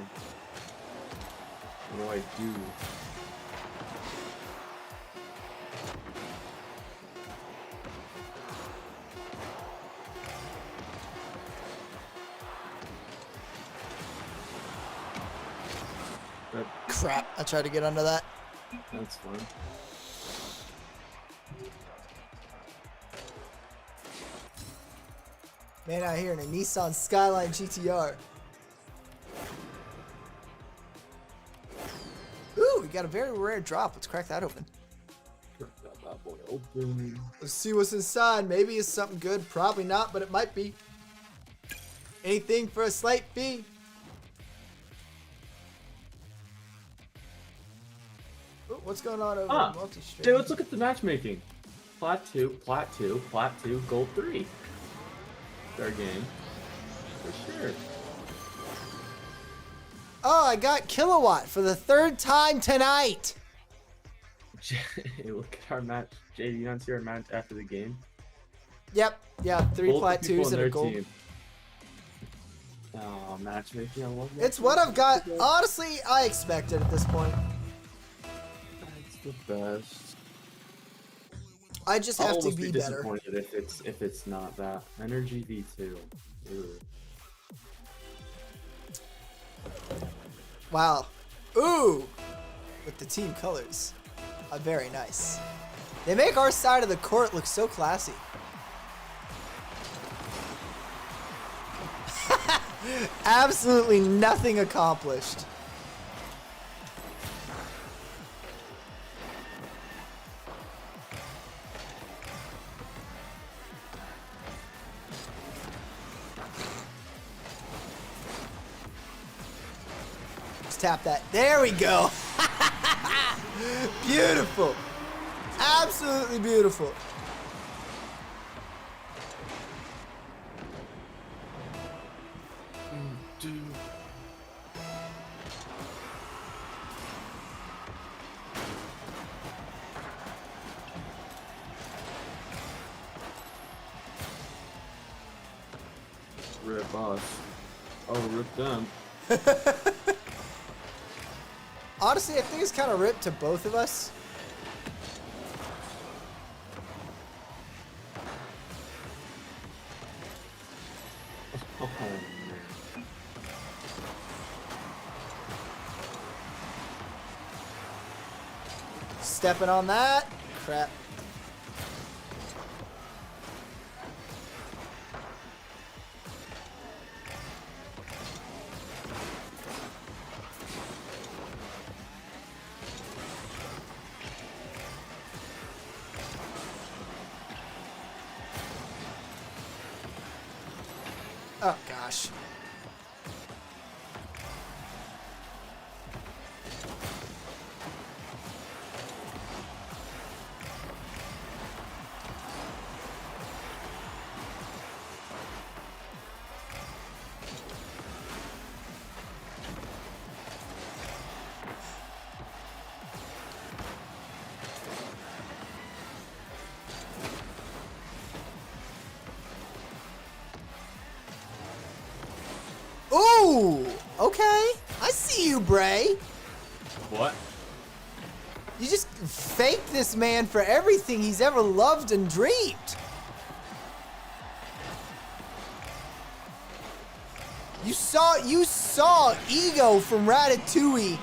What do I do? Crap. I tried to get under that. That's fun. Man out here in a Nissan Skyline GTR. Ooh, we got a very rare drop. Let's crack that open. Crack that bad boy open. Let's see what's inside. Maybe it's something good. Probably not, but it might be. Anything for a slight fee. Ooh, what's going on over in multi-stream? Jay, let's look at the matchmaking. Plat 2, Plat 2, Plat 2, Gold 3. Fair game. For sure. Oh, I got Kilowatt for the third time tonight. Jay, look at our match. Jay, do you not see our match after the game? Yep. Yeah, 3 Both Plat the people 2s on and a their gold. team. Oh, matchmaking, I love that. It's what I've got. Honestly, I expected at this point. It's the best. I just I'll have to almost be be better. disappointed if it's not that. Energy V2. Ew. Wow. Ooh! With the team colors. Very nice. They make our side of the court look so classy. Absolutely nothing accomplished. Let's tap that. There we go. Beautiful. Absolutely beautiful. Dude. Rip us. Oh, rip them. Honestly, I think it's kind of ripped to both of us. Oh, man. Stepping on that. Crap. Oh, gosh. Ooh, okay. I see you, Bray. What? You just faked this man for everything he's ever loved and dreamed. You saw Ego from Ratatouille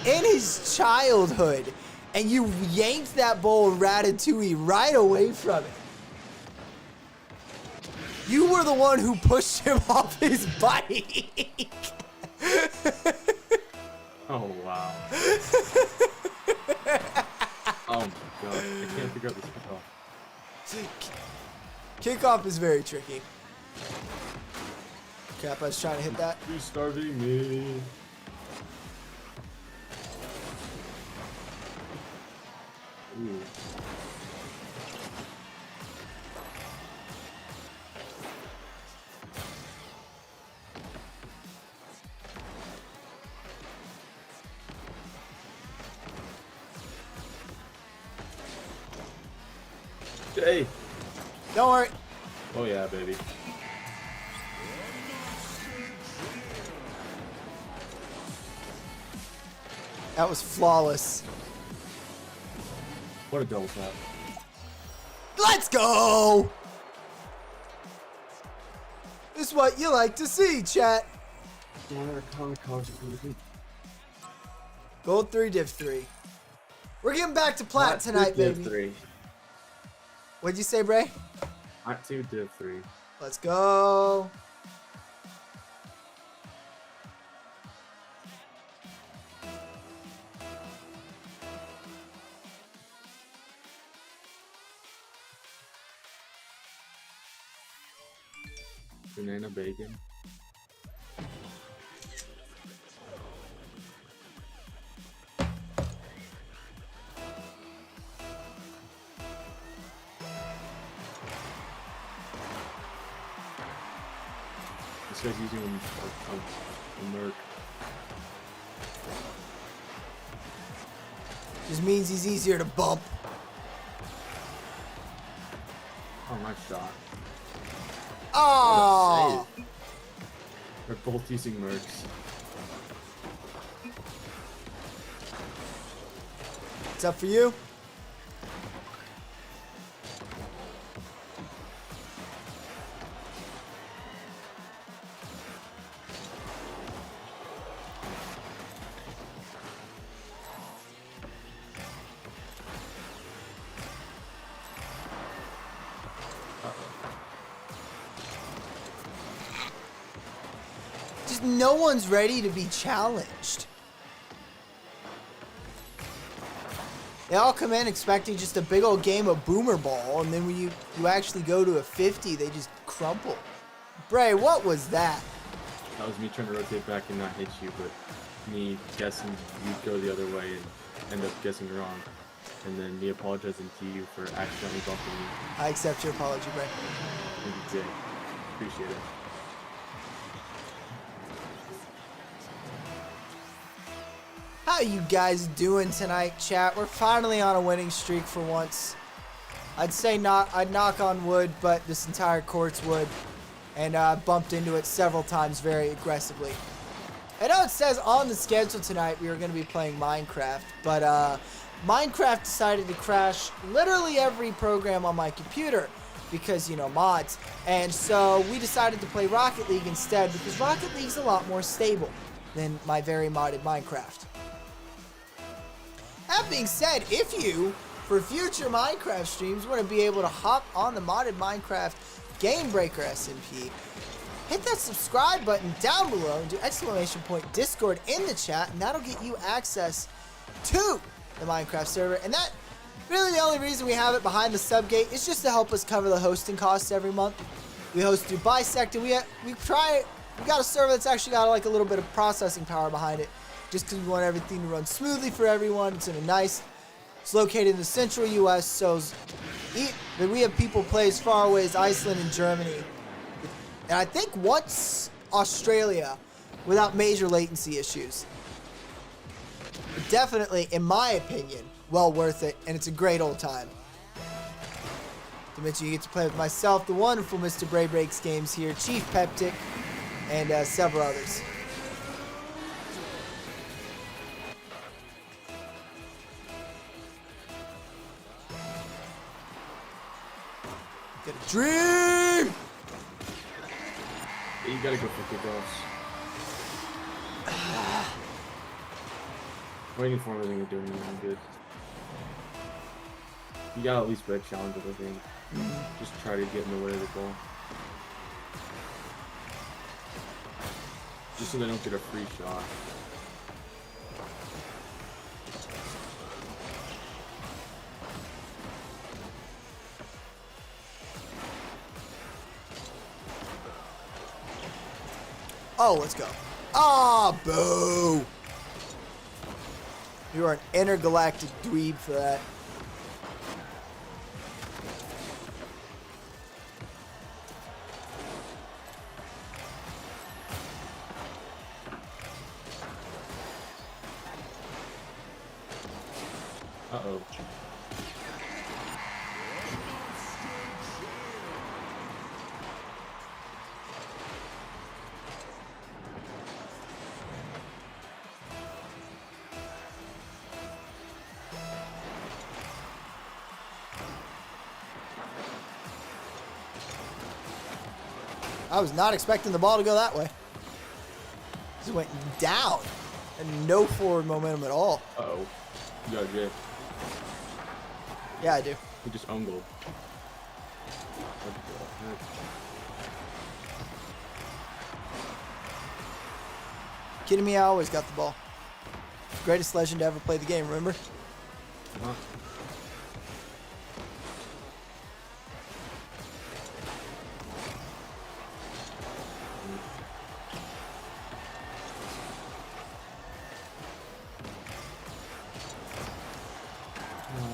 in his childhood, and you yanked that bowl of Ratatouille right away from it. You were the one who pushed him off his bike. Oh, wow. Oh, my God. I can't figure out this kickoff. Kickoff is very tricky. Crap, I was trying to hit that. You're starving me. Ooh. Hey. Don't worry. Oh yeah, baby. That was flawless. What a double tap. Let's go! This is what you like to see, chat. Gold 3, Div 3. We're getting back to plat tonight, baby. Div 3. What'd you say, Bray? Plat 2, Div 3. Let's go. Banana bacon. This guy's using a merc. Just means he's easier to bump. Oh, nice shot. Oh! They're both using mercs. What's up for you? just no one's ready to be challenged. They all come in expecting just a big old game of boomer ball, and then when you actually go to a 50, they just crumple. Bray, what was that? That was me trying to rotate back and not hit you, but me guessing you'd go the other way and end up guessing wrong. And then me apologizing to you for accidentally bumping you. I accept your apology, Bray. Thank you, Jay. Appreciate it. How you guys doing tonight, chat? We're finally on a winning streak for once. I'd say I'd knock on wood, but this entire court's wood. And I bumped into it several times very aggressively. I know it says on the schedule tonight we were going to be playing Minecraft, but Minecraft decided to crash literally every program on my computer because, you know, mods. And so we decided to play Rocket League instead because Rocket League's a lot more stable than my very modded Minecraft. That being said, if you, for future Minecraft streams, want to be able to hop on the modded Minecraft Game Breaker SMP, hit that subscribe button down below and do !Discord in the chat, and that'll get you access to the Minecraft server. And that really the only reason we have it behind the subgate is just to help us cover the hosting costs every month. We host through Bisect, and we got a server that's actually got like a little bit of processing power behind it, just because we want everything to run smoothly for everyone. It's it's located in the central US, so we have people play as far away as Iceland and Germany. And I think once Australia without major latency issues. But definitely, in my opinion, well worth it, and it's a great old time. To mention, you get to play with myself, the wonderful Mr. Bray Breaks Games here, Chief Peptic, and several others. Get a dream! You gotta go for kickoffs. Waiting for him isn't doing anything good. You gotta at least red challenge it, I think. Just try to get in the way of the ball. Just so they don't get a free shot. Oh, let's go. Ah, boo! You are an intergalactic dweeb for that. Uh-oh. I was not expecting the ball to go that way. It went down and no forward momentum at all. Uh-oh. You got Jay. Yeah, I do. He just ungled. Kidding me? I always got the ball. Greatest legend to ever play the game, remember? Uh-huh.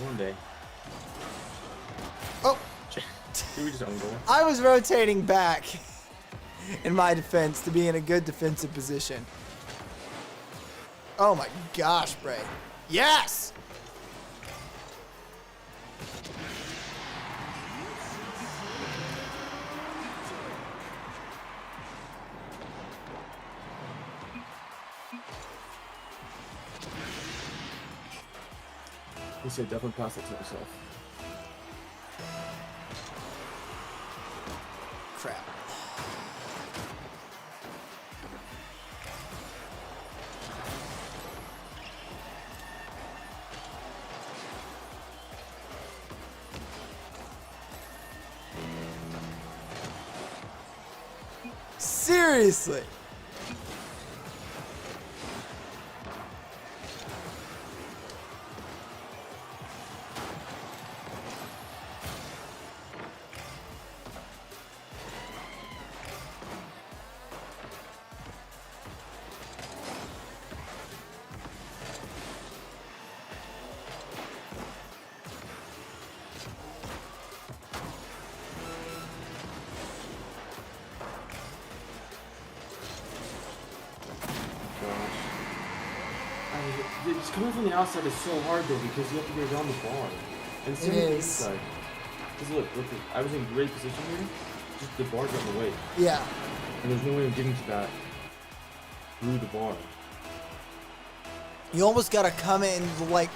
One day. Oh! Did we just ungoal? I was rotating back in my defense to be in a good defensive position. Oh my gosh, Bray. Yes! He said definitely pass it to himself. Crap. Seriously. gosh. Just coming from the outside is so hard though because you have to get around the bar. And same with the inside. Because look, I was in great position here. Just the bar got in the way. Yeah. And there's no way of getting to that through the bar. You almost gotta come in like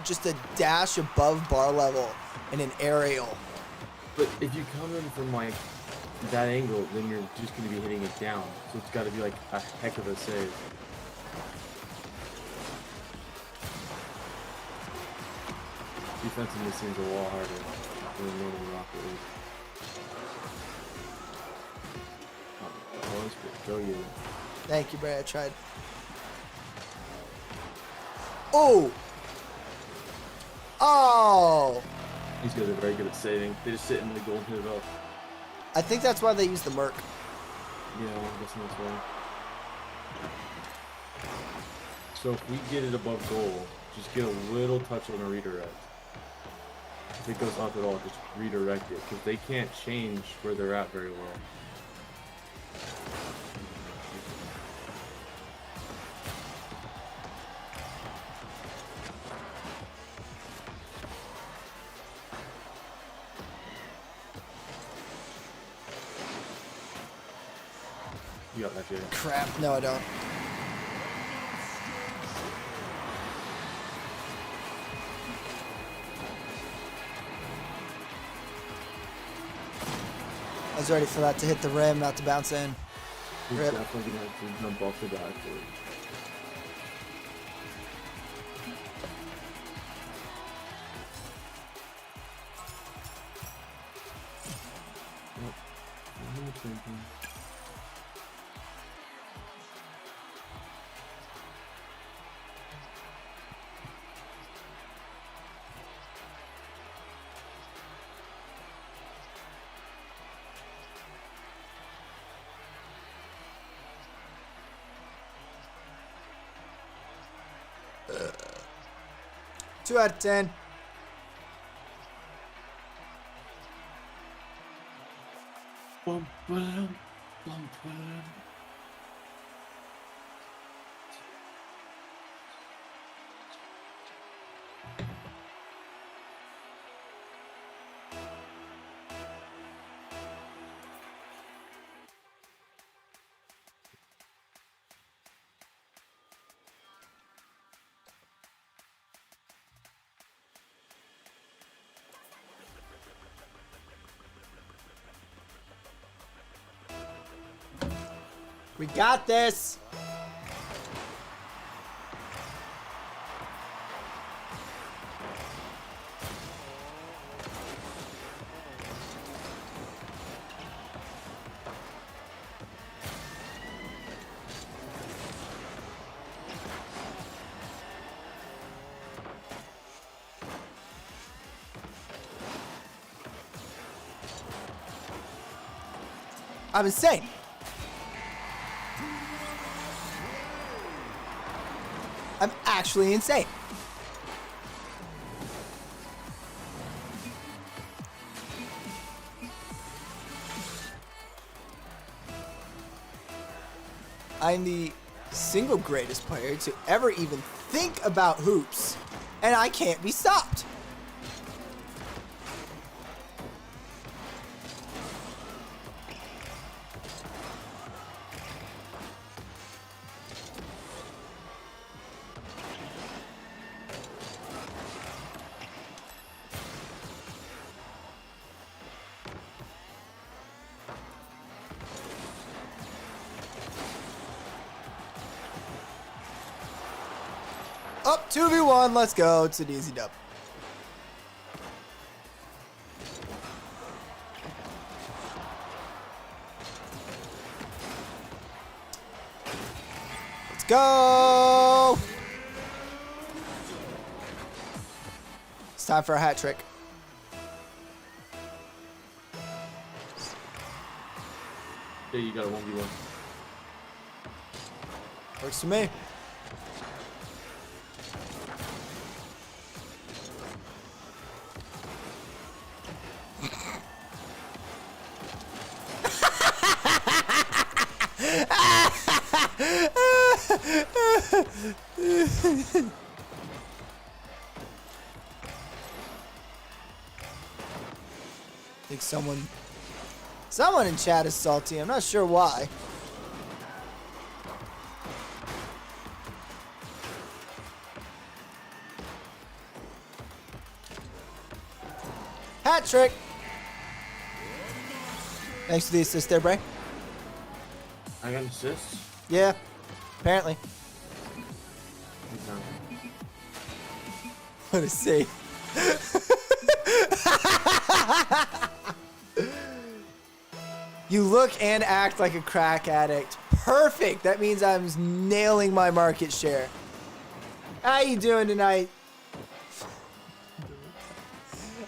just a dash above bar level in an aerial. But if you come in from like that angle, then you're just gonna be hitting it down. So it's gotta be like a heck of a save. Defensively seems a lot harder than a normal Rocket League. Oh, that's good. Go you. Thank you, Bray. I tried. Oh! Oh! These guys are very good at saving. They just sit in the goal and hit it up. I think that's why they use the Merc. Yeah, I'm guessing that's why. So if we get it above goal, just get a little touch on a redirect. If it goes up at all, just redirect it, because they can't change where they're at very well. You got that, Jay. Crap. No, I don't. I was ready for that to hit the rim, not to bounce in. He's Rip. definitely going to have to jump off the back for it. Two out of 10. Bum, ba-dum, bum, ba-dum. We got this. I'm insane. I'm actually insane. I'm the single greatest player to ever even think about hoops, and I can't be stopped. Up 2v1, let's go. It's an easy dub. Let's go. It's time for a hat trick. Yeah, you got a 1v1. Works for me. I think someone in chat is salty. I'm not sure why. Hat trick. Thanks for the assist there, Bray. I got an assist. Yeah, apparently. Okay. What a save. You look and act like a crack addict. Perfect. That means I'm nailing my market share. How you doing tonight?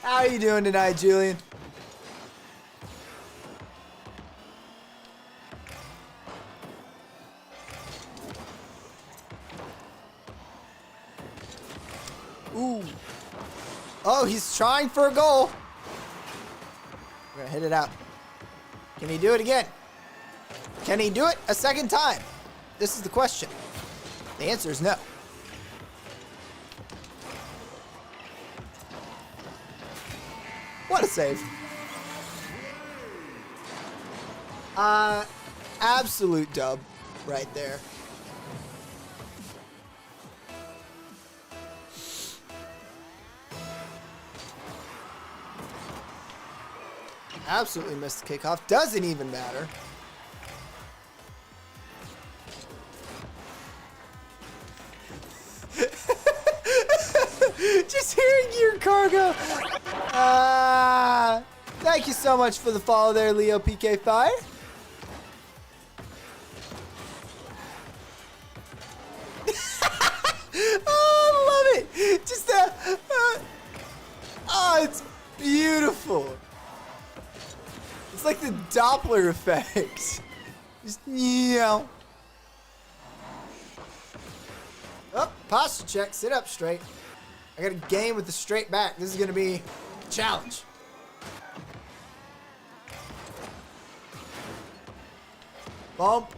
How you doing tonight, Julian? Ooh. Oh, he's trying for a goal. We're gonna hit it out. Can he do it again? Can he do it a second time? This is the question. The answer is no. What a save. Absolute dub right there. Absolutely missed the kickoff. Doesn't even matter. Just hearing your cargo. Thank you so much for the follow there, Leo PK Fire. Oh, I love it. Just oh, it's beautiful. It's like the Doppler effect. Just, Oh, posture check. Sit up straight. I got a game with the straight back. This is going to be a challenge. Bump.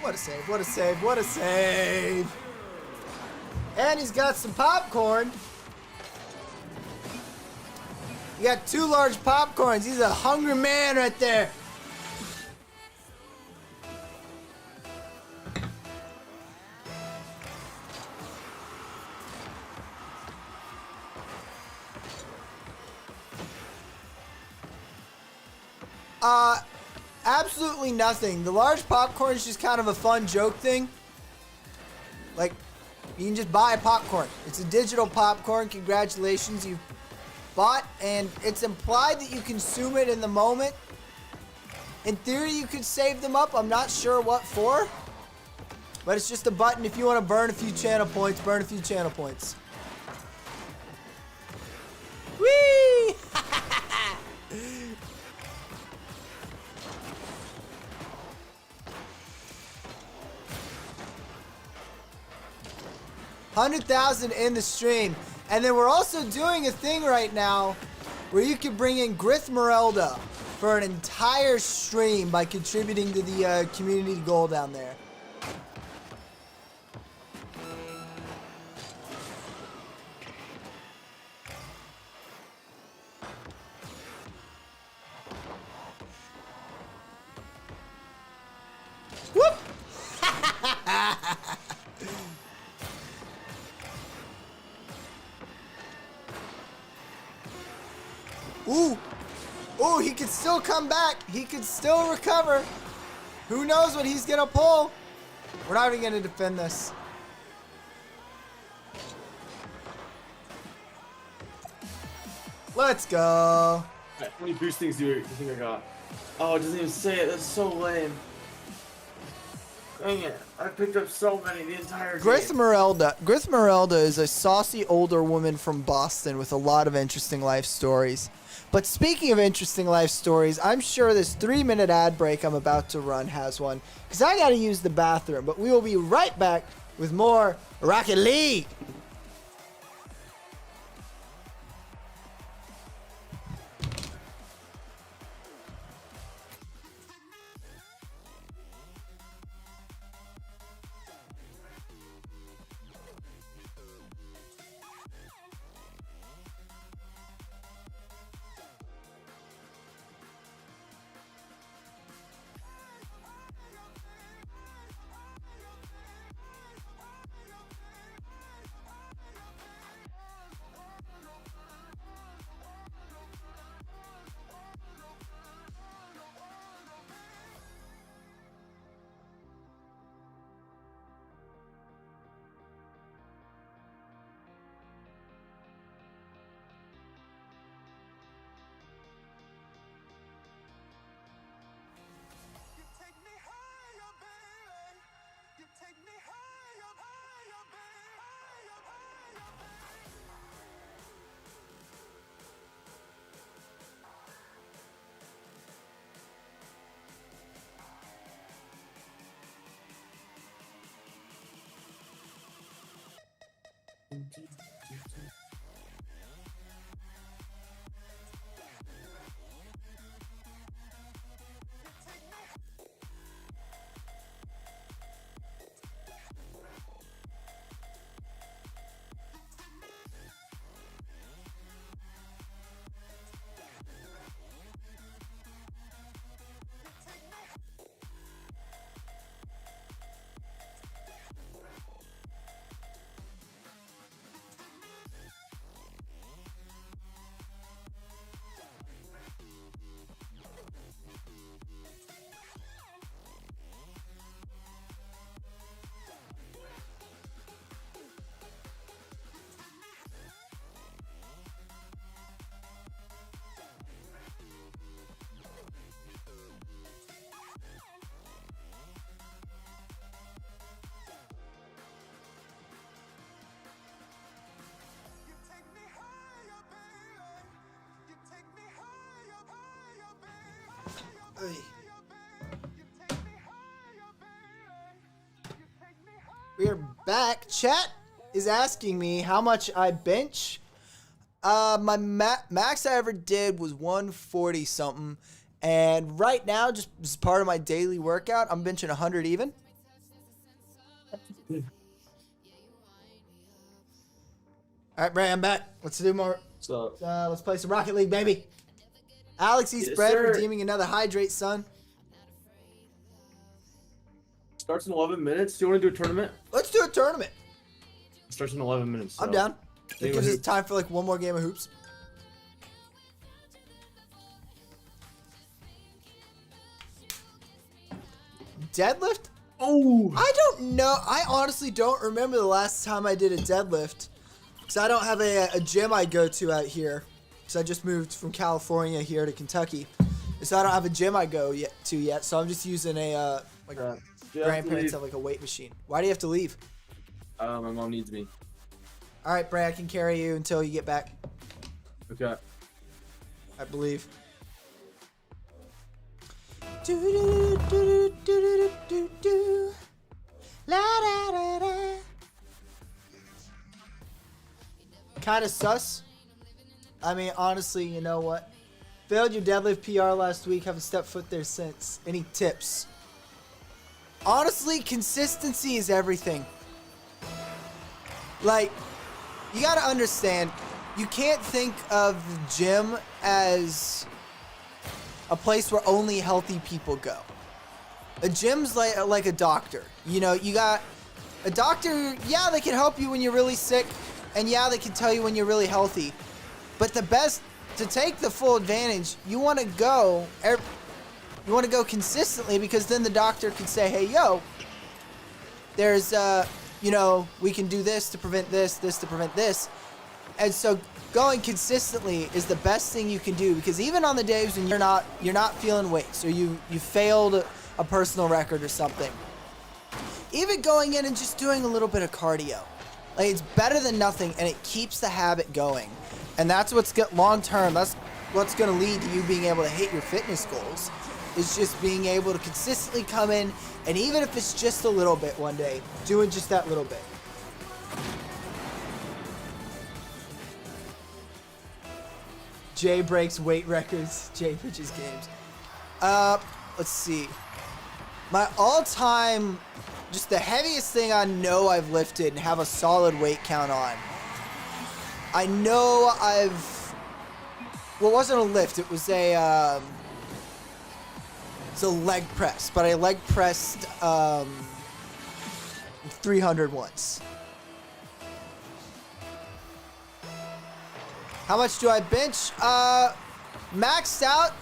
What a save, what a save, what a save. And he's got some popcorn. You got 2 large popcorns. He's a hungry man right there. Absolutely nothing. The large popcorn is just kind of a fun joke thing. Like, you can just buy a popcorn. It's a digital popcorn. Congratulations, you've bought, and it's implied that you consume it in the moment. In theory, you could save them up. I'm not sure what for, but it's just a button. If you want to burn a few channel points, burn a few channel points. Whee! 100,000 in the stream. And then we're also doing a thing right now where you can bring in Grithmerelda for an entire stream by contributing to the community goal down there. Whoop! Ooh. Ooh, he could still come back. He could still recover. Who knows what he's going to pull? We're not even going to defend this. Let's go. How many boost things do you think I got? Oh, it doesn't even say it. That's so lame. Dang it. I picked up so many the entire Grith game. Merelda is a saucy older woman from Boston with a lot of interesting life stories. But speaking of interesting life stories, I'm sure this 3-minute ad break I'm about to run has one, because I gotta use the bathroom. But we will be right back with more Rocket League. We are back. Chat is asking me how much I bench. My max I ever did was 140 something, and right now, just as part of my daily workout, I'm benching 100 even. All right, Bray, I'm back. Let's do more. So, Let's play some Rocket League, baby. Alex eats Yes, bread, sir. redeeming another hydrate, son. starts in 11 minutes. Do you want to do a tournament? Let's do a tournament. Starts in 11 minutes. I'm so- down. It Game gives of us hoops. time for like one more game of hoops. Deadlift? Oh! I don't know. I honestly don't remember the last time I did a deadlift. Because I don't have a gym I go to out here. Because I just moved from California here to Kentucky. So I don't have a gym I go to yet. So I'm just using a, like, Do you have to grandparents leave? have like a weight machine. Why do you have to leave? My mom needs me. All right, Bray, I can carry you until you get back. Okay. I believe. Kind of sus. I mean, honestly, you know what? Failed your deadlift PR last week. Haven't stepped foot there since. Any tips? Honestly, consistency is everything. Like, you gotta understand, you can't think of the gym as a place where only healthy people go. A gym's like a doctor. You know, you got a doctor, yeah, they can help you when you're really sick, and yeah, they can tell you when you're really healthy. But the best, to take the full advantage, you want to go consistently, because then the doctor can say, hey, yo, there's, you know, we can do this to prevent this to prevent this. And so going consistently is the best thing you can do, because even on the days when you're not feeling weights, or you failed a personal record or something, even going in and just doing a little bit of cardio. Like, it's better than nothing, and it keeps the habit going. And that's what's long term. That's what's going to lead to you being able to hit your fitness goals. Is just being able to consistently come in, and even if it's just a little bit one day, doing just that little bit. Jay breaks weight records. Jay pitches games. Let's see. My all-time, just the heaviest thing I know I've lifted and have a solid weight count on. I know well, it wasn't a lift. It was it's a leg press, but I leg pressed 300 once. How much do I bench? Maxed out.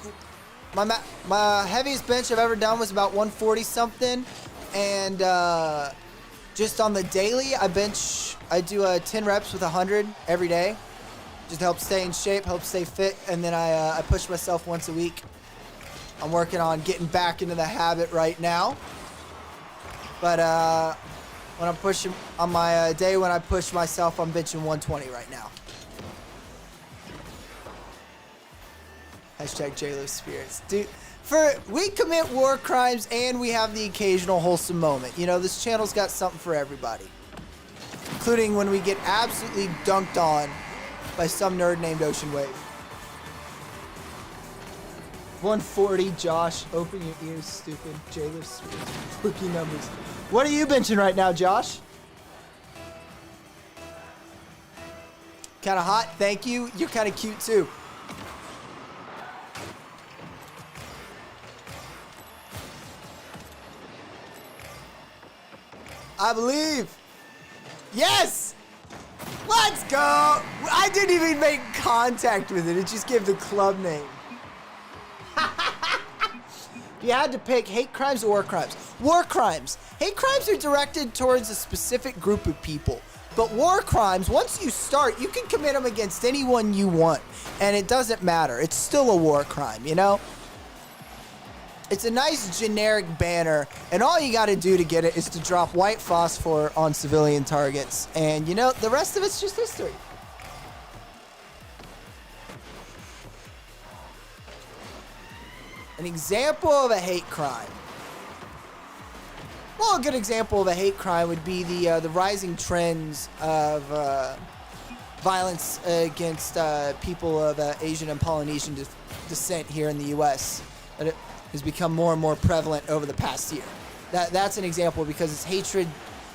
My heaviest bench I've ever done was about 140 something, and just on the daily, I do 10 reps with 100 every day, just to help stay in shape, help stay fit, and then I push myself once a week. I'm working on getting back into the habit right now, but when I'm pushing on my day when I push myself, I'm benching 120 right now. Hashtag JLo Spirits. Dude, we commit war crimes and we have the occasional wholesome moment. You know, this channel's got something for everybody. Including when we get absolutely dunked on by some nerd named Ocean Wave. 140, Josh. Open your ears, stupid. JLo Spirits. Spooky numbers. What are you benching right now, Josh? Kind of hot? Thank you. You're kind of cute, too. I believe. Yes! Let's go! I didn't even make contact with it. It just gave the club name. You had to pick hate crimes or war crimes. War crimes. Hate crimes are directed towards a specific group of people. But war crimes, once you start, you can commit them against anyone you want. And it doesn't matter. It's still a war crime, you know? It's a nice generic banner, and all you got to do to get it is to drop white phosphor on civilian targets. And, you know, the rest of it's just history. An example of a hate crime. Well, a good example of a hate crime would be the rising trends of violence against people of Asian and Polynesian descent here in the U.S. It has become more and more prevalent over the past year. That's an example because it's hatred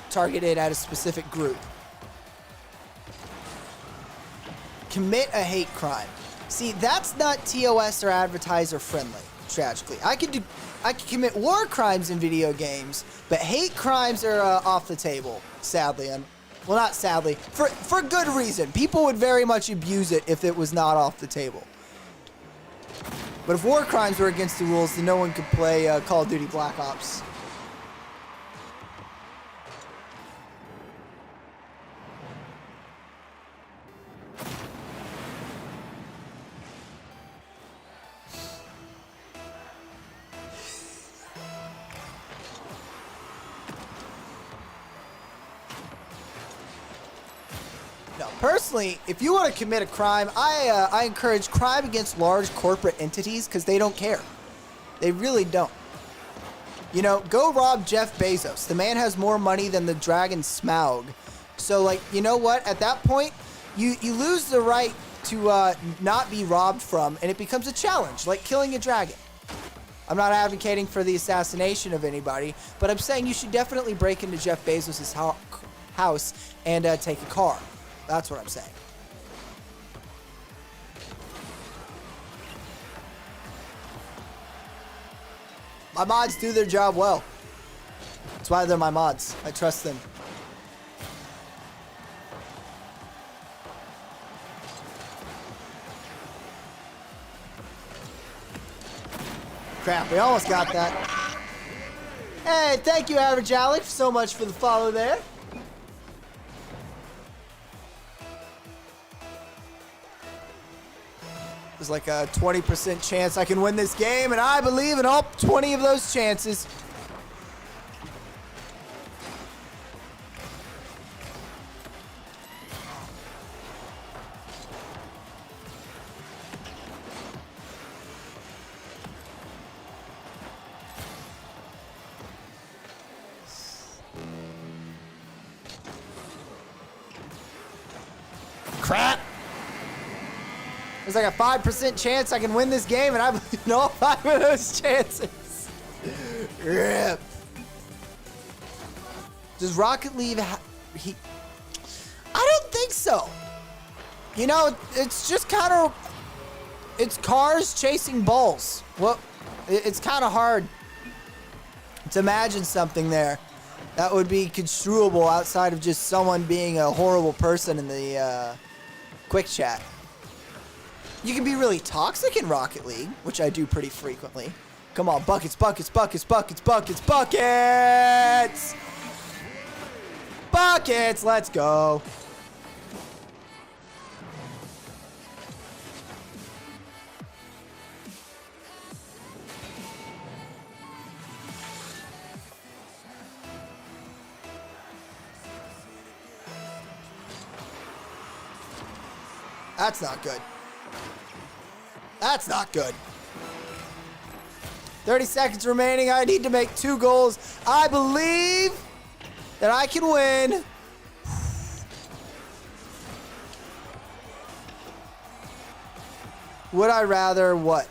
targeted at a specific group. Commit a hate crime. See, that's not TOS or advertiser friendly, tragically. I could commit war crimes in video games, but hate crimes are off the table, sadly. Well, not sadly, for good reason. People would very much abuse it if it was not off the table. But if war crimes were against the rules, then no one could play Call of Duty Black Ops. No, personally, if you want to commit a crime, I encourage crime against large corporate entities because they don't care. They really don't. You know, go rob Jeff Bezos. The man has more money than the dragon Smaug. So, like, you know what? At that point, you lose the right to not be robbed from, and it becomes a challenge, like killing a dragon. I'm not advocating for the assassination of anybody, but I'm saying you should definitely break into Jeff Bezos' house and take a car. That's what I'm saying. My mods do their job well. That's why they're my mods. I trust them. Crap, we almost got that. Hey, thank you, Average Alex, so much for the follow there. There's like a 20% chance I can win this game, and I believe in all 20 of those chances. crap. There's like a 5% chance I can win this game, and I believe in all 5 of those chances. Rip. Does Rocket League I don't think so. You know, it's just kind of, it's cars chasing balls. Well, it's kind of hard to imagine something there that would be construable outside of just someone being a horrible person in the quick chat. You can be really toxic in Rocket League, which I do pretty frequently. Come on, buckets, buckets, buckets, buckets, buckets, buckets! Buckets, let's go. That's not good. That's not good. 30 seconds remaining. I need to make 2 goals. I believe that I can win. Would I rather what?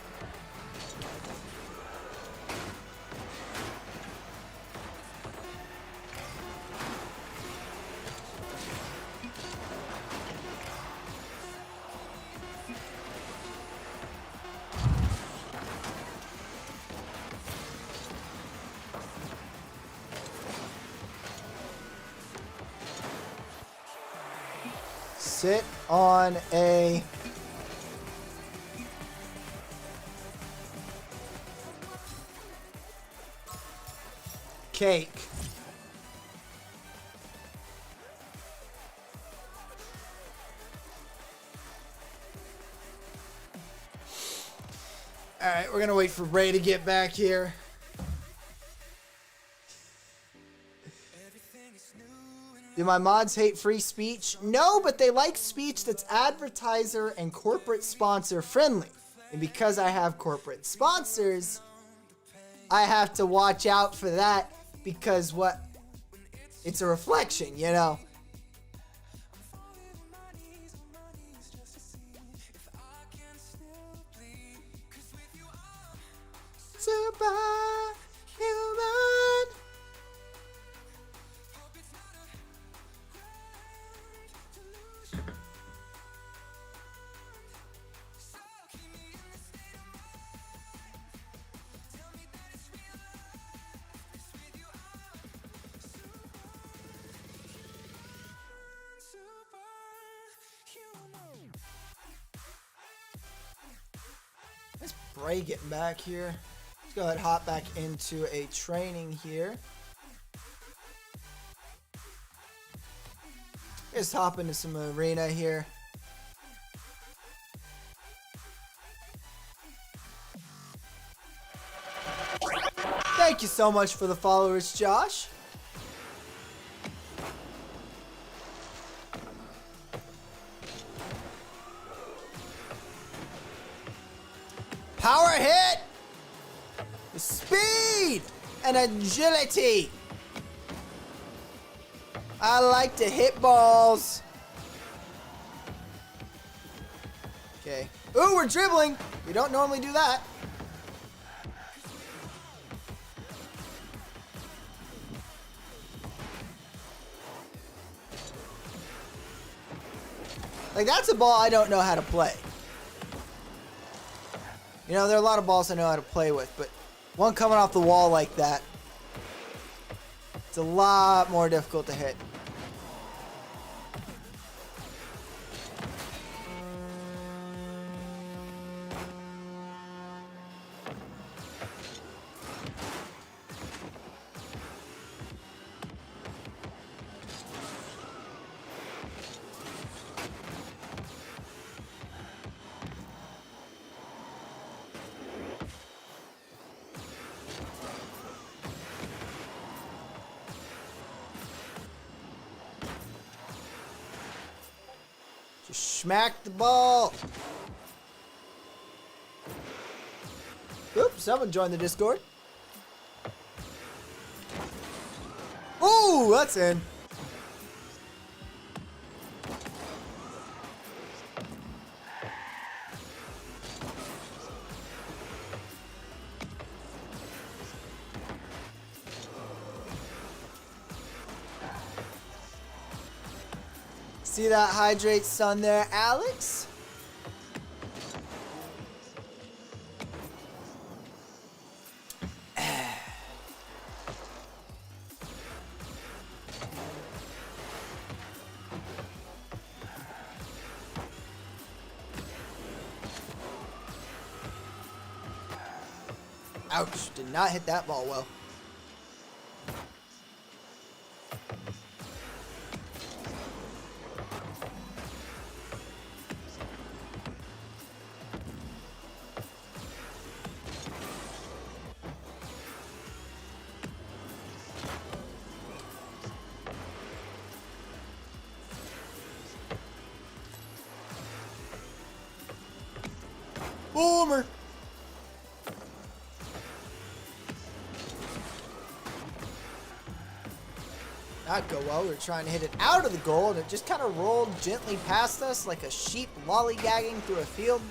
Sit on a cake. All right, we're gonna wait for Bray to get back here. Do my mods hate free speech? No, but they like speech that's advertiser and corporate sponsor friendly. And because I have corporate sponsors, I have to watch out for that because what? It's a reflection, you know? Superhuman. Let's Bray getting back here. Let's go ahead and hop back into a training here. Just hop into some arena here. Thank you so much for the followers, Josh. Power hit! Speed and agility. I like to hit balls. Okay. Ooh, we're dribbling. We don't normally do that. Like, that's a ball I don't know how to play. You know, there are a lot of balls I know how to play with, but one coming off the wall like that, it's a lot more difficult to hit. Just smack the ball. Oops, someone joined the Discord. Ooh, that's in. See that hydrate sun there, Alex? Ouch, did not hit that ball well. Boomer! Not go well. We were trying to hit it out of the goal, and it just kind of rolled gently past us like a sheep lollygagging through a field.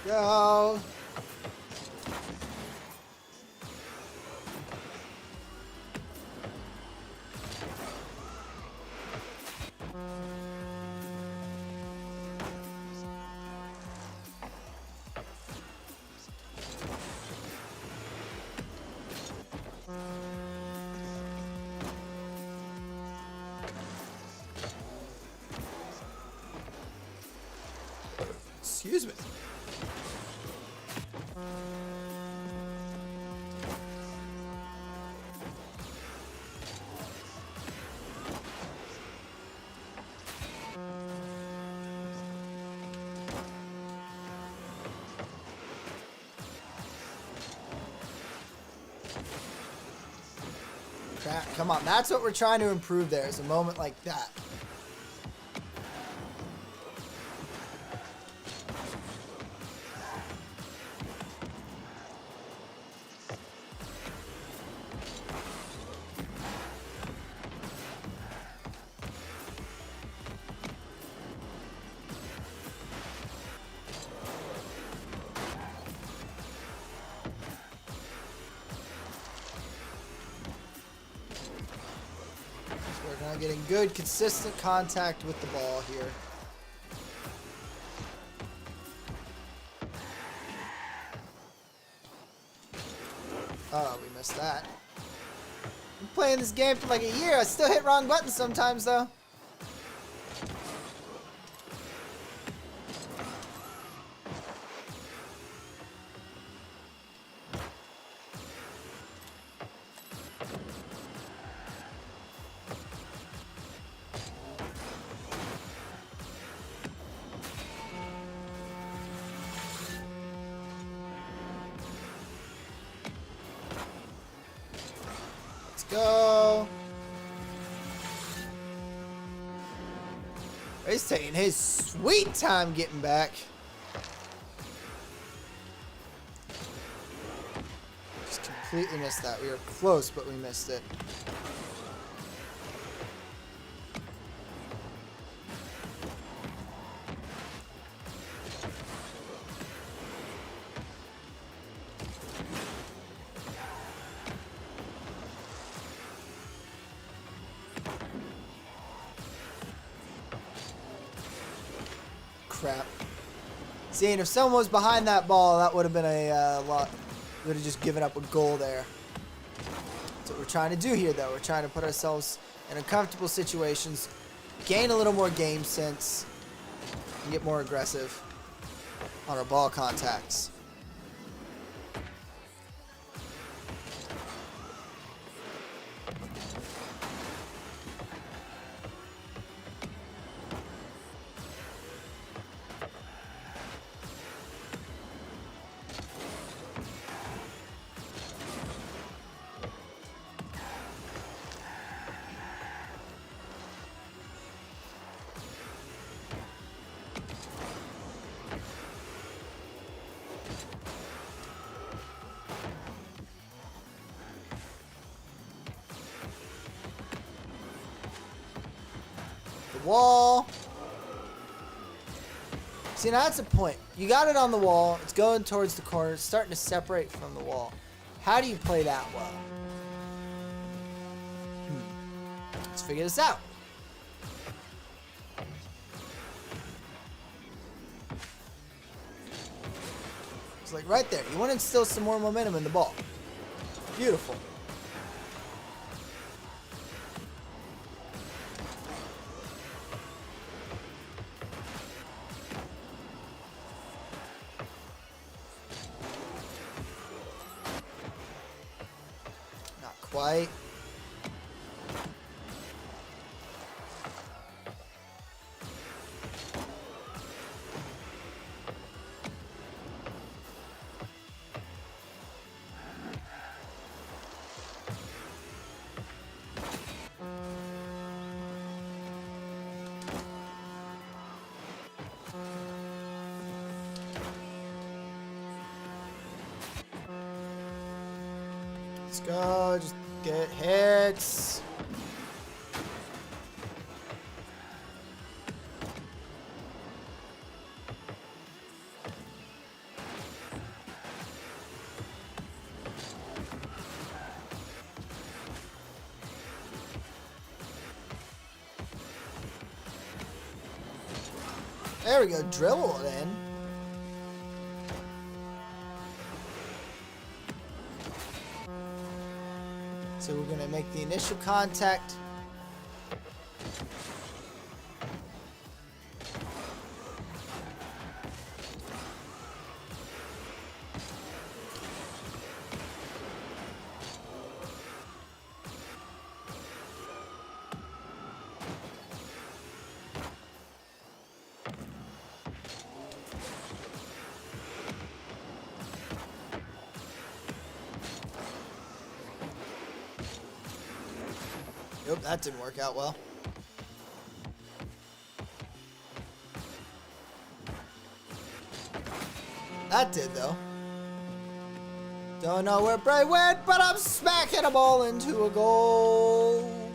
Go. Excuse me. Crap, come on, that's what we're trying to improve there, is a moment like that. We're now getting good, consistent contact with the ball here. Oh, we missed that. I'm playing this game for like a year. I still hit wrong buttons sometimes, though. Go. He's taking his sweet time getting back. Just completely missed that. We were close, but we missed it. Crap. See, and if someone was behind that ball, that would have been a lot. We would have just given up a goal there. That's what we're trying to do here, though. We're trying to put ourselves in uncomfortable situations, gain a little more game sense, and get more aggressive on our ball contacts. wall. See, now that's the point. You got it on the wall. It's going towards the corner. It's starting to separate from the wall. How do you play that well? Let's figure this out. It's like right there. You want to instill some more momentum in the ball. Beautiful. Not quite. Let's go, just get hits. There we go, dribble it in. So we're going to make the initial contact. Nope, that didn't work out well. That did, though. Don't know where Bray went, but I'm smacking a ball into a goal.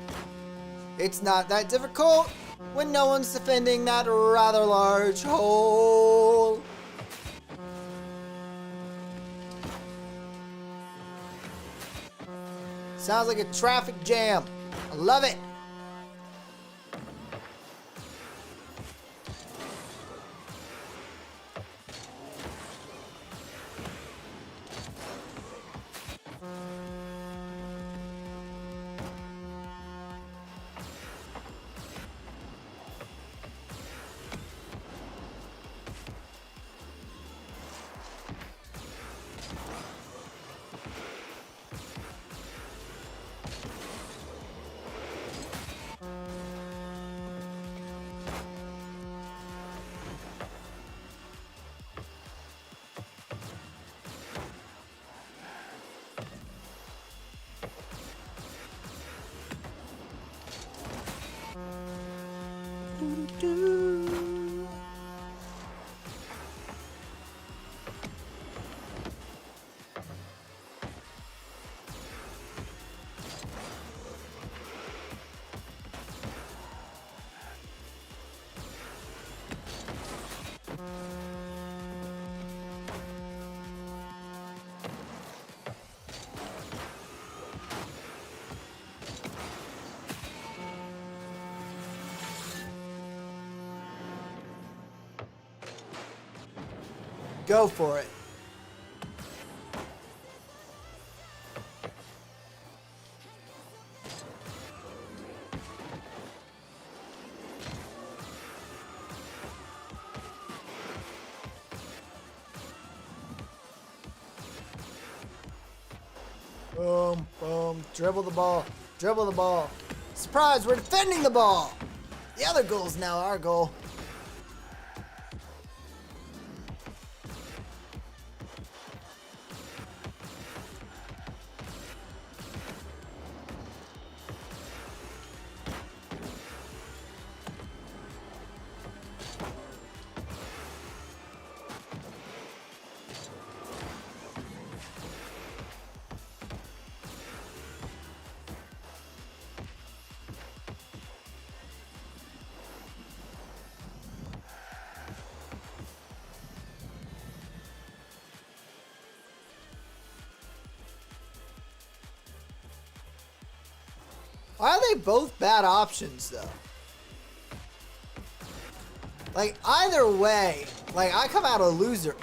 It's not that difficult when no one's defending that rather large hole. Sounds like a traffic jam. I love it. Go for it. Boom, boom. Dribble the ball. Dribble the ball. Surprise, we're defending the ball. The other goal is now our goal. Why are they both bad options, though? Like, either way, like, I come out a loser.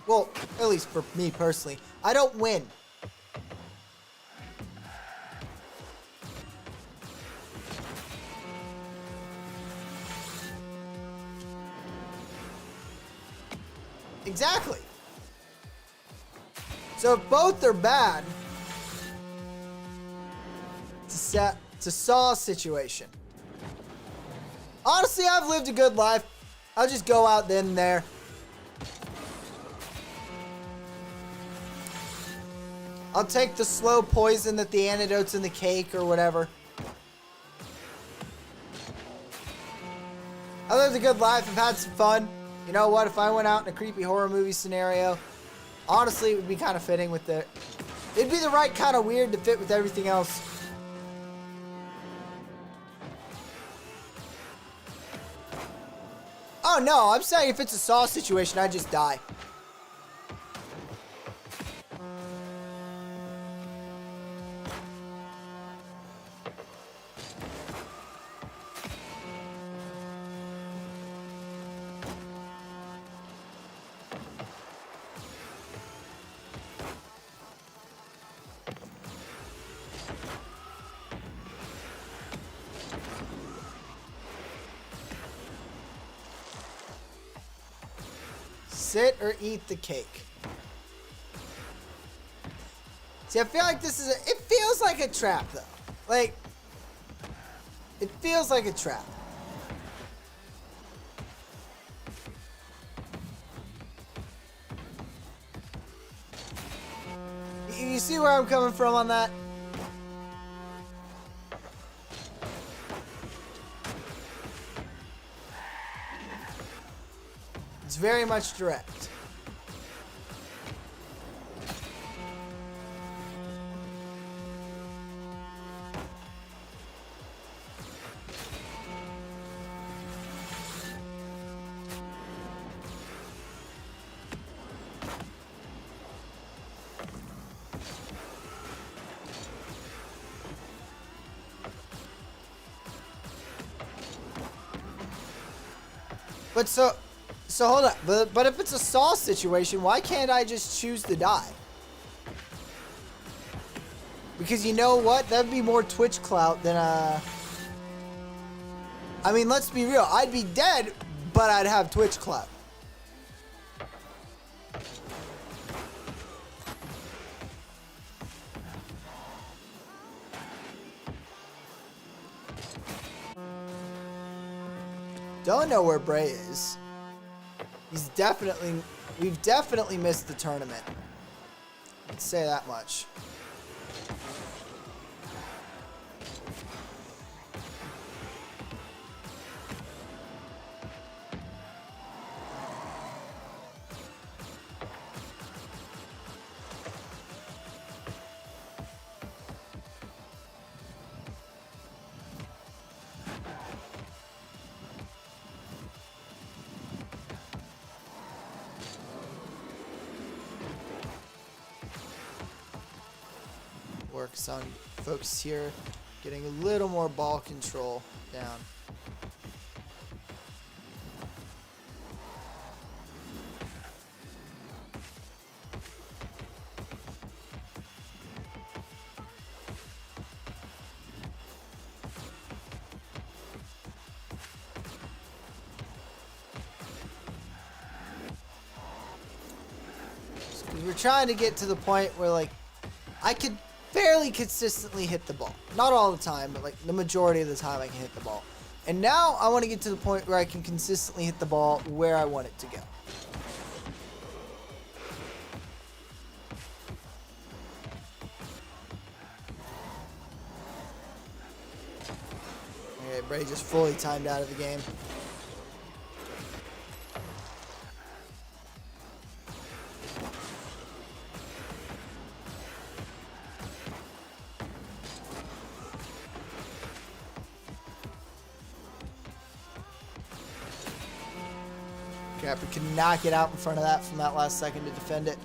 Well, at least for me personally. I don't win. Exactly. So if both are bad, it's a Saw situation. Honestly, I've lived a good life. I'll just go out then and there. I'll take the slow poison that the antidote's in the cake or whatever. I lived a good life. I've had some fun. You know what? If I went out in a creepy horror movie scenario, honestly, it would be kind of fitting with it. It'd be the right kind of weird to fit with everything else. Oh no, I'm saying if it's a Saw situation, I just die. Sit or eat the cake. See, I feel like this is it feels like a trap, though. Like, it feels like a trap. You see where I'm coming from on that? It's very much direct. But so hold on. But if it's a Saw situation, why can't I just choose to die? Because you know what? That'd be more Twitch clout than I mean, let's be real. I'd be dead, but I'd have Twitch clout. Don't know where Bray is. We've definitely missed the tournament. Let's say that much. Works on focus here, getting a little more ball control down. Because we're trying to get to the point where, like, I could fairly consistently hit the ball. Not all the time, but like the majority of the time I can hit the ball. And now I want to get to the point where I can consistently hit the ball where I want it to go. Okay, Bray just fully timed out of the game. Capper could not get out in front of that from that last second to defend it.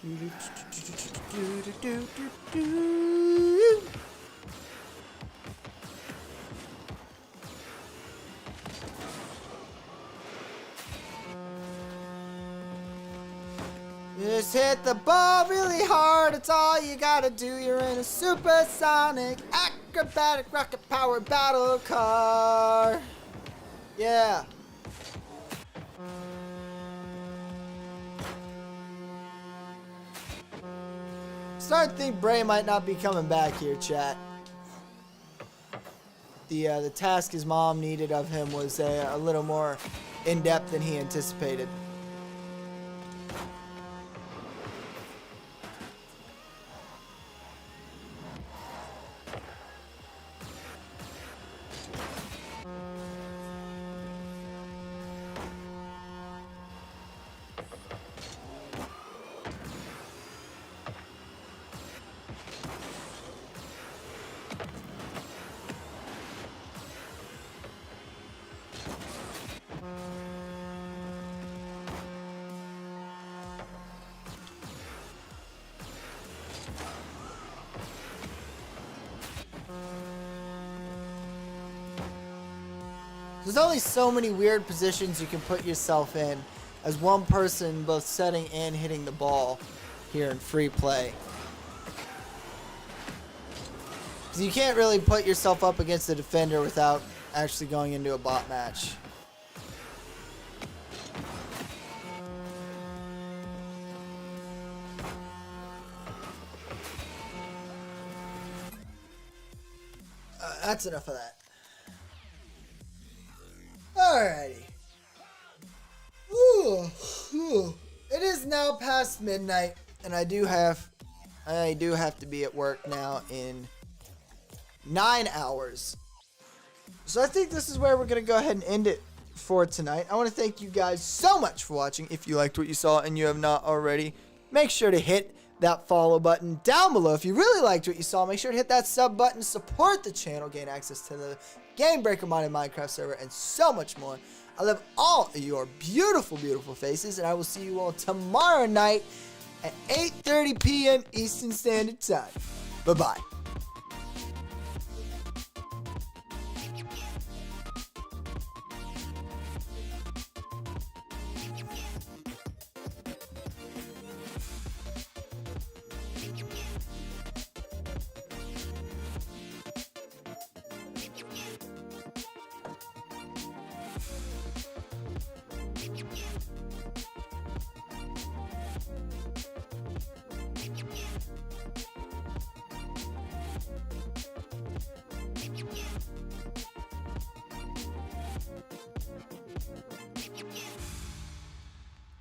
Just hit the ball really hard, it's all you gotta do. You're in a supersonic, acrobatic, rocket powered battle car. Yeah. Starting to think Bray might not be coming back here, chat. The task his mom needed of him was a little more in-depth than he anticipated. There's only so many weird positions you can put yourself in as one person, both setting and hitting the ball here in free play. Because you can't really put yourself up against the defender without actually going into a bot match. That's enough of that. Alrighty. It is now past midnight, and I do have to be at work now in 9 hours. So I think this is where we're gonna go ahead and end it for tonight. I want to thank you guys so much for watching. If you liked what you saw and you have not already, make sure to hit that follow button down below. If you really liked what you saw, make sure to hit that sub button, support the channel, gain access to the Game Breaker modded Minecraft server, and so much more. I love all of your beautiful, beautiful faces, and I will see you all tomorrow night at 8:30 p.m. Eastern Standard Time. Bye-bye.